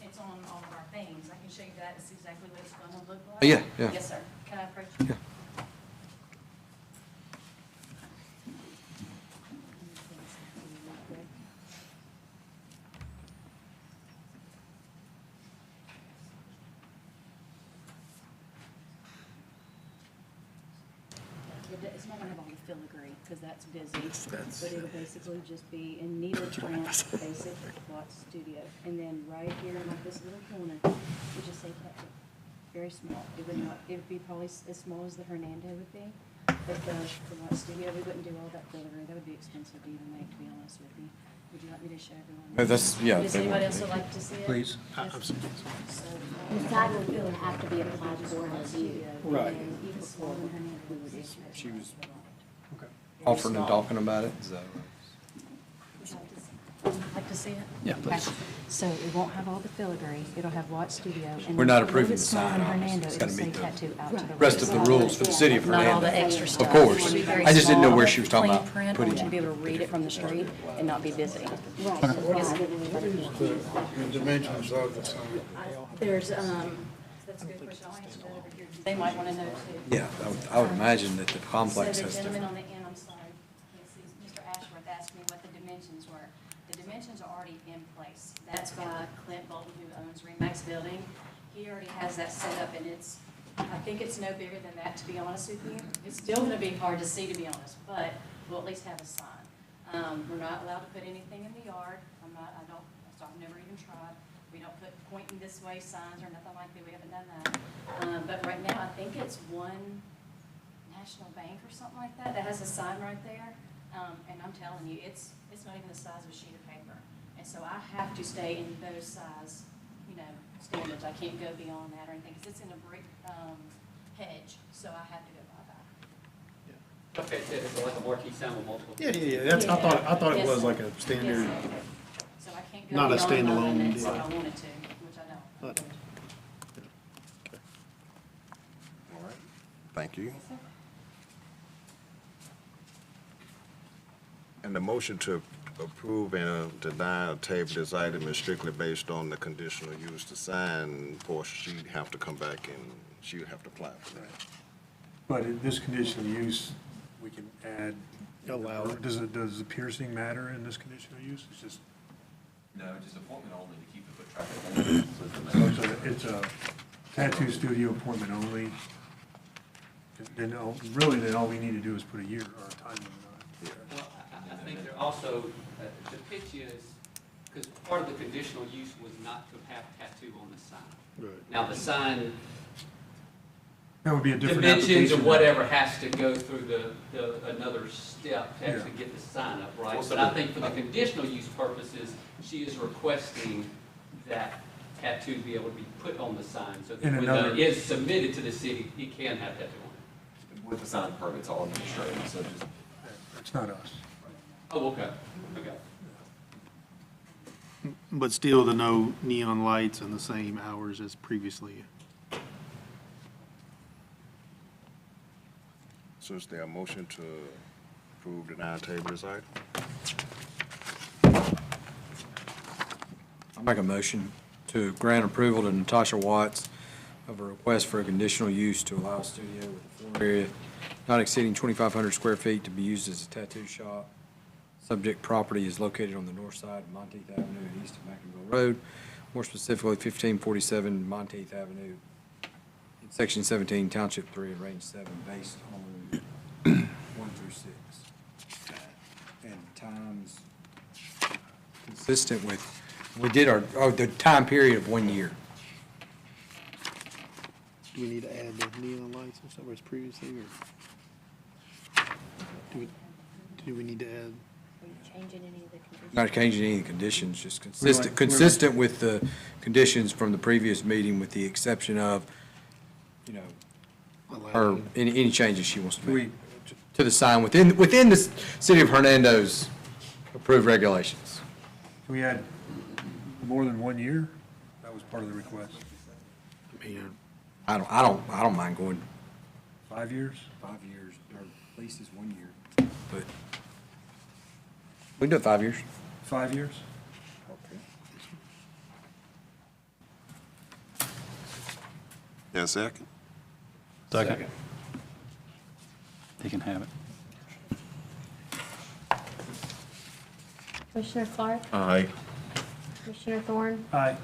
it's on all of our things. I can show you that. It's exactly what it's going to look like. Yeah. Yes, sir. Can I approach you? Yeah. It's not going to have all the filigree, because that's busy. But it'll basically just be in needle print, basic Woldt Studio. And then right here, like this little corner, we just say tattoo. Very small. It would be probably as small as the Hernando would be. But the Woldt Studio, we wouldn't do all that filigree. That would be expensive to even make, to be honest with you. Would you like me to show everyone? Does anybody else would like to see it? Please. Yes. The sidewalk will have to be applied for as you. Right. And even smaller than Hernando, we would issue it. She was offering and talking about it. Would you like to see it? Yeah, please. Okay. So it won't have all the filigree, it'll have Woldt Studio. And We're not then a little approving bit the smaller sign, than obviously. Hernando, It's it'll gotta say meet the tattoo out to the rest of the rules for the city of Not all the Hernando. extra Of stuff. course. It'll be very I just didn't know small, where she was talking clean about print. I putting want you to be it. able to read it from the street and not be busy. Right. The dimensions of the sign. There's, that's a good question, I'll answer that over here. They might want to know too. Yeah, I would imagine that the complex So has the gentleman different. on the end, I'm sorry, can't see, Mr. Ashworth asked me what the dimensions were. The dimensions are already in place. That's by Clint Bolton, who owns Remax Building. He already has that set up, and I think it's no bigger than that, to be honest with you. It's still gonna be hard to see, to be honest, but we'll at least have a sign. We're not allowed to put anything in the yard. I've never even tried. We don't put pointing this way signs or nothing like that. We haven't done that. But right now, I think it's One National Bank or something like that has a sign right there. And I'm telling you, it's not even the size of a sheet of paper. And so I have to stay in those size, you know, standards. I can't go beyond that or anything, because it's in a brick, hedge, so I have to go by that. Okay, so it's like a marquee sign with multiple. Yeah, that's, I thought it was like a standard, Yes, sir. So I can't go not a beyond my standalone limits if deal. I wanted to, which I don't. All right, thank you. And the motion to approve and deny or table this item is strictly based on the conditional use to sign portion. She'd have to come back and she would have to apply for that. But in this conditional use, we can add. Allow it. Does the piercing matter in this conditional use? It's just, No, just appointment only to keep the foot traffic. so it's a tattoo studio appointment only. Then, then all we need to do is put a year or a time limit on it. Well, I think there also, the pitch is, because part of the conditional use was not to have tattoo on the sign. Right. Now, the sign That would be a different dimensions application. or whatever has to go through another step to actually Yeah. get the sign up, right? Also, But I think for the conditional use purposes, she is requesting that tattoo be able to be put on the sign, so that In when another- it is submitted to the city, it can have tattoo on it. With the sign permit, it's all administrative, so just It's not us. Oh, okay, okay. But still the no neon lights and the same hours as previously. So is there a motion to approve, deny, table this item? I'll make a motion to grant approval to Natasha Watts of a request for a conditional use to allow a studio with a floor area not exceeding 2,500 square feet to be used as a tattoo shop. Subject property is located on the north side of Monteith Avenue and east of McInville Road, more specifically 1547 Monteith Avenue, in Section 17, Township 3, and Range 7, based on 1 through 6. And times consistent with, we did the time period of 1 year. Do we need to add the neon lights and stuff as previously, or? Do we need to add? Are you changing any of the conditions? Not changing any of the conditions, just We're like- consistent with the conditions from the previous meeting, with the exception of, you know, or any changes she wants to make to the sign within the city of Hernando's approved regulations. Can we add more than 1 year? That was part of the request. I mean, I don't mind going 5 years? 5 years, or at least it's 1 year, but we can do it 5 years. 5 years? Yes, second? Second. He can have it. Commissioner Clark? Aye. Commissioner Thorne? Aye.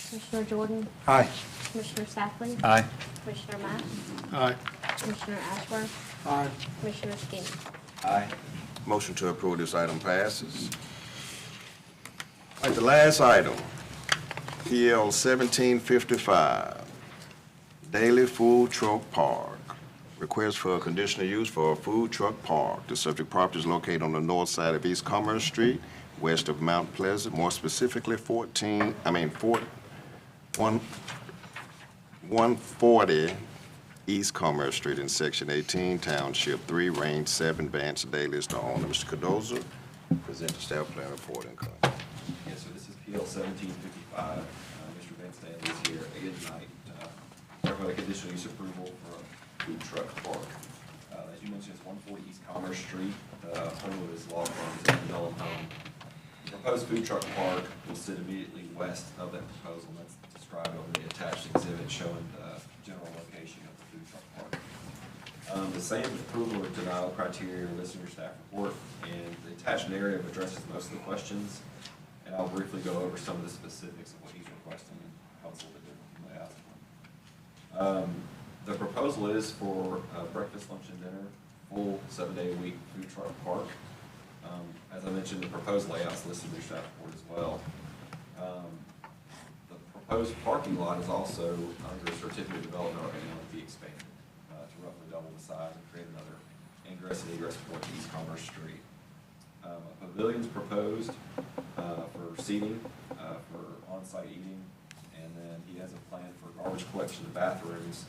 Commissioner Jordan? Aye. Commissioner Safley? Aye. Commissioner Matt? Aye. Commissioner Ashworth? Aye. Commissioner Skinny? Aye. Motion to approve this item passes. All right, the last item, PL 1755, Daily Food Truck Park. Request for a conditional use for a food truck park. The subject property is located on the north side of East Commerce Street, west of Mount Pleasant, more specifically 140 East Commerce Street in Section 18, Township 3, Range 7, Vance Daily is the owner. Mr. Cardoza, present the staff plan report and comment. Yes, sir, this is PL 1755. Mr. Van Stanley is here again tonight. Talk about a conditional use approval for a food truck park. As you mentioned, it's 140 East Commerce Street. Home of his law firm is Develop Home. The proposed food truck park will sit immediately west of that proposal. That's described over the attached exhibit showing the general location of the food truck park. The same approval or denial criteria are listed in your staff report, and the attached narrative addresses most of the questions. And I'll briefly go over some of the specifics of what he's requesting and how it's a little bit different from the last one. The proposal is for breakfast, lunch, and dinner, full 7-day-a-week food truck park. As I mentioned, the proposed layout's listed in your staff report as well. The proposed parking lot is also under a certificate of development right now to be expanded to roughly double the size and create another ingress and egress point to East Commerce Street. A pavilion's proposed for seating, for on-site eating, and then he has a plan for garbage collection of bathrooms.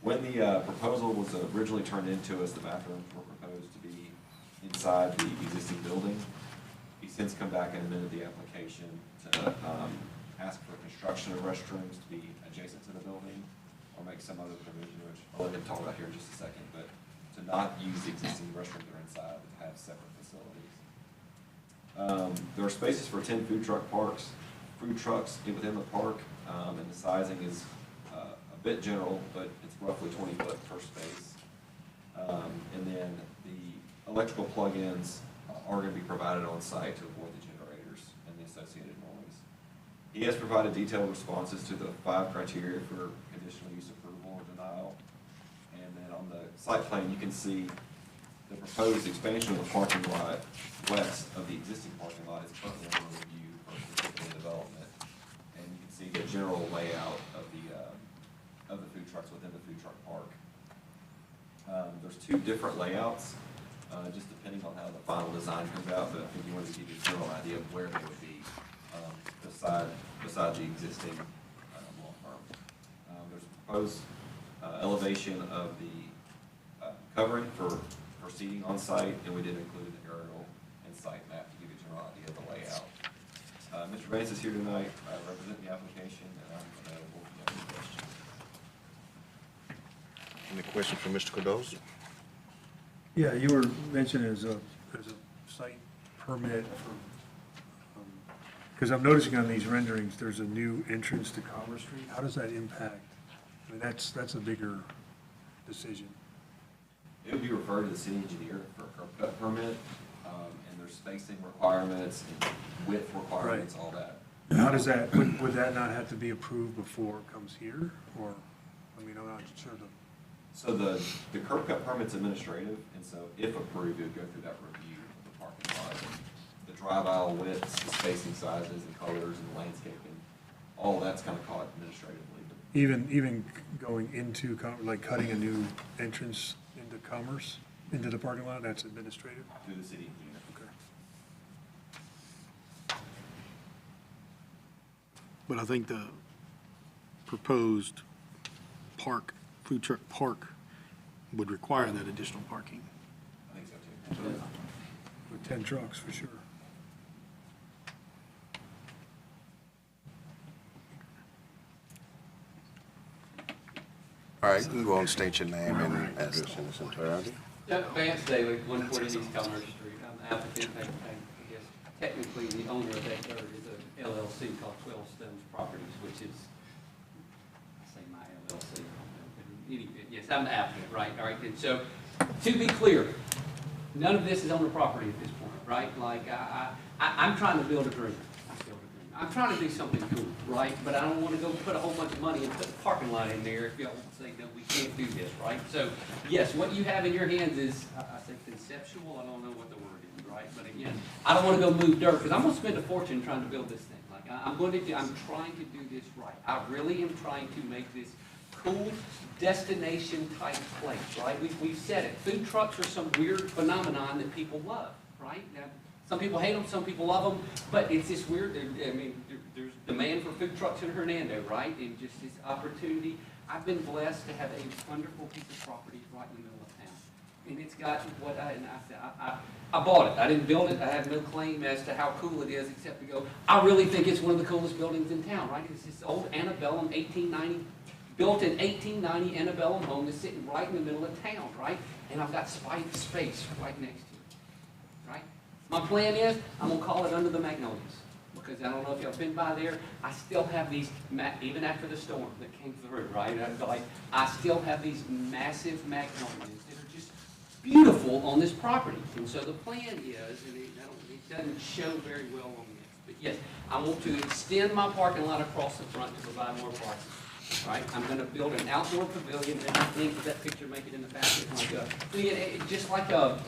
When the proposal was originally turned into us, the bathrooms were proposed to be inside the existing building. He's since come back and amended the application to ask for construction of restrooms to be adjacent to the building or make some other provision, which I'll let him talk about here in just a second, but to not use the existing restrooms that are inside, but to have separate facilities. There are spaces for 10 food trucks within the park, and the sizing is a bit general, but it's roughly 20 foot per space. And then the electrical plug-ins are going to be provided on site to avoid the generators and the associated noise. He has provided detailed responses to the 5 criteria for conditional use approval or denial. And then on the site plan, you can see the proposed expansion of the parking lot west of the existing parking lot is currently under review for particular development. And you can see the general layout of the food trucks within the food truck park. There's 2 different layouts, just depending on how the final design comes out, but I think you wanted to give you a general idea of where they would be beside the existing law firm. There's a proposed elevation of the covering for seating on site, and we did include the aerial and site map to give you a general idea of the layout. Mr. Vance is here tonight, representing the application, and I'm available if you have any questions. Any questions for Mr. Cardozo? Yeah, you were mentioning as a site permit for, because I'm noticing on these renderings, there's a new entrance to Commerce Street. How does that impact? I mean, that's a bigger decision. It would be referred to the city engineer for a curb cut permit, and there's spacing requirements and width requirements, all that. How does that, would that not have to be approved before it comes here? Or, I mean, I'm not sure So the curb cut permit's administrative, and so if approved, it would go through that review of the parking lot. The drive aisle widths, the spacing sizes and colors and landscaping, all that's kind of caught administratively. even going into, like cutting a new entrance into Commerce, into the parking lot, that's administrative? Through the city engineer. Okay. But I think the proposed food truck park would require that additional parking. I think so too. With 10 trucks, for sure. All right, you can go on and state your name and address in its entirety. Vance Daly, 140 East Commerce Street. I'm the applicant. I guess technically the owner of that third is a LLC called 12 Stones Properties, which is, I say my LLC. Yes, I'm the applicant, right? All right. And so, to be clear, none of this is on the property at this point, right? Like I'm trying to build a dream. I'm trying to do something cool, right? But I don't want to go put a whole bunch of money and put a parking lot in there if y'all say, no, we can't do this, right? So, yes, what you have in your hands is, I say conceptual, I don't know what the word is, right? But again, I don't want to go move dirt, because I'm going to spend a fortune trying to build this thing. Like, I'm trying to do this right. I really am trying to make this cool destination type place, right? We've said it. Food trucks are some weird phenomenon that people love, right? Now, some people hate them, some people love them, but it's this weird, there's demand for food trucks in Hernando, right? And just this opportunity. I've been blessed to have a wonderful piece of property right in the middle of town. And it's got what I bought it. I didn't build it. I have no claim as to how cool it is, except to go, I really think it's one of the coolest buildings in town, right? It's this old antebellum 1890, built in 1890 antebellum home that's sitting right in the middle of town, right? And I've got space right next to it, right? My plan is, I'm going to call it Under the Magnolias, because I don't know if y'all been by there. I still have these, even after the storm that came through, right? I still have these massive magnolias that are just beautiful on this property. And so the plan is, and it doesn't show very well on this, but yes, I want to extend my parking lot across the front to provide more parking. Right, I'm going to build an outdoor pavilion, and I think that picture make it in the packet, just like a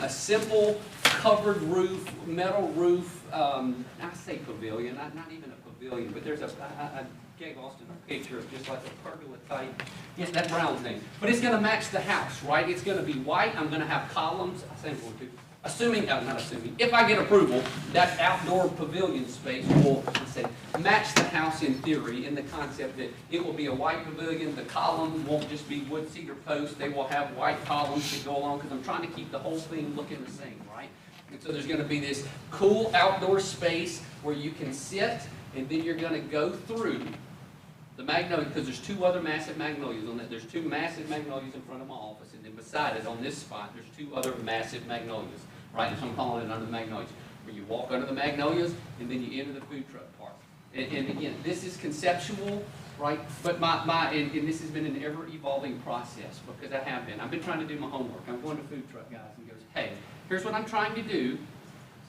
simple covered roof, metal roof. I say pavilion, not even a pavilion, but there's I gave Austin a picture of just like a pergola type. Yes, that brown thing, but it's going to match the house, right? It's going to be white. I'm going to have columns. I say I'm going to not assuming, if I get approval, that outdoor pavilion space will, let's say, match the house in theory, in the concept that it will be a white pavilion, the columns won't just be wood cedar posts, they will have white columns that go along, because I'm trying to keep the whole thing looking the same, right? And so there's gonna be this cool outdoor space where you can sit, and then you're gonna go through the magnolia, because there's two other massive magnolias on that. There's two massive magnolias in front of my office, and then beside it, on this spot, there's two other massive magnolias, right? So I'm calling it under the magnolias, where you walk under the magnolias, and then you enter the food truck park. And again, this is conceptual, right? But and this has been an ever-evolving process, because I've been trying to do my homework. I'm going to food truck guys and goes, hey, here's what I'm trying to do.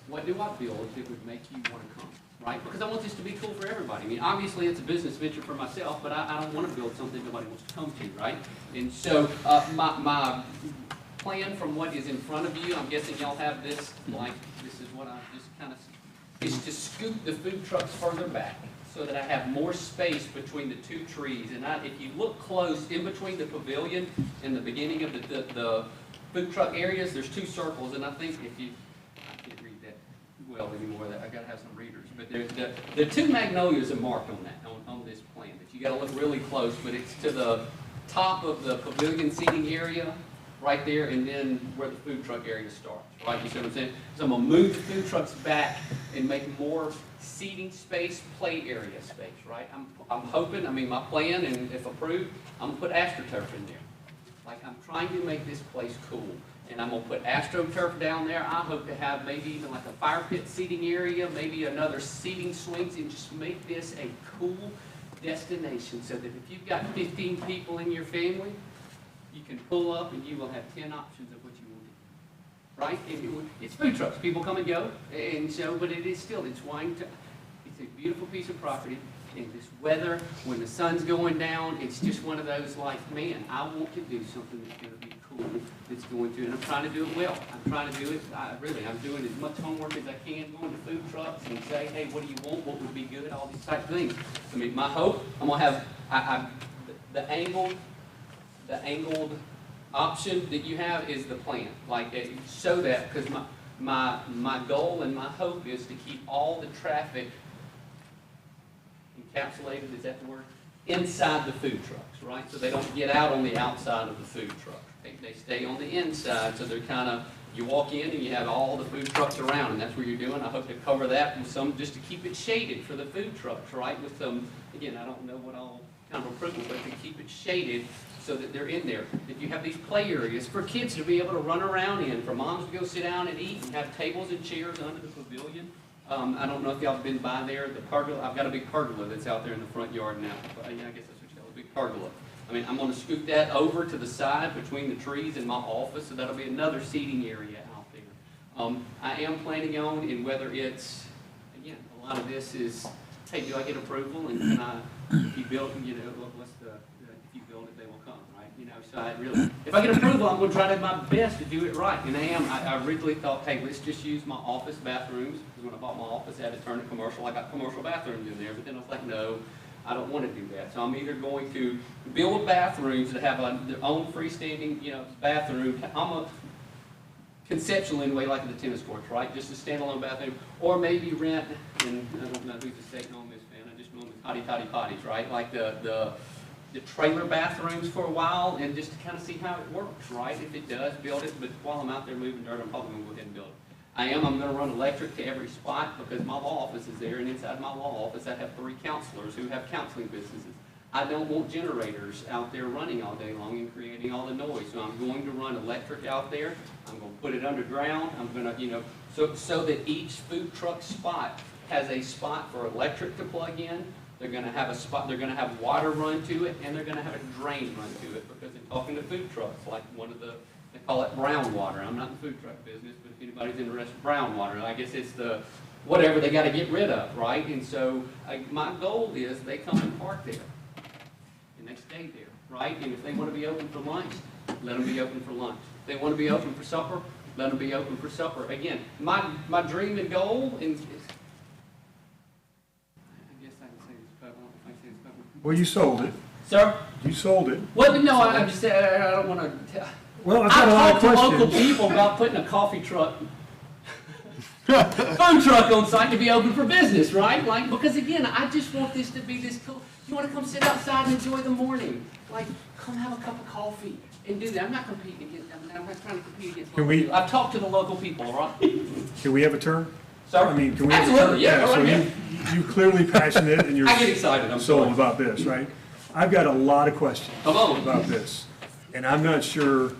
What do I build that would make you want to come? Right? Because I want this to be cool for everybody. I mean, obviously it's a business venture for myself, but I don't want to build something nobody wants to come to, right? And so my plan from what is in front of you, I'm guessing y'all have this, like, this is what I just kind of, is to scoop the food trucks further back so that I have more space between the two trees. And if you look close, in between the pavilion and the beginning of the food truck areas, there's two circles, and I think if you, I can't read that well anymore, I gotta have some readers. But the two magnolias are marked on that, on this plan, that you gotta look really close, but it's to the top of the pavilion seating area, right there, and then where the food truck area starts, right? You see what I'm saying? So I'm gonna move the food trucks back and make more seating space, play area space, right? I'm hoping, I mean, my plan, and if approved, I'm gonna put AstroTurf in there. Like, I'm trying to make this place cool. And I'm gonna put AstroTurf down there. I hope to have maybe even like a fire pit seating area, maybe another seating swings, and just make this a cool destination so that if you've got 15 people in your family, you can pull up and you will have 10 options of what you want to do. Right? And it's food trucks. People come and go. And so, but it is still, it's a beautiful piece of property. In this weather, when the sun's going down, it's just one of those like, man, I want to do something that's going to be cool, that's going to, and I'm trying to do it well. I'm trying to do it, I'm doing as much homework as I can, going to food trucks and say, hey, what do you want, what would be good, all these type of things. I mean, my hope, I'm going to have, the angled option that you have is the plan, like, so that, because my goal and my hope is to keep all the traffic encapsulated, is that the word? Inside the food trucks, right? So they don't get out on the outside of the food truck. They stay on the inside, so they're kind of, you walk in and you have all the food trucks around, and that's what you're doing. I hope to cover that with some, just to keep it shaded for the food trucks, right? With some, again, I don't know what all kind of approval, but to keep it shaded so that they're in there. That you have these play areas for kids to be able to run around in, for moms to go sit down and eat, and have tables and chairs under the pavilion. I don't know if y'all have been by there, the pergola, I've got a big pergola that's out there in the front yard now. But, yeah, I guess that's what you call a big pergola. I mean, I'm going to scoot that over to the side between the trees in my office, so that'll be another seating area out there. I am planning on, and whether it's, again, a lot of this is, hey, do I get approval? And can I, if you build, you know, what's the, if you build it, they will come, right? You know, so I really, if I get approval, I'm going to try to do my best to do it right. And I originally thought, hey, let's just use my office bathrooms, because when I bought my office, I had to turn it commercial. I got commercial bathrooms in there, but then I was like, no, I don't want to do that. So I'm either going to build bathrooms that have their own freestanding, you know, bathroom. I'm a conceptual anyway, like the tennis courts, right? Just a standalone bathroom, or maybe rent. And I don't know who's the state on this, man. I just know them as hotty toddy potties, right? Like the trailer bathrooms for a while, and just to kind of see how it works, right? If it does, build it. But while I'm out there moving dirt, I'm probably going to go ahead and build it. I'm going to run electric to every spot because my law office is there, and inside my law office I have 3 counselors who have counseling businesses. I don't want generators out there running all day long and creating all the noise, so I'm going to run electric out there. I'm going to put it underground. I'm going to, you know, so that each food truck spot has a spot for electric to plug in. They're going to have a spot, they're going to have water run to it, and they're going to have a drain run to it, because in talking to food trucks, like one of the, they call it brown water. I'm not in the food truck business, but if anybody's interested in brown water, I guess it's the whatever they got to get rid of, right? And so my goal is they come and park there, and they stay there, right? And if they want to be open for lunch, let them be open for lunch. If they want to be open for supper, let them be open for supper. Again, my dream and goal, and Well, you sold it. Sir? You sold it. Well, no, I'm just saying, I don't want to. Well, I've I got a lot of talked to local questions. people about putting a coffee truck food truck on site to be open for business, right? Like, because again, I just want this to be this cool. You want to come sit outside and enjoy the morning, like, come have a cup of coffee and do that. I'm not competing against, I'm not trying to compete against Can local we- people. I've talked to the local people, all right? Can we have a turn? Sir? I mean, can we have a turn? Absolutely, yeah, go So right you clearly passionate and you're I get excited, I'm sold sorry. about this, right? I've got a lot of questions Come on. about this. And I'm not sure,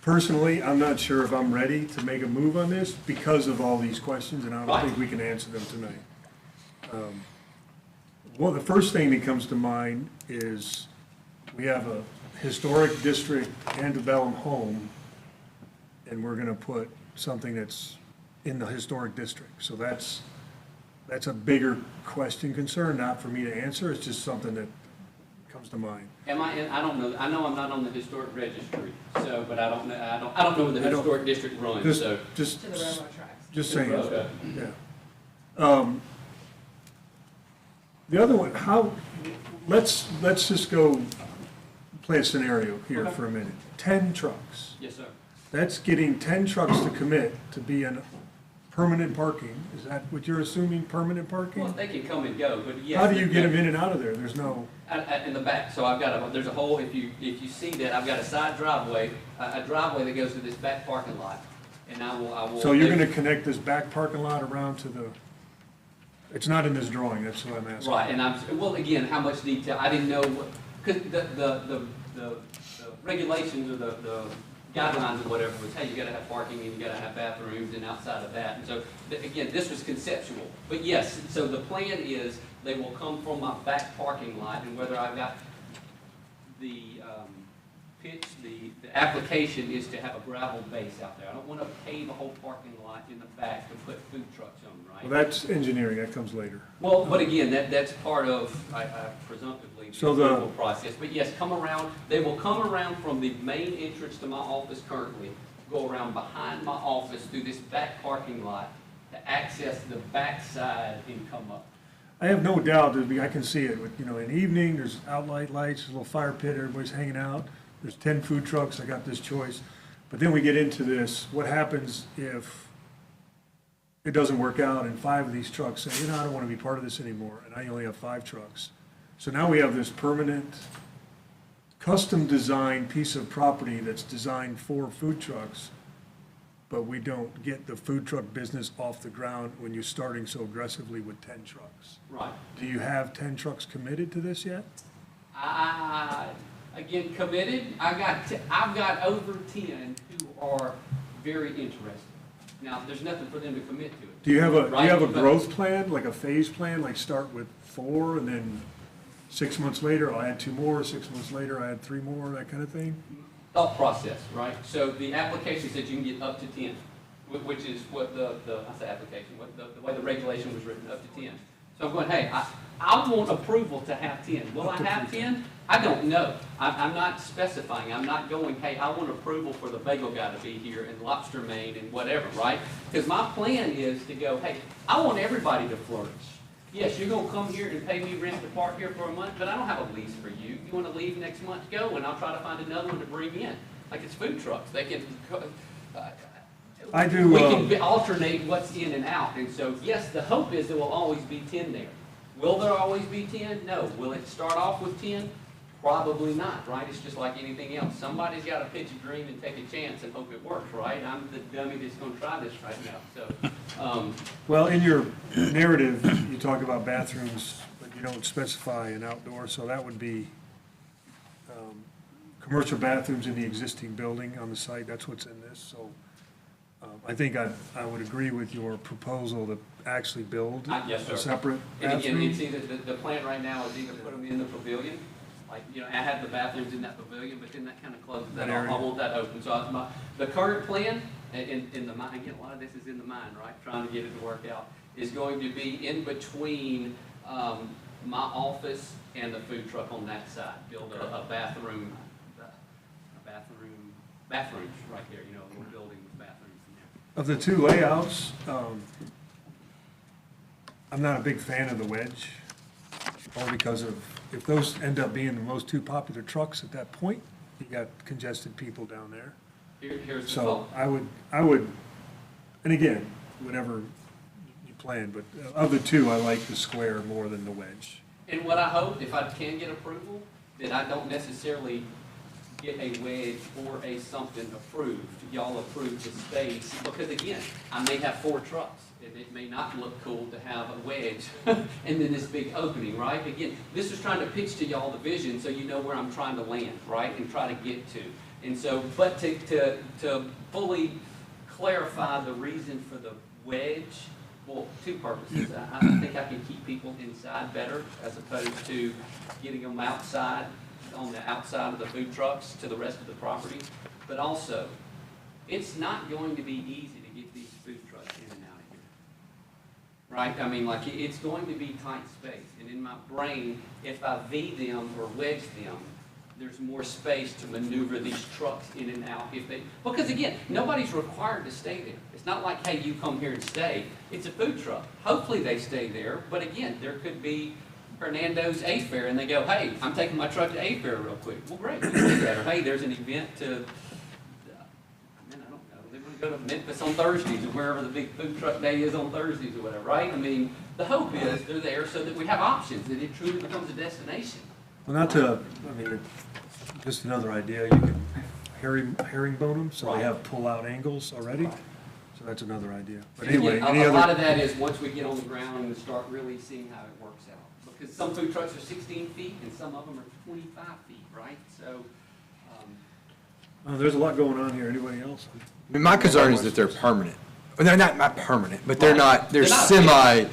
personally, I'm not sure if I'm ready to make a move on this because of all these questions, and I don't Right. think we can answer them tonight. Well, the first thing that comes to mind is we have a historic district antebellum home, and we're gonna put something that's in the historic district. So that's a bigger question concern, not for me to answer, it's just something that comes to mind. Am I, I don't know, I know I'm not on the historic registry, so, but I don't know, I don't know where the historic district runs, Just, so. just, To the railroad tracks. just saying, Okay. yeah. The other one, how, let's just go play a scenario here Okay. for a minute. 10 trucks. Yes, sir. That's getting 10 trucks to commit to be in permanent parking. Is that what you're assuming, permanent Well, parking? they can come and go, but yes. How do you get them in and out of there? There's no, In the back, so I've got there's a hole, if you see that, I've got a side driveway, a driveway that goes to this back parking lot, and I will. so you're gonna connect this back parking lot around to the, it's not in this drawing, that's what I'm asking. Right, and well, again, how much detail, I didn't know, because the regulations or the guidelines or whatever was, hey, you gotta have parking and you gotta have bathrooms and outside of that, and so, again, this was conceptual. But yes, so the plan is, they will come from my back parking lot, and whether I've got the pitch, the application is to have a gravel base out there. I don't wanna pave a whole parking lot in the back to put food trucks on, right? Well, that's engineering, that comes later. Well, but again, that's part of, I presumptively, the So the- approval process. But yes, come around, they will come around from the main entrance to my office currently, go around behind my office through this back parking lot to access the back side and come up. I have no doubt that I can see it with, in the evening, there's outlight lights, a little fire pit, everybody's hanging out. There's 10 food trucks, I got this choice. But then we get into this, what happens if it doesn't work out and 5 of these trucks say, I don't want to be part of this anymore, and I only have 5 trucks. So now we have this permanent, custom-designed piece of property that's designed for food trucks, but we don't get the food truck business off the ground when you're starting so aggressively with 10 trucks. Right. Do you have 10 trucks committed to this yet? Again, committed, I've got over 10 who are very interested. Now, there's nothing for them to commit to it. Do you have a Right? But- growth plan, like a phase plan, like start with 4 and then 6 months later, I'll add 2 more, 6 months later, I add 3 more, that kind of thing? Thought process, right? So the application said you can get up to 10, which is what I say application, what the way the regulation was written, up to 10. So I'm going, hey, I want approval to have 10. Will I have 10? I don't know. I'm not specifying. I'm not going, hey, I want approval for the bagel guy to be here and lobster main and whatever, right? Because my plan is to go, hey, I want everybody to flourish. Yes, you're going to come here and pay me rent to park here for a month, but I don't have a lease for you. You want to leave next month, go, and I'll try to find another one to bring in. Like it's food trucks. They can, I do, we can alternate what's in and out. And so, yes, the hope is there will always be 10 there. Will there always be 10? No. Will it start off with 10? Probably not, right? It's just like anything else. Somebody's got to pitch a dream and take a chance and hope it works, right? I'm the dummy that's going to try this right now. So, Well, in your narrative, you talk about bathrooms, but you don't specify an outdoor, so that would be commercial bathrooms in the existing building on the site, that's what's in this, so I think I would agree with your proposal to actually build yes, sir. a separate and again, bathroom. it's either, the plan right now is either put them in the pavilion, like, I have the bathrooms in that pavilion, but then that kind of closes that off. I want that open. So the current plan, in the mind, again, a lot of this is in the mind, right? Trying to get it to work out, is going to be in between my office and the food truck on that side. Build a bathrooms right there, a little building with bathrooms in there. Of the 2 layouts, I'm not a big fan of the wedge, only because of, if those end up being the most 2 popular trucks at that point, you got congested people down there. Here's the So thought. I would And again, whatever you plan, but of the two, I like the square more than the wedge. And what I hope, if I can get approval, that I don't necessarily get a wedge or a something approved. Y'all approve the space, because again, I may have 4 trucks, and it may not look cool to have a wedge and then this big opening, right? Again, this is trying to pitch to y'all the vision so you know where I'm trying to land, right, and try to get to. And so, but to fully clarify the reason for the wedge, well, 2 purposes. I think I can keep people inside better as opposed to getting them outside, on the outside of the food trucks to the rest of the property. But also, it's not going to be easy to get these food trucks in and out of here. Right? I mean, like, it's going to be tight space. And in my brain, if I V them or wedge them, there's more space to maneuver these trucks in and out if they, because again, nobody's required to stay there. It's not like, hey, you come here and stay. It's a food truck. Hopefully they stay there, but again, there could be Hernando's A Fair and they go, hey, I'm taking my truck to A Fair real quick. Well, great, we can do that. Or hey, there's an event to, man, I don't know, they're going to go to Memphis on Thursdays or wherever the big food truck day is on Thursdays or whatever, right? I mean, the hope is they're there so that we have options, that it truly becomes a destination. Well, not to, I mean, just another idea, you can herringbone them, so they have pull-out angles already. So that's another idea. But anyway, Again, any a other? lot of that is once we get on the ground and start really seeing how it works out. Because some food trucks are 16 feet and some of them are 25 feet, right? So, There's a lot going on here. Anybody else? I mean, my concern is that they're permanent. Well, they're not permanent, but they're Right. not, they're They're not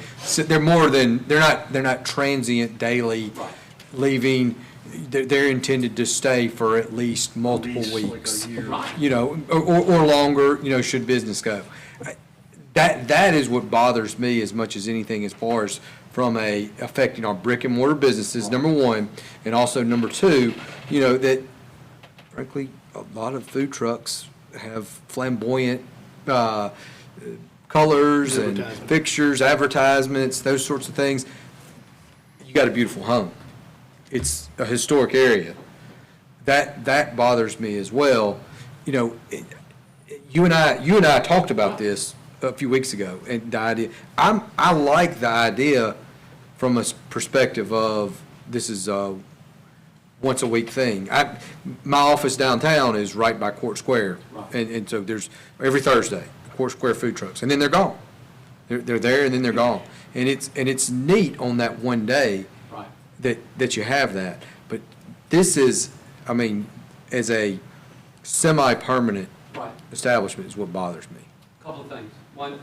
they're more than, they're not transient daily Right. leaving. They're intended to stay for at least multiple At least like a weeks. year. right. You know, or longer, you know, should business go. That is what bothers me as much as anything as far as from affecting our brick and mortar businesses, number one, and also number two, you know, that frankly, a lot of food trucks have flamboyant, colors and Advertisement. fixtures, advertisements, those sorts of things. You got a beautiful home. It's a historic area. That bothers me as well. You know, you and I talked about this a few weeks ago, and the idea, I like the idea from a perspective of this is a once a week thing. My office downtown is right by Court Square, Right. and so there's every Thursday, Court Square food trucks, and then they're gone. They're there and then they're gone, and it's neat on that one day Right. that you have that. But this is, I mean, as a semi-permanent Right. establishment is what bothers me. Couple of things. One,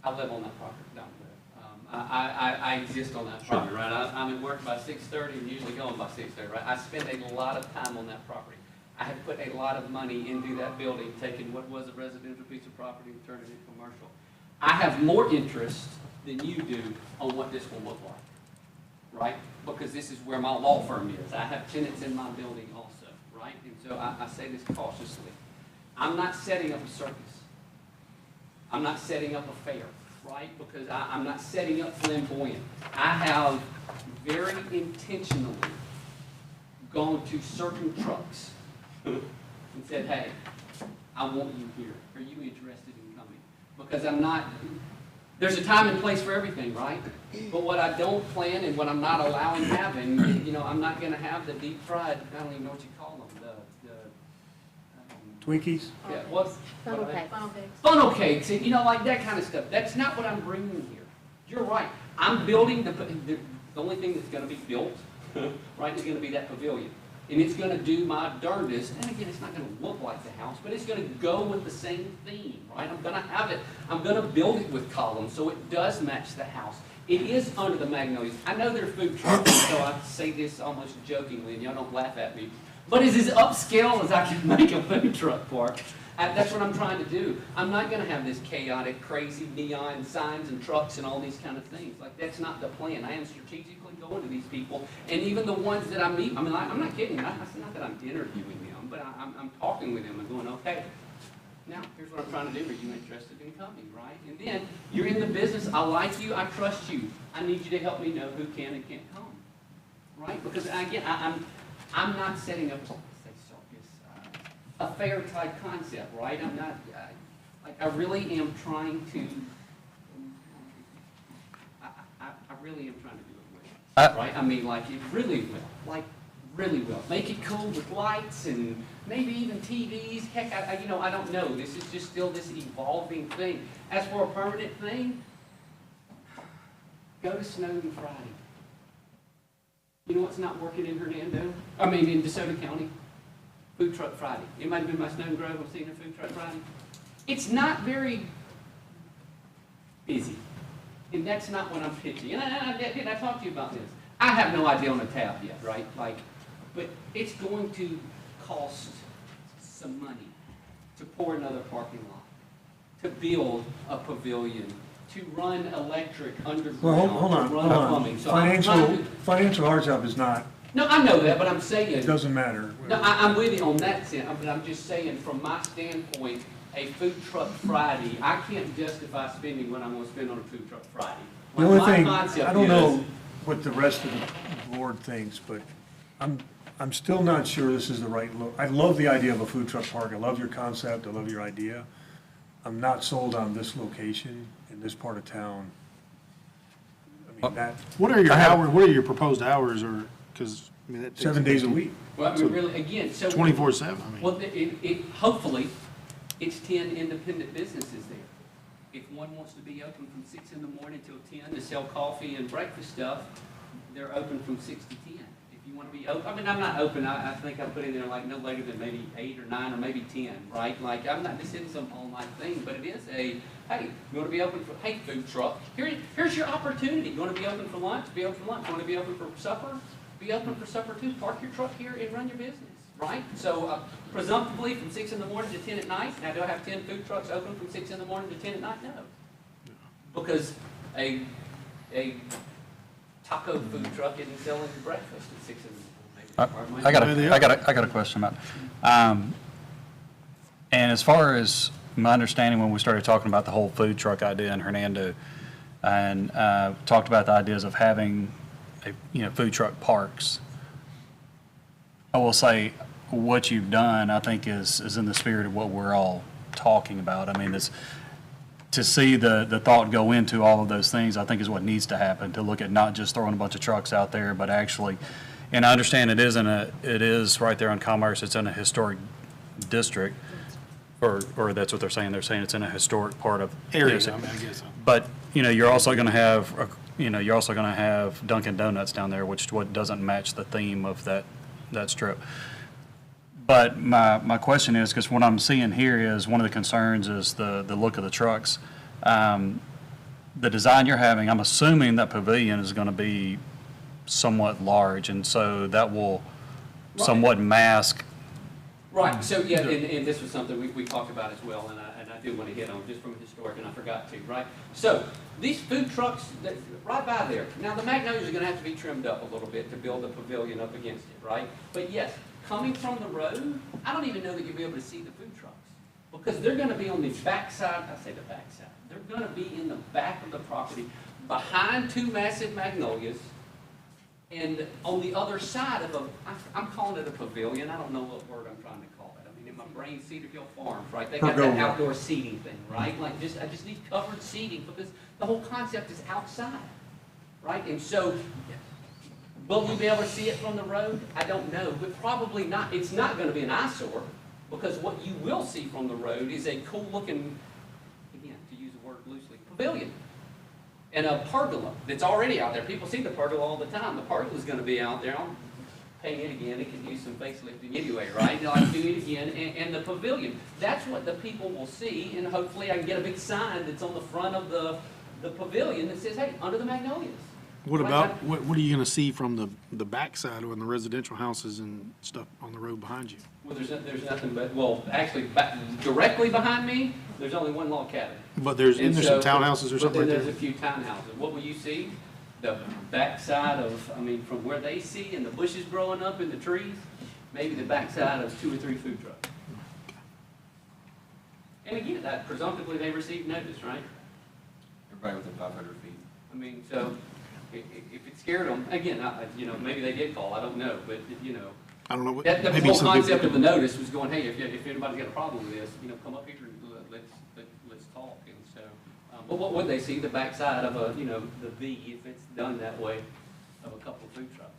I live on that property down there. I exist on that property, right? I'm at work by 6:30 and usually going by 6:30, right? I spend a lot of time on that property. I have put a lot of money into that building, taking what was a residential piece of property and turning it commercial. I have more interest than you do on what this will look like, right? Because this is where my law firm is. I have tenants in my building also, right? And so I say this cautiously. I'm not setting up a circus. I'm not setting up a fair, right? Because I'm not setting up flamboyant. I have very intentionally gone to certain trucks and said, hey, I want you here. Are you interested in coming? Because I'm not, there's a time and place for everything, right? But what I don't plan and what I'm not allowing having, you know, I'm not going to have the deep fried, I don't even know what you call them, Twinkies? yeah, what's? Funnel cakes. Funnel cakes, and you know, like that kind of stuff. That's not what I'm bringing here. You're right. I'm building the only thing that's gonna be built, right, is gonna be that pavilion. And it's gonna do my darndest, and again, it's not gonna look like the house, but it's gonna go with the same theme, right? I'm gonna have it, I'm gonna build it with columns so it does match the house. It is under the magnolias. I know they're food trucks, so I say this almost jokingly, and y'all don't laugh at me. But it's as upscale as I can make a food truck park. That's what I'm trying to do. I'm not going to have this chaotic, crazy neon signs and trucks and all these kind of things. Like, that's not the plan. I am strategically going to these people. And even the ones that I meet, I mean, I'm not kidding. It's not that I'm interviewing them, but I'm talking with them and going, okay, now here's what I'm trying to do. Are you interested in coming, right? And then you're in the business. I like you. I trust you. I need you to help me know who can and can't come, right? Because, again, I'm not setting up a circus a fair type concept, right? I'm not, like, I really am trying to, I really am trying to do it well, right? I mean, like, it really will, like, really will. Make it cool with lights and maybe even TVs. Heck, I don't know. This is just still this evolving thing. As for a permanent thing, go to Snowden Friday. You know what's not working in Hernando? I mean, in DeSoto County? Food Truck Friday. Anybody been by Snowden Grove and seen a Food Truck Friday? It's not very busy. And that's not what I'm pitching. And I talked to you about this. I have no idea on the tab yet, right? Like, but it's going to cost some money to pour another parking lot, to build a pavilion, to run electric underground, Well, hold on, to run hold on. plumbing. So I'm trying to- Financial hardship is not, No, I know that, but I'm saying. it doesn't matter. No, I'm with you on that sense, but I'm just saying, from my standpoint, a Food Truck Friday, I can't justify spending what I'm gonna spend on a Food Truck Friday. The only My thing, concept I don't is- know what the rest of the board thinks, but I'm still not sure this is the right look. I love the idea of a food truck park. I love your concept. I love your idea. I'm not sold on this location in this part of town. I mean, that, What are your hours, what are your proposed hours, or, because, I mean, that takes. 7 days a week. Well, I mean, really, again, so. 24/7, I mean. Well, hopefully, it's 10 independent businesses there. If one wants to be open from 6 in the morning till 10 to sell coffee and breakfast stuff, they're open from 6 to 10. If you want to be open, I mean, I'm not open, I think I put in there like no later than maybe 8 or 9 or maybe 10, right? Like, I'm not, this isn't some all-night thing, but it is a, hey, you want to be open for, hey, food truck, here's your opportunity. You want to be open for lunch? Be open for lunch. You want to be open for supper? Be open for supper too. Park your truck here and run your business, right? So presumptively from 6 in the morning to 10 at night. Now, do I have 10 food trucks open from 6 in the morning to 10 at night? No. Because a taco food truck isn't selling breakfast at 6 in the morning. I got a question about, and as far as my understanding, when we started talking about the whole food truck idea in Hernando, and talked about the ideas of having, food truck parks, I will say what you've done, I think, is in the spirit of what we're all talking about. I mean, it's to see the thought go into all of those things, I think is what needs to happen, to look at not just throwing a bunch of trucks out there, but actually, and I understand it is right there on Commerce, it's in a historic district, or that's what they're saying it's in a historic part of. Area, I mean, I guess so. But, you're also gonna have, you're also gonna have Dunkin' Donuts down there, which doesn't match the theme of that strip. But my question is, because what I'm seeing here is, one of the concerns is the look of the trucks. The design you're having, I'm assuming that pavilion is going to be somewhat large, and so that will somewhat mask. Right, so yeah, and this was something we talked about as well, and I did want to hit on, just from a historic, and I forgot to, right? So, these food trucks, right by there, now the magnolias are going to have to be trimmed up a little bit to build a pavilion up against it, right? But yes, coming from the road, I don't even know that you'll be able to see the food trucks, because they're going to be on the backside, I say the backside, they're going to be in the back of the property, behind 2 massive magnolias, and on the other side of I'm calling it a pavilion, I don't know what word I'm trying to call it. I mean, in my brain, Cedarville Farms, right? They got that outdoor seating thing, right? Like, I just need covered seating, because the whole concept is outside, right? And so, will we be able to see it from the road? I don't know, but probably not. It's not going to be an eyesore, because what you will see from the road is a cool-looking, again, to use the word loosely, pavilion. And a pergola that's already out there. People see the pergola all the time. The pergola is going to be out there. I'll paint it again. It can use some facelifting anyway, right? I'll do it again. And the pavilion. That's what the people will see. And hopefully I can get a big sign that's on the front of the pavilion that says, hey, under the magnolias. What about, what are you gonna see from the backside or in the residential houses and stuff on the road behind you? Well, there's nothing but, well, actually, directly behind me, there's only one log cabin. But there's some townhouses or something But then right there's there? a few townhouses. What will you see? The backside of, I mean, from where they see and the bushes growing up in the trees, maybe the backside of 2 or 3 food trucks. And again, that presumptively they received notice, right? Everybody within 500 feet. I mean, so if it scared them, again, maybe they did call, I don't know, but, I don't know, That was the maybe whole some people. concept of the notice was going, hey, if anybody's got a problem with this, come up here and let's talk. And so, but what would they see? The backside of a, the V, if it's done that way, of a couple of food trucks.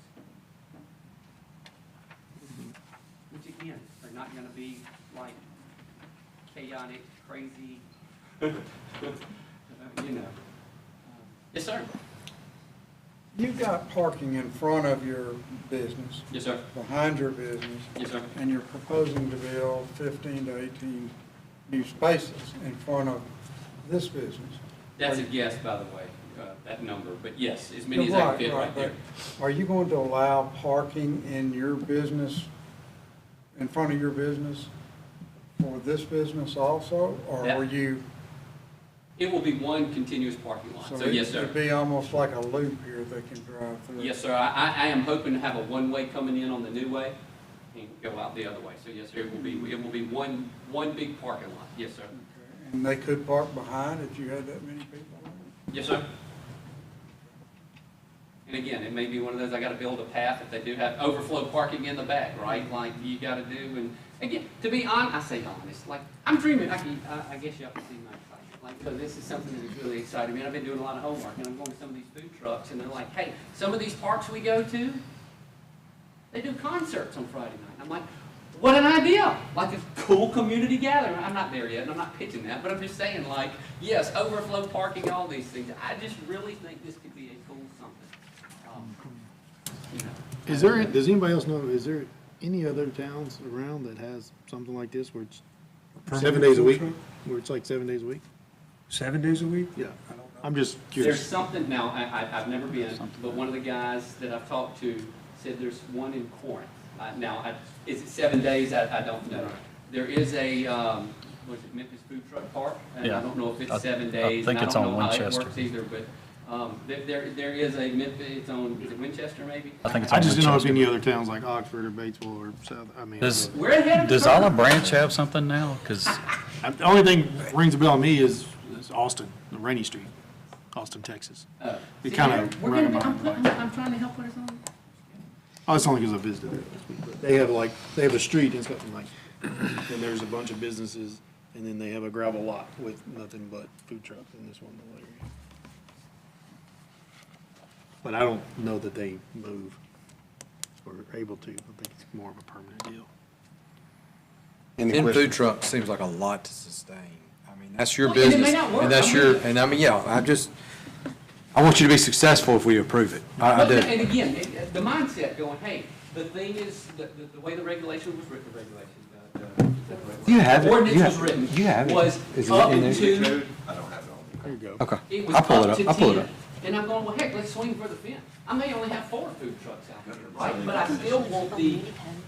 Which again, are not gonna be like chaotic, crazy, Yes, sir. You've got parking in front of your business. Yes, sir. Behind your business. Yes, sir. And you're proposing to build 15 to 18 new spaces in front of this business. That's a guess, by the way, that number, but yes, as many as I can fit right there. But are you going to allow parking in your business, in front of your business, for this business also? Or That- will you? It will be one continuous parking lot, so yes, sir. It'd be almost like a loop here they can drive through. Yes, sir. I am hoping to have a one-way coming in on the new way and go out the other way. So yes, sir, it will be one big parking lot. Yes, sir. Okay. And they could park behind if you had that many people? Yes, sir. And again, it may be one of those, I gotta build a path if they do have overflow parking in the back, right? Like you gotta do, and again, to be honest, I say honest, like, I'm dreaming, I guess you have to see my excitement. Like, because this is something that is really exciting me. I've been doing a lot of homework, and I'm going to some of these food trucks, and they're like, hey, some of these parks we go to, they do concerts on Friday night. I'm like, what an idea! Like a cool community gathering. I'm not there yet, and I'm not pitching that, but I'm just saying, like, yes, overflow parking, all these things. I just really think this could be a cool something. Is there, does anybody else know, is there any other towns around that has something like this where it's 7 days a week? Where it's like 7 days a week? 7 days a week? Yeah. I don't know. I'm just There's curious. something, now, I've never been, but one of the guys that I've talked to said there's one in Corinth. Is it 7 days? I don't know. There is a, was it Memphis Food Truck Park? And I don't know if it's 7 days. I think it's on And I don't know how it Winchester. works either, but there is a Memphis, it's on, is it Winchester maybe? I think it's I on just didn't know if Winchester. any other towns like Oxford or Batesville or South, I mean. Does, We're ahead of the does curve. Olive Branch have something now? Because The only thing rings a bell on me is Austin, the Rainy Street, Austin, Texas. It kind of We're rang gonna, my mind. I'm trying to help put us on. Oh, it's only because I visited there this week. But they have like, they have a street and it's got like, and there's a bunch of businesses and then they have a gravel lot with nothing but food trucks in this one little area. But I don't know that they move or are able to. I think it's more of a permanent deal. 10 food trucks seems like a lot to sustain. I mean, that's your Well, and it may business. not work. And that's I your, mean- and I mean, yeah, I want you to be successful if we approve it. I do. And again, the mindset going, hey, the thing is, the way the regulation was written, You have it. ordinance You was have- written, you have it. was Is it up in there? to, I don't have it on. There you go. Okay. it was I'll pull it up up. to I'll pull it 10. up. And I'm going, well, heck, let's swing for the fence. I may only have 4 food trucks out there, right? But I still want the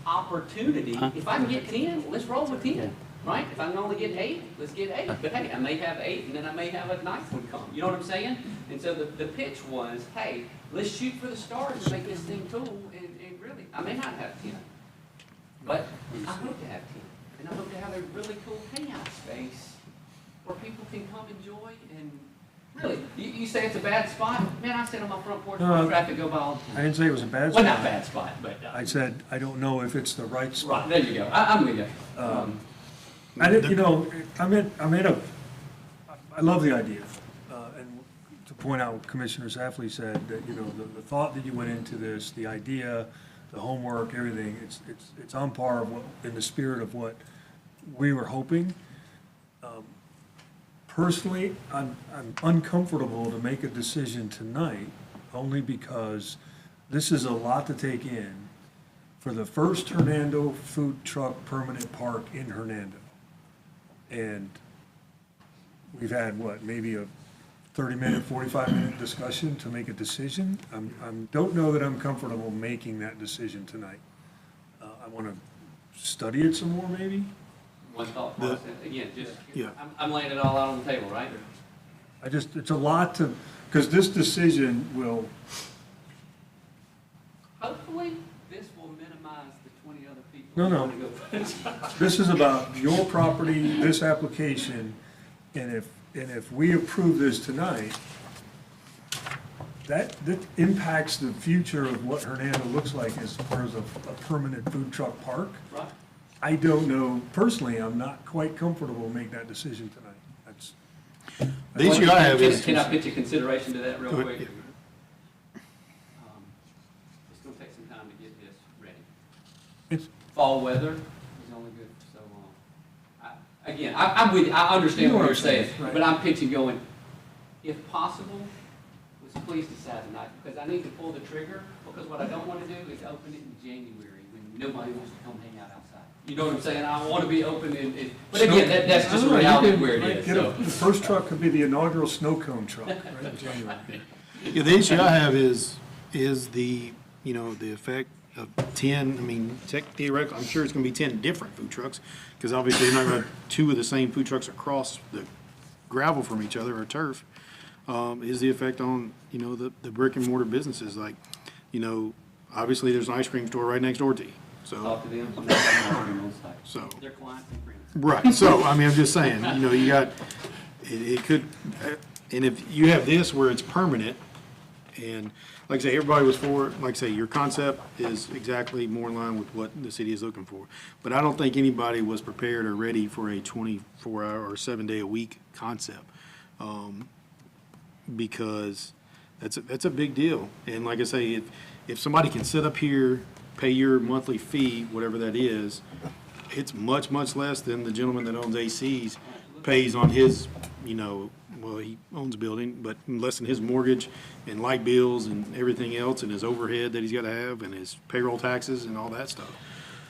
opportunity, if I can get 10, let's roll with 10, right? If I can only get 8, let's get 8. But hey, I may have 8, and then I may have a ninth one come. You know what I'm saying? And so the pitch was, hey, let's shoot for the stars and make this thing cool, and really, I may not have 10. But I hope to have 10. And I hope to have a really cool hangout space where people can come enjoy and really, you say it's a bad spot? Man, I sit on my front porch where traffic go by all the I time. didn't say it was a bad Well, spot. not bad spot, but. I said, I don't know if it's the right spot. Right, there you go. I'm with you. I didn't, I love the idea. And to point out what Commissioner Safley said, that, the thought that you went into this, the idea, the homework, everything, it's on par of what, in the spirit of what we were hoping. Personally, I'm uncomfortable to make a decision tonight, only because this is a lot to take in for the first Hernando food truck permanent park in Hernando. And we've had, maybe a 30-minute, 45-minute discussion to make a decision. Don't know that I'm comfortable making that decision tonight. I want to study it some more, maybe. One thought process, again, just, Yeah. I'm laying it all out on the table, right? It's a lot to, because this decision will, Hopefully, this will minimize the 20 other people. No, who no. wanna go put it. this is about your property, this application, and if we approve this tonight, that impacts the future of what Hernando looks like as far as a permanent food truck park. Right. I don't know, personally, I'm not quite comfortable making that decision tonight. That's. The issue I have is. Can I pitch a consideration to that real Go quick? ahead. It's gonna take some time to get this ready. It's, Fall weather is only good for so long. Again, I'm with you, I understand what you're saying, right. but I'm pitching going, if possible, let's please decide tonight, because I need to pull the trigger, because what I don't want to do is open it in January when nobody wants to come hang out outside. You know what I'm saying? I want to be open but again, that's just reality where it is, so. The first truck could be the inaugural snow cone truck, right, in January. Yeah, the issue I have is the, you know, the effect of 10, I mean, theoretically, I'm sure it's gonna be 10 different food trucks, because obviously you're not gonna have two of the same food trucks across the gravel from each other or turf. Is the effect on, you know, the brick and mortar businesses, like, you know, obviously there's an ice cream store right next door to you, so. Talk to them, I'm not arguing on site. So. They're clients and friends. Right, so, I mean, I'm just saying, you know, you got, it could, and if you have this where it's permanent, and like I say, everybody was for it, like I say, your concept is exactly more in line with what the city is looking for. But I don't think anybody was prepared or ready for a 24-hour or 7-day-a-week concept, because that's a big deal. And like I say, if somebody can sit up here, pay your monthly fee, whatever that is, it's much, much less than the gentleman that owns ACs pays on his, you know, well, he owns a building, but less than his mortgage and light bills and everything else, and his overhead that he's got to have, and his payroll taxes and all that stuff.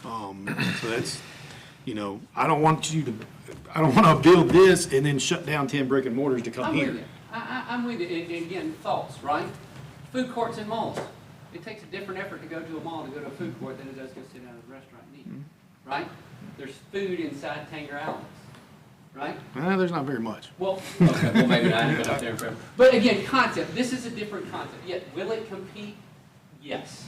So that's, you know, I don't want to build this and then shut down 10 brick and mortars to come I'm here. with you. I'm with you. And again, thoughts, right? Food courts and malls. It takes a different effort to go to a mall to go to a food court than it does to go sit down at a restaurant and eat, right? There's food inside Tanger outlets, right? There's not very much. Well, okay, well, maybe not, but up there forever. But again, concept, this is a different concept. Yet, will it compete? Yes.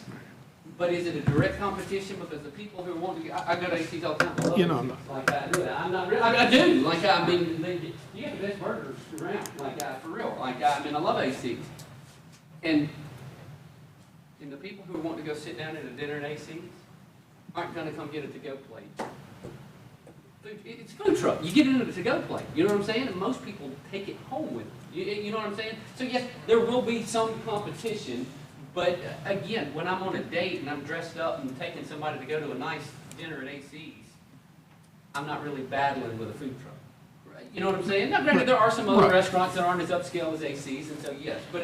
But is it a direct competition? Because the people who want to, I go to ACs all the time. I love You know, ACs. Like, I'm not really, I do. Like, I mean, you have the best burgers around. Like, for real. Like, I mean, I love ACs. And the people who want to go sit down at a dinner at ACs aren't going to come get a to-go plate. It's a food truck. You get it in a to-go plate. You know what I'm saying? And most people take it home with them. You know what I'm saying? So yes, there will be some competition, but again, when I'm on a date and I'm dressed up and taking somebody to go to a nice dinner at AC's, I'm not really battling with a food truck. Right? You know what I'm saying? Now, granted, there are some other restaurants that aren't as upscale as AC's, and so yes, but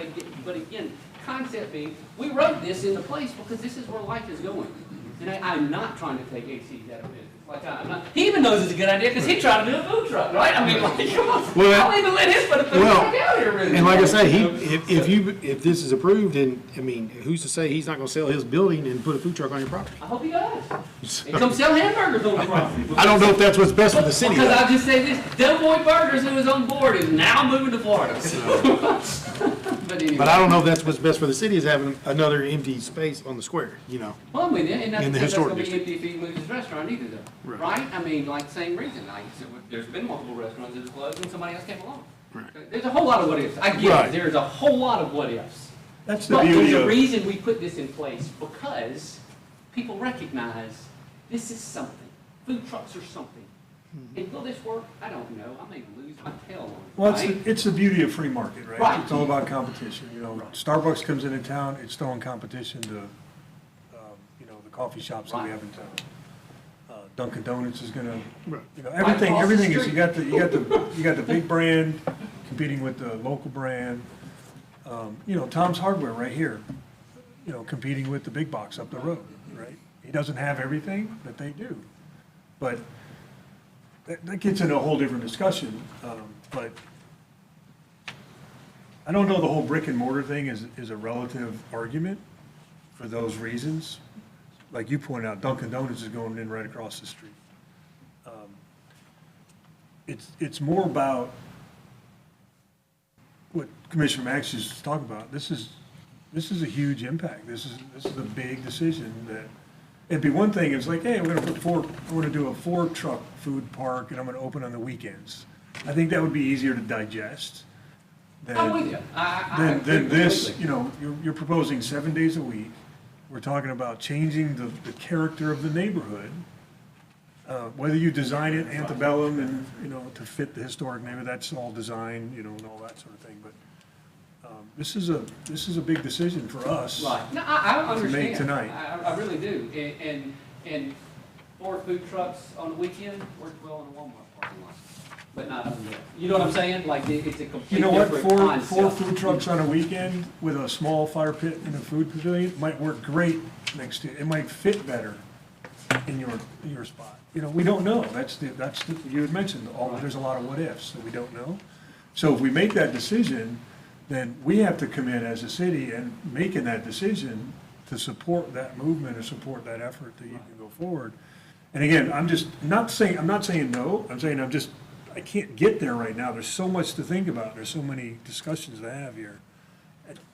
again, concept being, we wrote this into place because this is where life is going. And I'm not trying to take AC's out of business. Like, I'm not, he even knows it's a good idea because he tried to do a food truck, right? I mean, like, come on. Well, I'll even let him put a food truck out here. Really. And like I say, if this is approved, and I mean, who's to say he's not going to sell his building and put a food truck on your property? I hope he does. And come sell hamburgers on the property. I don't know if that's what's best for the city. Because I'll just say this, Del Boy Burgers, who was on board, is now moving to Florida. But anyway. But I don't know if that's what's best for the city, is having another empty space on the square, you know. Well, I'm with you, and In the that's historic going to be district. empty if he moves his restaurant either, though. Right? I mean, like, same reason. Like, so there's been multiple restaurants that have closed and somebody else came along. Right. There's a whole lot of what ifs. I get it. There's a whole lot of what ifs. That's the But beauty there's a of. reason we put this in place, because people recognize this is something. Food trucks are something. And will this work? I don't know. I may lose my tail on it. Well, right? it's the beauty of free market, right? Right. It's all about competition, you know. Starbucks comes into town, it's throwing competition to, you know, the coffee shops that we have in town. Dunkin' Donuts is gonna, you know, everything is, you got the big brand competing with the local brand. You know, Tom's Hardware right here, you know, competing with the big box up the road, right? He doesn't have everything, but they do. But that gets into a whole different discussion, but I don't know the whole brick and mortar thing is a relative argument for those reasons. Like you pointed out, Dunkin' Donuts is going in right across the street. It's more about what Commissioner Max is talking about. This is a huge impact. This is a big decision that. It'd be one thing, it's like, hey, we're gonna do a 4-truck food park and I'm gonna open on the weekends. I think that would be easier to digest. I'm with you. I agree then this, completely. you're proposing 7 days a week. We're talking about changing the character of the neighborhood. Whether you design it antebellum and, to fit the historic neighborhood, that's all design, and all that sort of thing. But this is a big decision for us. Right. No, I to understand. make tonight. I really do. And 4 food trucks on the weekend work well in a Walmart parking lot, but not on the, you know what I'm saying? Like, it's a You complete know what, different four concept. food trucks on a weekend with a small fire pit and a food pavilion might work great next to, it might fit better in your spot. We don't know, you had mentioned, there's a lot of what ifs, so we don't know. So if we make that decision, then we have to commit as a city and making that decision to support that movement or support that effort that you can go forward. And again, I'm not saying no, I'm saying I can't get there right now. There's so much to think about. There's so many discussions to have here.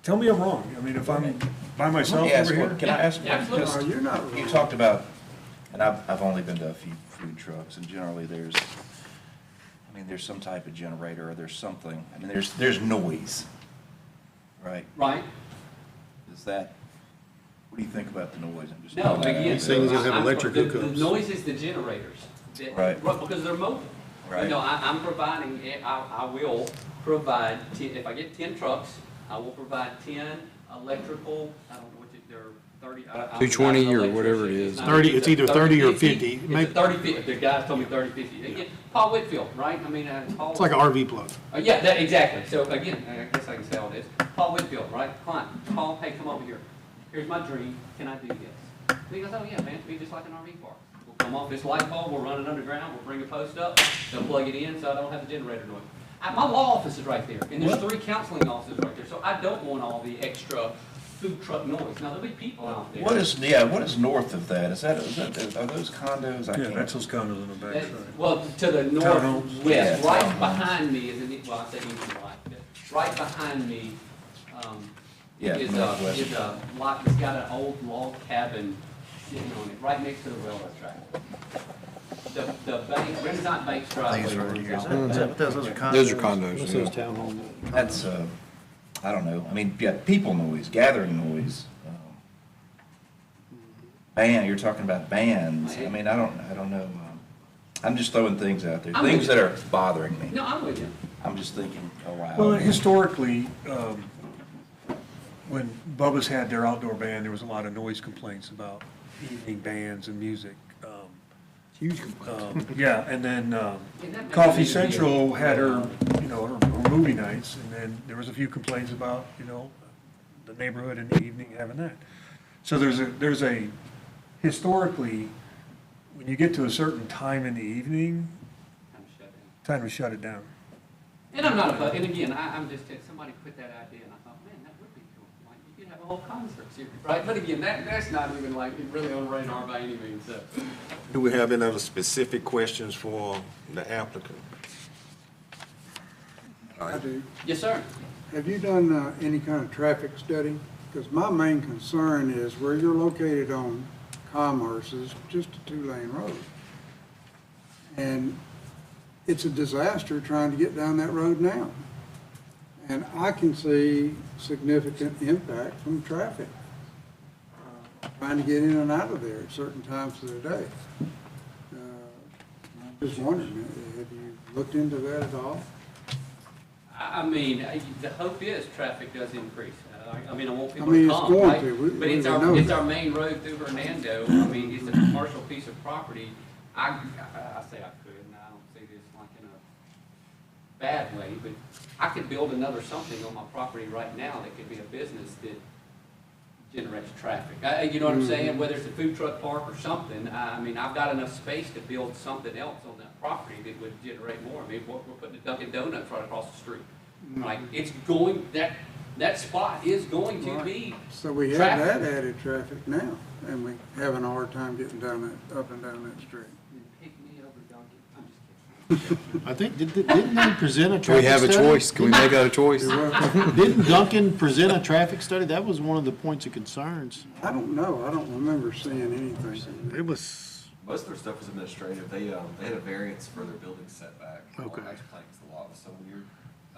Tell me I'm wrong. I mean, if I'm by myself over here. Can I ask one? absolutely. Just- You're not wrong. You talked about, and I've only been to a few food trucks, and generally there's some type of generator, or there's something, there's noise, right? Right? Is that, what do you think about the noise? I'm just. No, again. Things that have electric The hookups. noise is the generators. Right. Because they're mobile. Right. I'm providing, I will provide, if I get 10 trucks, I will provide 10 electrical, I don't know what they're 30. 220 or whatever it is. 30, it's either 30 or 50. It's a 30, 50, the guys told me 30, 50. Again, Paul Whitfield, right? Paul. It's like an RV plug. Yeah, exactly. So again, I guess I can say all this. Paul Whitfield, right? Client, Paul, hey, come over here. Here's my dream. Can I do this? And he goes, oh yeah, man, it'd be just like an RV park. We'll come off this light bulb, we'll run it underground, we'll bring a post up, they'll plug it in so I don't have the generator noise. My law office is right there, and there's 3 counseling offices right there, so I don't want all the extra food truck noise. Now, there'll be people out there. What is north of that? Are those condos? I Yeah, can't. that's those condos on the back That's- side. Well, to the Townhomes. northwest, Yeah, right townhomes. behind me is I say east and right behind me, Yeah, is northwest. a lot, it's got an old log cabin sitting on it, right next to the railroad track. The bank, Renaissance Bank's driveway. These right here. runs Is out. that, those are condos? Those are condos. What's yeah. those townhomes? That's, I don't know. People noise, gathering noise. Band, you're talking about bands. I don't know. I'm just throwing things out there, I'm things with that are bothering me. No, I'm with you. I'm just thinking, oh, wow. Well, historically, when Bubba's had their outdoor band, there was a lot of noise complaints about evening bands and music. Huge complaint. Yeah, and then that may Coffee be- Central had her movie nights, and then there was a few complaints about, the neighborhood in the evening having that. So there's a, historically, when you get to a certain time in the evening, I'm shut down. time to shut it down. And I'm not and again, I'm just, somebody put that idea, and I thought, man, that would be cool. Like, you could have a whole concert series, right? But again, that's not even like, really on the radar by any means, so. Do we have any other specific questions for the applicant? I do. Yes, sir. Have you done any kind of traffic study? Because my main concern is where you're located on Commerce is just a 2-lane road. And it's a disaster trying to get down that road now. And I can see significant impact from traffic, trying to get in and out of there at certain times of the day. Just wondering, have you looked into that at all? The hope is traffic does increase. I want people it's to come, going right? to. But We it's know it's that. our main road through Hernando. It's a commercial piece of property. I say I could, and I don't say this like in a bad way, but I could build another something on my property right now that could be a business that generates traffic. You know what I'm saying? Whether it's a food truck park or something, I've got enough space to build something else on that property that would generate more. We're putting a Dunkin' Donuts right across the street. Right? It's going, that spot is going to be So we have traffic. that added traffic now, and we having a hard time getting down that, up and down that street. Pick me over Dunkin'. I'm just kidding. I think, didn't they present a Can we traffic have a study? choice? Can we make that a choice? Didn't Duncan present a traffic study? That was one of the points of concerns. I don't know, I don't remember seeing anything. It was, Most of their stuff was administrative. They had a variance for their building setback. Okay. Max Planck's, the law was so weird.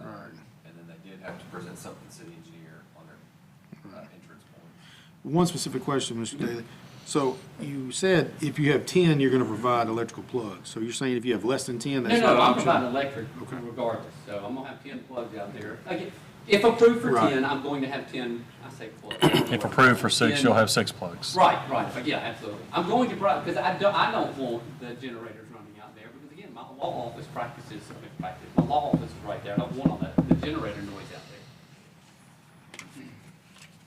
Right. And then they did have to present something to the city engineer on their entrance point. One specific question, Mr. Daly. So you said if you have 10, you're going to provide electrical plugs. So you're saying if you have less than 10, that's not No, an I'm option? providing electric regardless, so I'm gonna have 10 plugs out there. Again, if approved for Right. 10, I'm going to have 10, I say plugs. If approved for 6, 10 you'll have 6 plugs. Right, yeah, absolutely. I'm going to, because I don't want the generators running out there, because again, my law office my law office is right there, I don't want all the generator noise out there.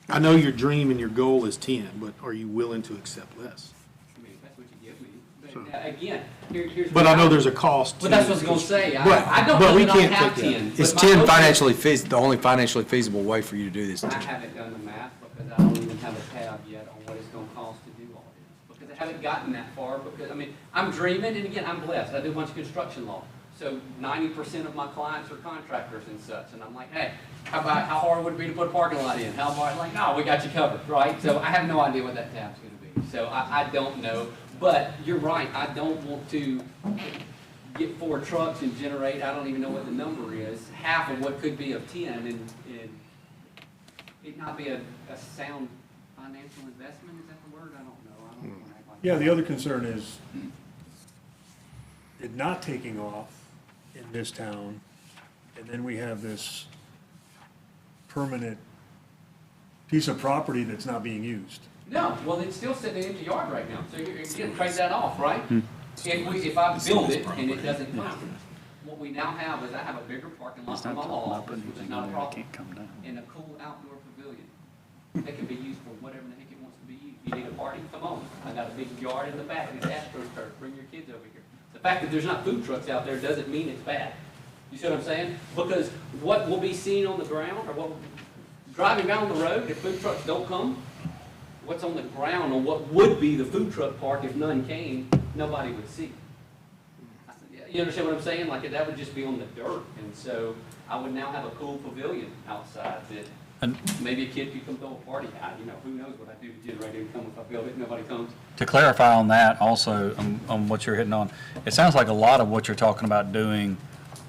I know your dream and your goal is 10, but are you willing to accept less? I mean, if that's what you give me. But again, here's. But what I know there's a cost. But that's what I was gonna say, But- I don't but know we that I can't have take that. 10. Is but my 10 hope- financially the only financially feasible way for you to do this? I haven't done the math because I don't even have a tab yet on what it's gonna cost to do all this. Because I haven't gotten that far, because, I mean, I'm dreaming, and again, I'm blessed, I do a bunch of construction law. So 90% of my clients are contractors and such, and I'm like, hey, how hard would it be to put a parking lot in? How hard? Like, no, we got you covered, right? So I have no idea what that tab's gonna be. So I don't know, but you're right, I don't want to get 4 trucks and generate, I don't even know what the number is, half of what could be of 10, and it not be a sound financial investment, is that the word? I don't know. I don't wanna act like. Yeah, the other concern is it not taking off in this town, and then we have this permanent piece of property that's not being used. No, well, it's still sitting in the empty yard right now, so you're gonna trade that off, right? If I build it and it doesn't come, what we now have is I have a bigger parking lot for my law office, which is not a problem, and a cool outdoor pavilion. That can be used for whatever the heck it wants to be used. You need a party? Come on. I got a big yard in the back, it's AstroTurf, bring your kids over here. The fact that there's not food trucks out there doesn't mean it's bad. You see what I'm saying? Because what will be seen on the ground, or what, driving down the road, if food trucks don't come, what's on the ground on what would be the food truck park if none came, nobody would see. You understand what I'm saying? Like, that would just be on the dirt, and so I would now have a cool pavilion outside that maybe a kid could come throw a party at. You know, who knows what I do to generate income if I build it, nobody comes. To clarify on that also, on what you're hitting on, it sounds like a lot of what you're talking about doing,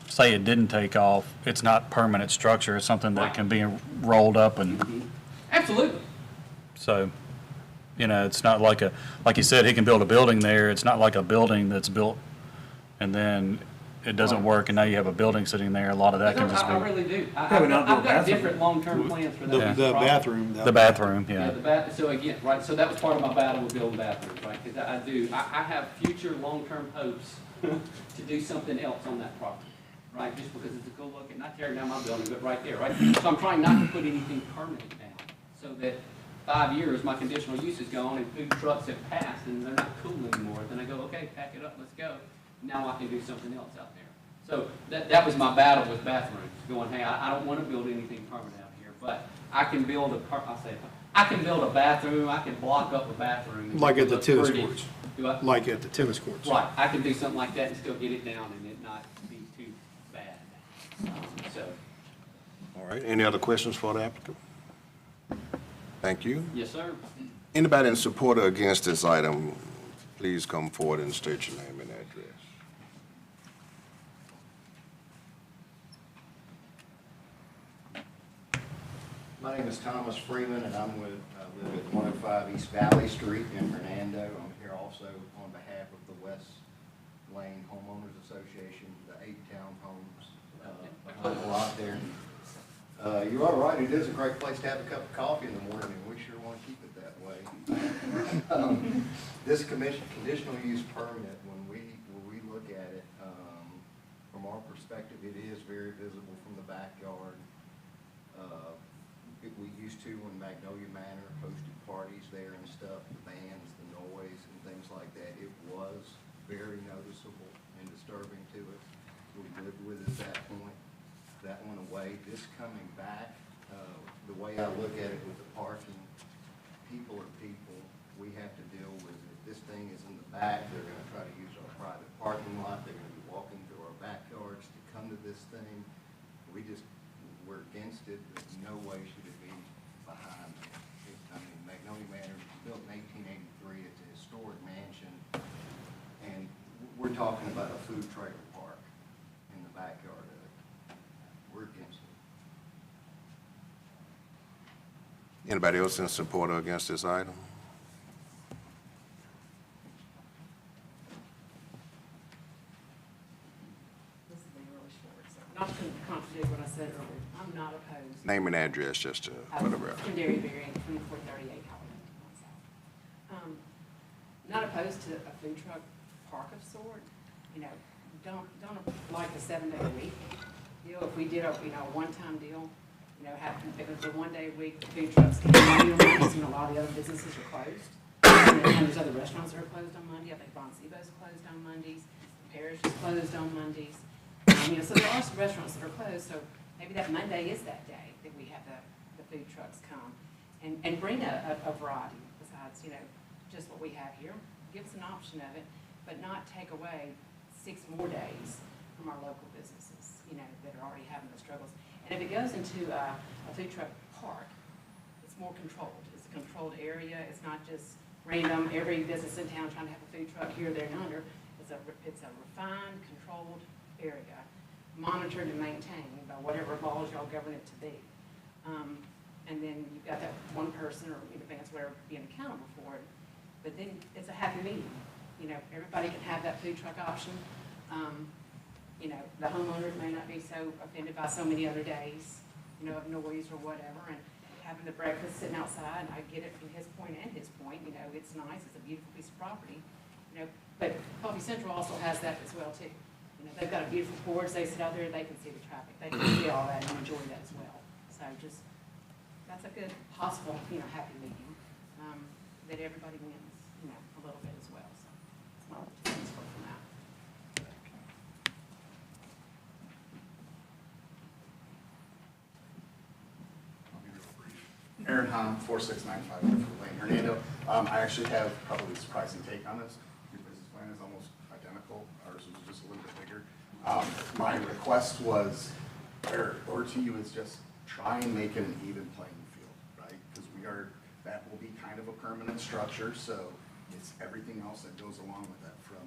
say it didn't take off, it's not permanent structure, it's something that can be rolled up and. Absolutely. So, you know, it's not like like you said, he can build a building there, it's not like a building that's built and then it doesn't work and now you have a building sitting there, a lot of that can just be. I really do. Have an outdoor I've got bathroom. different long-term plans for that. The bathroom. The bathroom, yeah. Yeah, so again, right, so that was part of my battle with building bathrooms, right? Because I have future long-term hopes to do something else on that property, right? Just because it's a cool looking, not tearing down my building, but right there, right? So I'm trying not to put anything permanent down, so that 5 years, my conditional use is gone and food trucks have passed and they're not cool anymore. Then I go, okay, pack it up, let's go. Now I can do something else out there. So that was my battle with bathrooms, going, hey, I don't want to build anything permanent out here, but I can build I can build a bathroom, I can block up a bathroom. and Like make at it the look tennis pretty. courts. Do I? Like at the tennis courts. Right, I can do something like that and still get it down and it not be too bad. So, All right, any other questions for the applicant? Thank you. yes, sir. Anybody in support or against this item, please come forward and state your name and address. My name is Thomas Freeman, and I live at 105 East Valley Street in Hernando. I'm here also on behalf of the West Lane Homeowners Association, the 8 townhomes behind the lot there. You are right, it is a great place to have a cup of coffee in the morning, and we sure want to keep it that way. This conditional use permit, when we look at it, from our perspective, it is very visible from the backyard. We used to, when Magnolia Manor hosted parties there and stuff, the bands, the noise and things like that, it was very noticeable and disturbing to us. We lived with it at that point. That went away. This coming back, the way I look at it with the parking, people are people. We have to deal with it. This thing is in the back. They're going to try to use our private parking lot. They're going to be walking through our backyards to come to this thing. We're against it. There's no way should it be behind it. I mean, Magnolia Manor was built in 1883. It's a historic mansion. And we're talking about a food trailer park in the backyard of it. We're against it. Anybody else in support or against this item? This will be really short, so not to contradict what I said earlier, I'm not opposed. Name and address, just to whatever. Secondary variant, 2438 Holiday. Not opposed to a food truck park of sort, you know, don't like a 7-day-a-week deal. If we did a, you know, a one-time deal, you know, if it was a one-day-a-week, the food trucks came in on Mondays, and a lot of the other businesses are closed. And there's other restaurants that are closed on Monday. I think Bon Cibo's closed on Mondays. Parish is closed on Mondays. You know, so there are some restaurants that are closed, so maybe that Monday is that day that we have the food trucks come and bring a variety besides, you know, just what we have here. Give us an option of it, but not take away 6 more days from our local businesses, you know, that are already having the struggles. And if it goes into a food truck park, it's more controlled. It's a controlled area. It's not just random, every business in town trying to have a food truck here, there, and yonder. It's a refined, controlled area, monitored and maintained by whatever laws y'all govern it to be. And then you've got that one person or in advance, whatever, being accountable for it. But then it's a happy medium. You know, everybody can have that food truck option. You know, the homeowners may not be so offended by so many other days, you know, of noise or whatever. And having the breakfast sitting outside, I get it from his point and his point. You know, it's nice. It's a beautiful piece of property. You know, but Coffee Central also has that as well too. You know, they've got a beautiful porch. They sit out there. They can see the traffic. They can see all that and enjoy that as well. So just that's a good possible, you know, happy medium that everybody wins, you know, a little bit as well. So it's my things from that. Aaron Hahn, 4695 Northview Lane, Hernando. I actually have probably a surprising take on this. Your business plan is almost identical. Ours was just a little bit bigger. My request was, or to you, is just try and make it an even playing field, right? Because that will be kind of a permanent structure, so it's everything else that goes along with that, from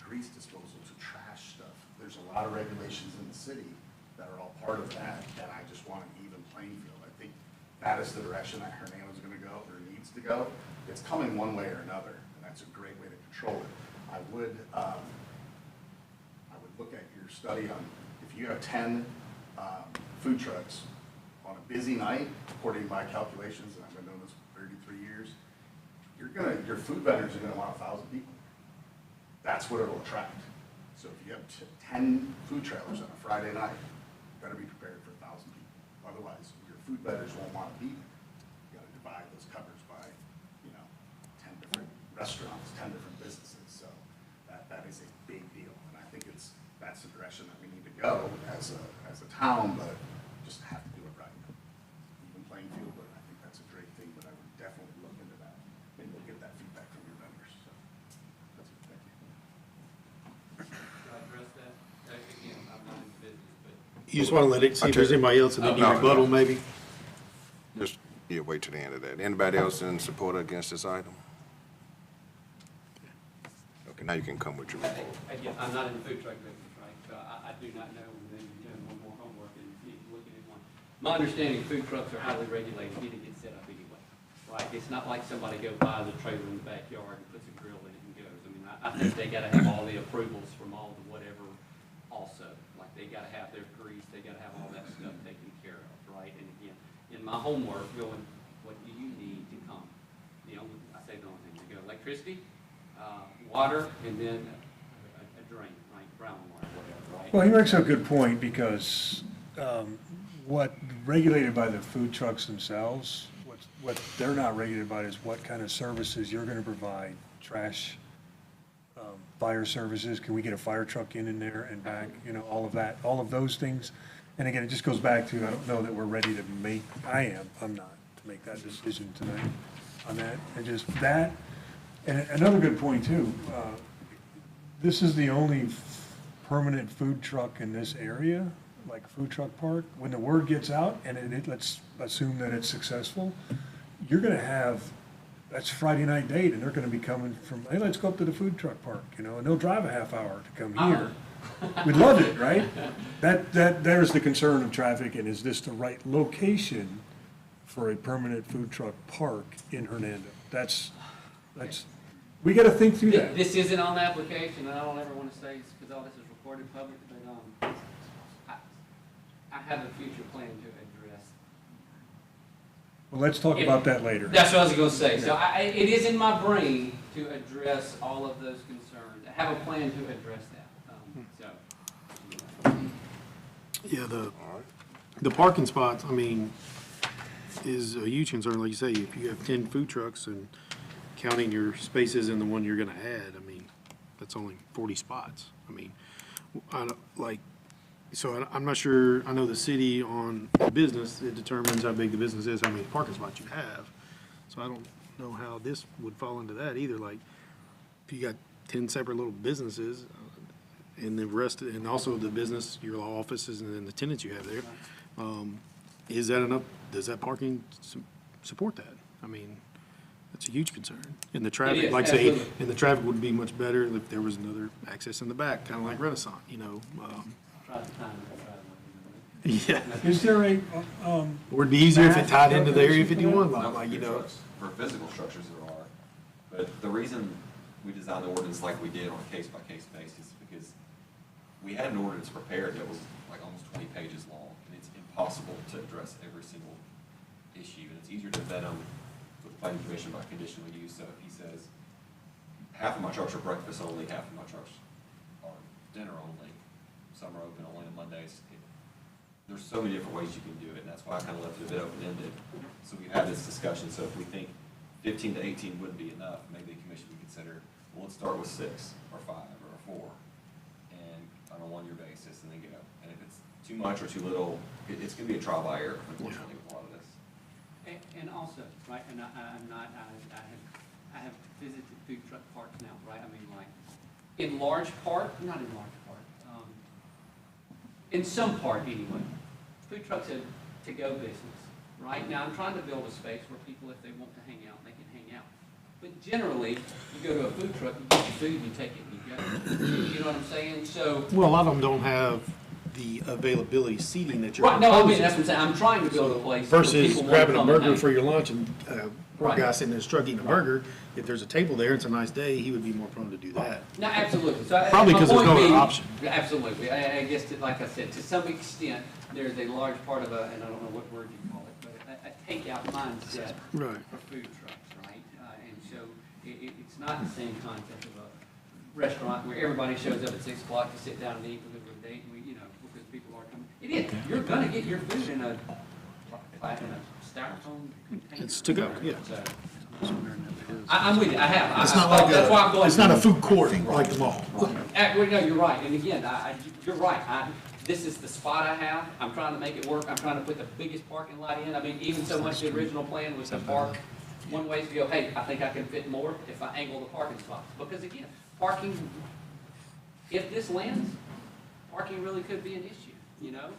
grease disposal to trash stuff. There's a lot of regulations in the city that are all part of that, and I just want an even playing field. I think that is the direction that Hernando is going to go, or needs to go. It's coming one way or another, and that's a great way to control it. I would look at your study on, if you have 10 food trucks on a busy night, according to my calculations, and I've been doing this for 33 years, your food vendors are going to want 1,000 people. That's what it'll attract. So if you have 10 food trailers on a Friday night, you better be prepared for 1,000 people. Otherwise, your food vendors won't want to be there. You got to divide those covers by, you know, 10 different restaurants, 10 different businesses. So that is a big deal, and I think that's the direction that we need to go as a town, but just have to do it right. Even playing field, but I think that's a great thing. But I would definitely look into that. Maybe we'll get that feedback from your vendors. So that's it. Thank you. Should I address that? Again, I'm not in business, but. You just want to let it, see if there's anybody else, and then you rebuttal maybe? Just, yeah, wait to the end of that. Anybody else in support or against this item? Okay, now you can come with your rebuttal. Again, I'm not in the food truck business, right? So I do not know, and then you're doing one more homework and looking at one. My understanding, food trucks are highly regulated, need to get set up anyway, right? It's not like somebody go buy the trailer in the backyard and puts a grill in it and goes. I mean, I think they gotta have all the approvals from all the whatever also. Like, they gotta have their grease, they gotta have all that stuff taken care of, right? And again, in my homework, going, what do you need to come? I say the only thing, they go electricity, water, and then a drain, right, groundwater, whatever, right? Well, he makes a good point, because what regulated by the food trucks themselves, what they're not regulated by is what kind of services you're gonna provide, trash, fire services, can we get a fire truck in there and back, you know, all of that, all of those things. And again, it just goes back to, I don't know that we're ready to make, I'm not, to make that decision tonight on that, and just that. And another good point too, this is the only permanent food truck in this area, like a food truck park. When the word gets out, and let's assume that it's successful, you're gonna have, that's Friday night date, and they're gonna be coming from, hey, let's go up to the food truck park, you know, and they'll drive a half hour to come here. We'd love it, right? There's the concern of traffic, and is this the right location for a permanent food truck park in Hernando. That's, we gotta think through that. This isn't on the application, and I don't ever want to say it's because all this is recorded public, but I have a future plan to address. Well, let's talk about that later. That's what I was going to say. So it is in my brain to address all of those concerns. I have a plan to address that. Yeah, the parking spots, I mean, is a huge concern. Like you say, if you have 10 food trucks and counting your spaces in the one you're gonna add, I mean, that's only 40 spots. I mean, I'm not sure, I know the city on business, it determines how big the business is, how many parking spots you have. So I don't know how this would fall into that either. Like, if you got 10 separate little businesses, and the rest, and also the business, your law offices, and then the tenants you have there, is that enough? Does that parking support that? I mean, that's a huge concern. And the traffic, like say, and the traffic would be much better if there was another access in the back, kind of like Renaissance, you know. Yeah. Is there a, Or it'd be easier if it tied into the Area 51 lot, like, you know. For physical structures there are, but the reason we designed the ordinance like we did on a case-by-case basis is because we had an ordinance prepared that was like almost 20 pages long, and it's impossible to address every single issue, and it's easier to vet them with the planning commission by conditional use. So if he says, half of my trucks are breakfast only, half of my trucks are dinner only, some are open only on Mondays, there's so many different ways you can do it, and that's why I kind of left it a bit open-ended. So we had this discussion, so if we think 15 to 18 wouldn't be enough, maybe the commission would consider, well, let's start with 6 or 5 or 4, and on a one-year basis, and then go. And if it's too much or too little, it's going to be a trial by error, unfortunately, with a lot of this. And also, right, and I have visited food truck parks now, right? I mean, like, in large part, not in large part, in some part anyway, food trucks are to-go business, right? Now, I'm trying to build a space where people, if they want to hang out, they can hang out. But generally, you go to a food truck, you get your food, you take it, and you go. You know what I'm saying? So. Well, a lot of them don't have the availability seating that you're right, no, I mean, proposing. that's what I'm saying. I'm trying to build a place where Versus people want to grabbing a come and burger hang. for your lunch and poor Right. guy sitting in his truck eating a burger, if there's a table there, it's a nice day, he would be more prone to do that. No, absolutely. So Probably my 'cause there's point no other being- option. Absolutely. I guess, like I said, to some extent, there's a large part of and I don't know what word you call it, but a takeout mindset Right. for food trucks, right? And so it's not the same concept of a restaurant where everybody shows up at 6 o'clock to sit down and eat because of a date, because people are coming. It is. You're gonna get your food in a styrofoam container. It's to go, yeah. So, I'm with you. I have. It's not like that's why I'm going. it's not a food court like the mall. Well, no, you're right. And again, you're right. This is the spot I have. I'm trying to make it work. I'm trying to put the biggest parking lot in. I mean, even so much the original plan was to park one way to go, hey, I think I can fit more if I angle the parking spots. Because again, parking, if this lands, parking really could be an issue, you know?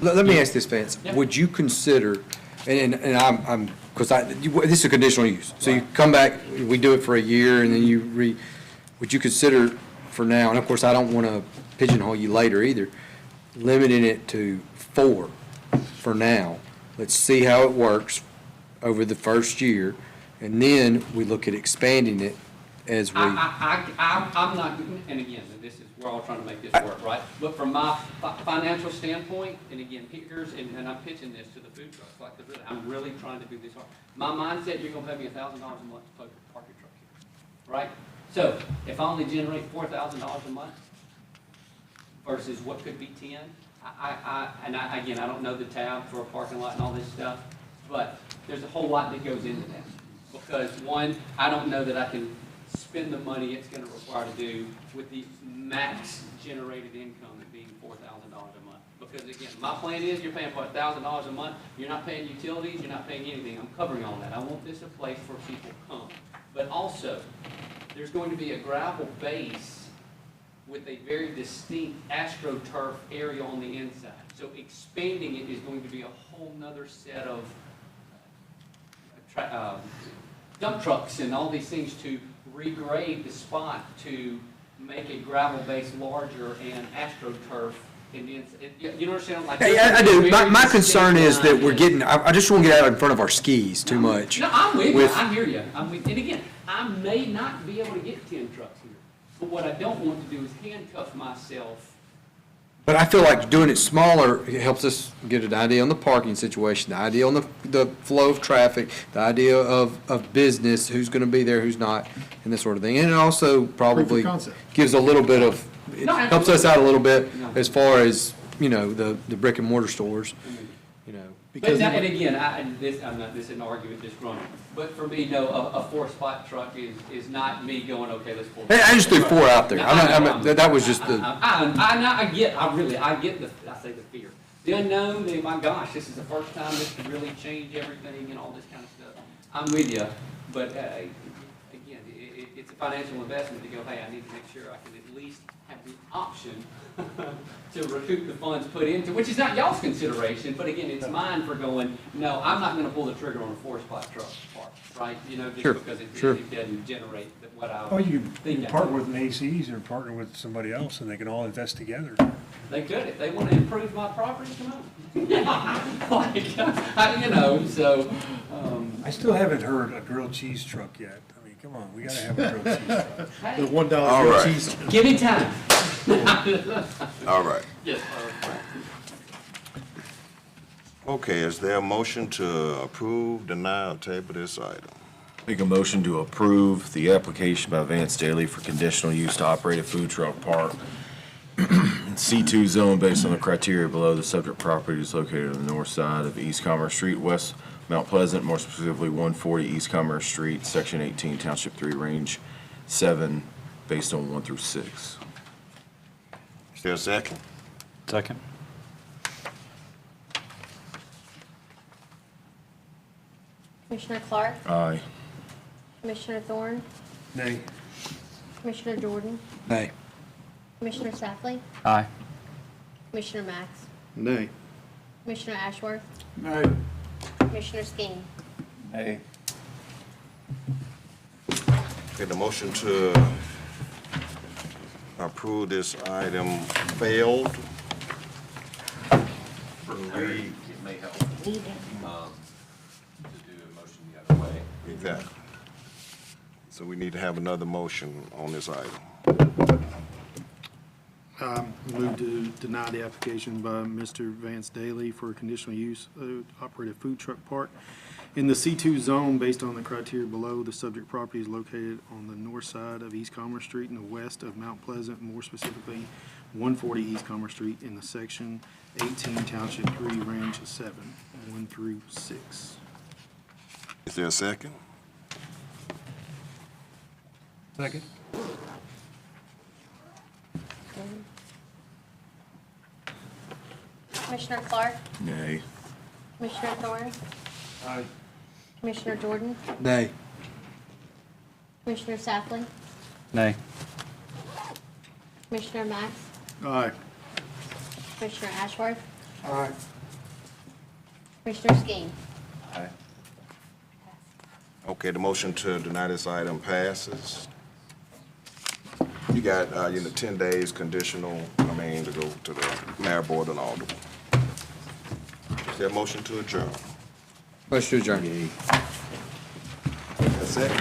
Let me ask this, Vance. Yeah. Would you consider, and I'm, because this is a conditional use. So you come back, we do it for a year, and then would you consider for now, and of course, I don't want to pigeonhole you later either, limiting it to 4 for now. Let's see how it works over the first year, and then we look at expanding it as we. I'm not, and again, this is, we're all trying to make this work, right? But from my financial standpoint, and again, and I'm pitching this to the food trucks, like, I'm really trying to do this hard. My mindset, you're gonna pay me $1,000 a month to park your truck here, right? So, if I only generate $4,000 a month versus what could be 10, again, I don't know the tab for a parking lot and all this stuff, but there's a whole lot that goes into that. Because one, I don't know that I can spend the money it's gonna require to do with the max generated income at being $4,000 a month. Because again, my plan is you're paying for $1,000 a month, you're not paying utilities, you're not paying anything, I'm covering all that. I want this a place where people come. But also, there's going to be a gravel base with a very distinct AstroTurf area on the inside. So expanding it is going to be a whole nother set of dump trucks and all these things to regrade the spot to make a gravel base larger and AstroTurf And you know what I'm saying? Like, Hey, I do. My concern is that we're getting, I just want to get out in front of our skis too much. No, I'm with you, I hear you, I'm with, and again, I may not be able to get 10 trucks here, but what I don't want to do is handcuff myself. But I feel like doing it smaller, it helps us get an idea on the parking situation, the idea on the flow of traffic, the idea of business, who's going to be there, who's not, and this sort of thing. And it also probably concept. gives a little bit of, it No, helps us out a little bit No. as far as, you know, the brick and mortar stores, you know. But, Because and again, this is an argument just running, but for me, no, a 4-spot truck is not me going, okay, let's pull. I just threw 4 out there. No, That was just the. I get the fear. The unknown, my gosh, this is the first time this could really change everything and all this kind of stuff. I'm with you, but again, it's a financial investment to go, hey, I need to make sure I can at least have the option to recoup the funds put into, which is not y'all's consideration, but again, it's mine for going, no, I'm not gonna pull the trigger on a 4-spot truck park, right? You know, just Sure, because it sure. doesn't generate what I Or you think I partner would. with Macy's or partner with somebody else and they can all invest together. They could, if they want to improve my property, come on. Like, you know, so, I still haven't heard a grilled cheese truck yet. I mean, come on, we gotta have a grilled cheese truck. hey, The $1 All grilled right. cheese. give me time. All right. Yes, Okay, is there a motion to approve, deny, or table this item? Make a motion to approve the application by Vance Daly for conditional use to operate a food truck park in C2 zone based on the criteria below. The subject property is located on the north side of East Commerce Street, West Mount Pleasant, more specifically 140 East Commerce Street, Section 18, Township 3, Range 7, based on 1 through 6. Is there a second? Second. Commissioner Clark, Aye. Commissioner Thorne, Nay. Commissioner Jordan, Nay. Commissioner Safley, Aye. Commissioner Max, Nay. Commissioner Ashworth, No, Commissioner Skeen. Hey, Okay, the motion to approve this item failed. It may help, to do a motion the other way. Exactly. So we need to have another motion on this item. Move to deny the application by Mr. Vance Daly for a conditional use to operate a food truck park in the C2 zone based on the criteria below. The subject property is located on the north side of East Commerce Street and the west of Mount Pleasant, more specifically 140 East Commerce Street in the Section 18, Township 3, Range 7, 1 through 6. Is there a second? Second. Commissioner Clark, Nay. Commissioner Thorne, Aye. Commissioner Jordan, Nay. Commissioner Safley, Nay. Commissioner Max, Aye. Commissioner Ashworth, aye. Commissioner Skeen. aye. Okay, the motion to deny this item passes. You got, 10 days conditional, to go to the mayor, board, and alderman. Is there a motion to adjourn? Motion to adjourn. That's it?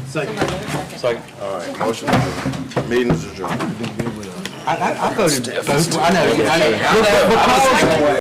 Second. Second. All right, motion adjourned. Meeting is adjourned. I voted, I know.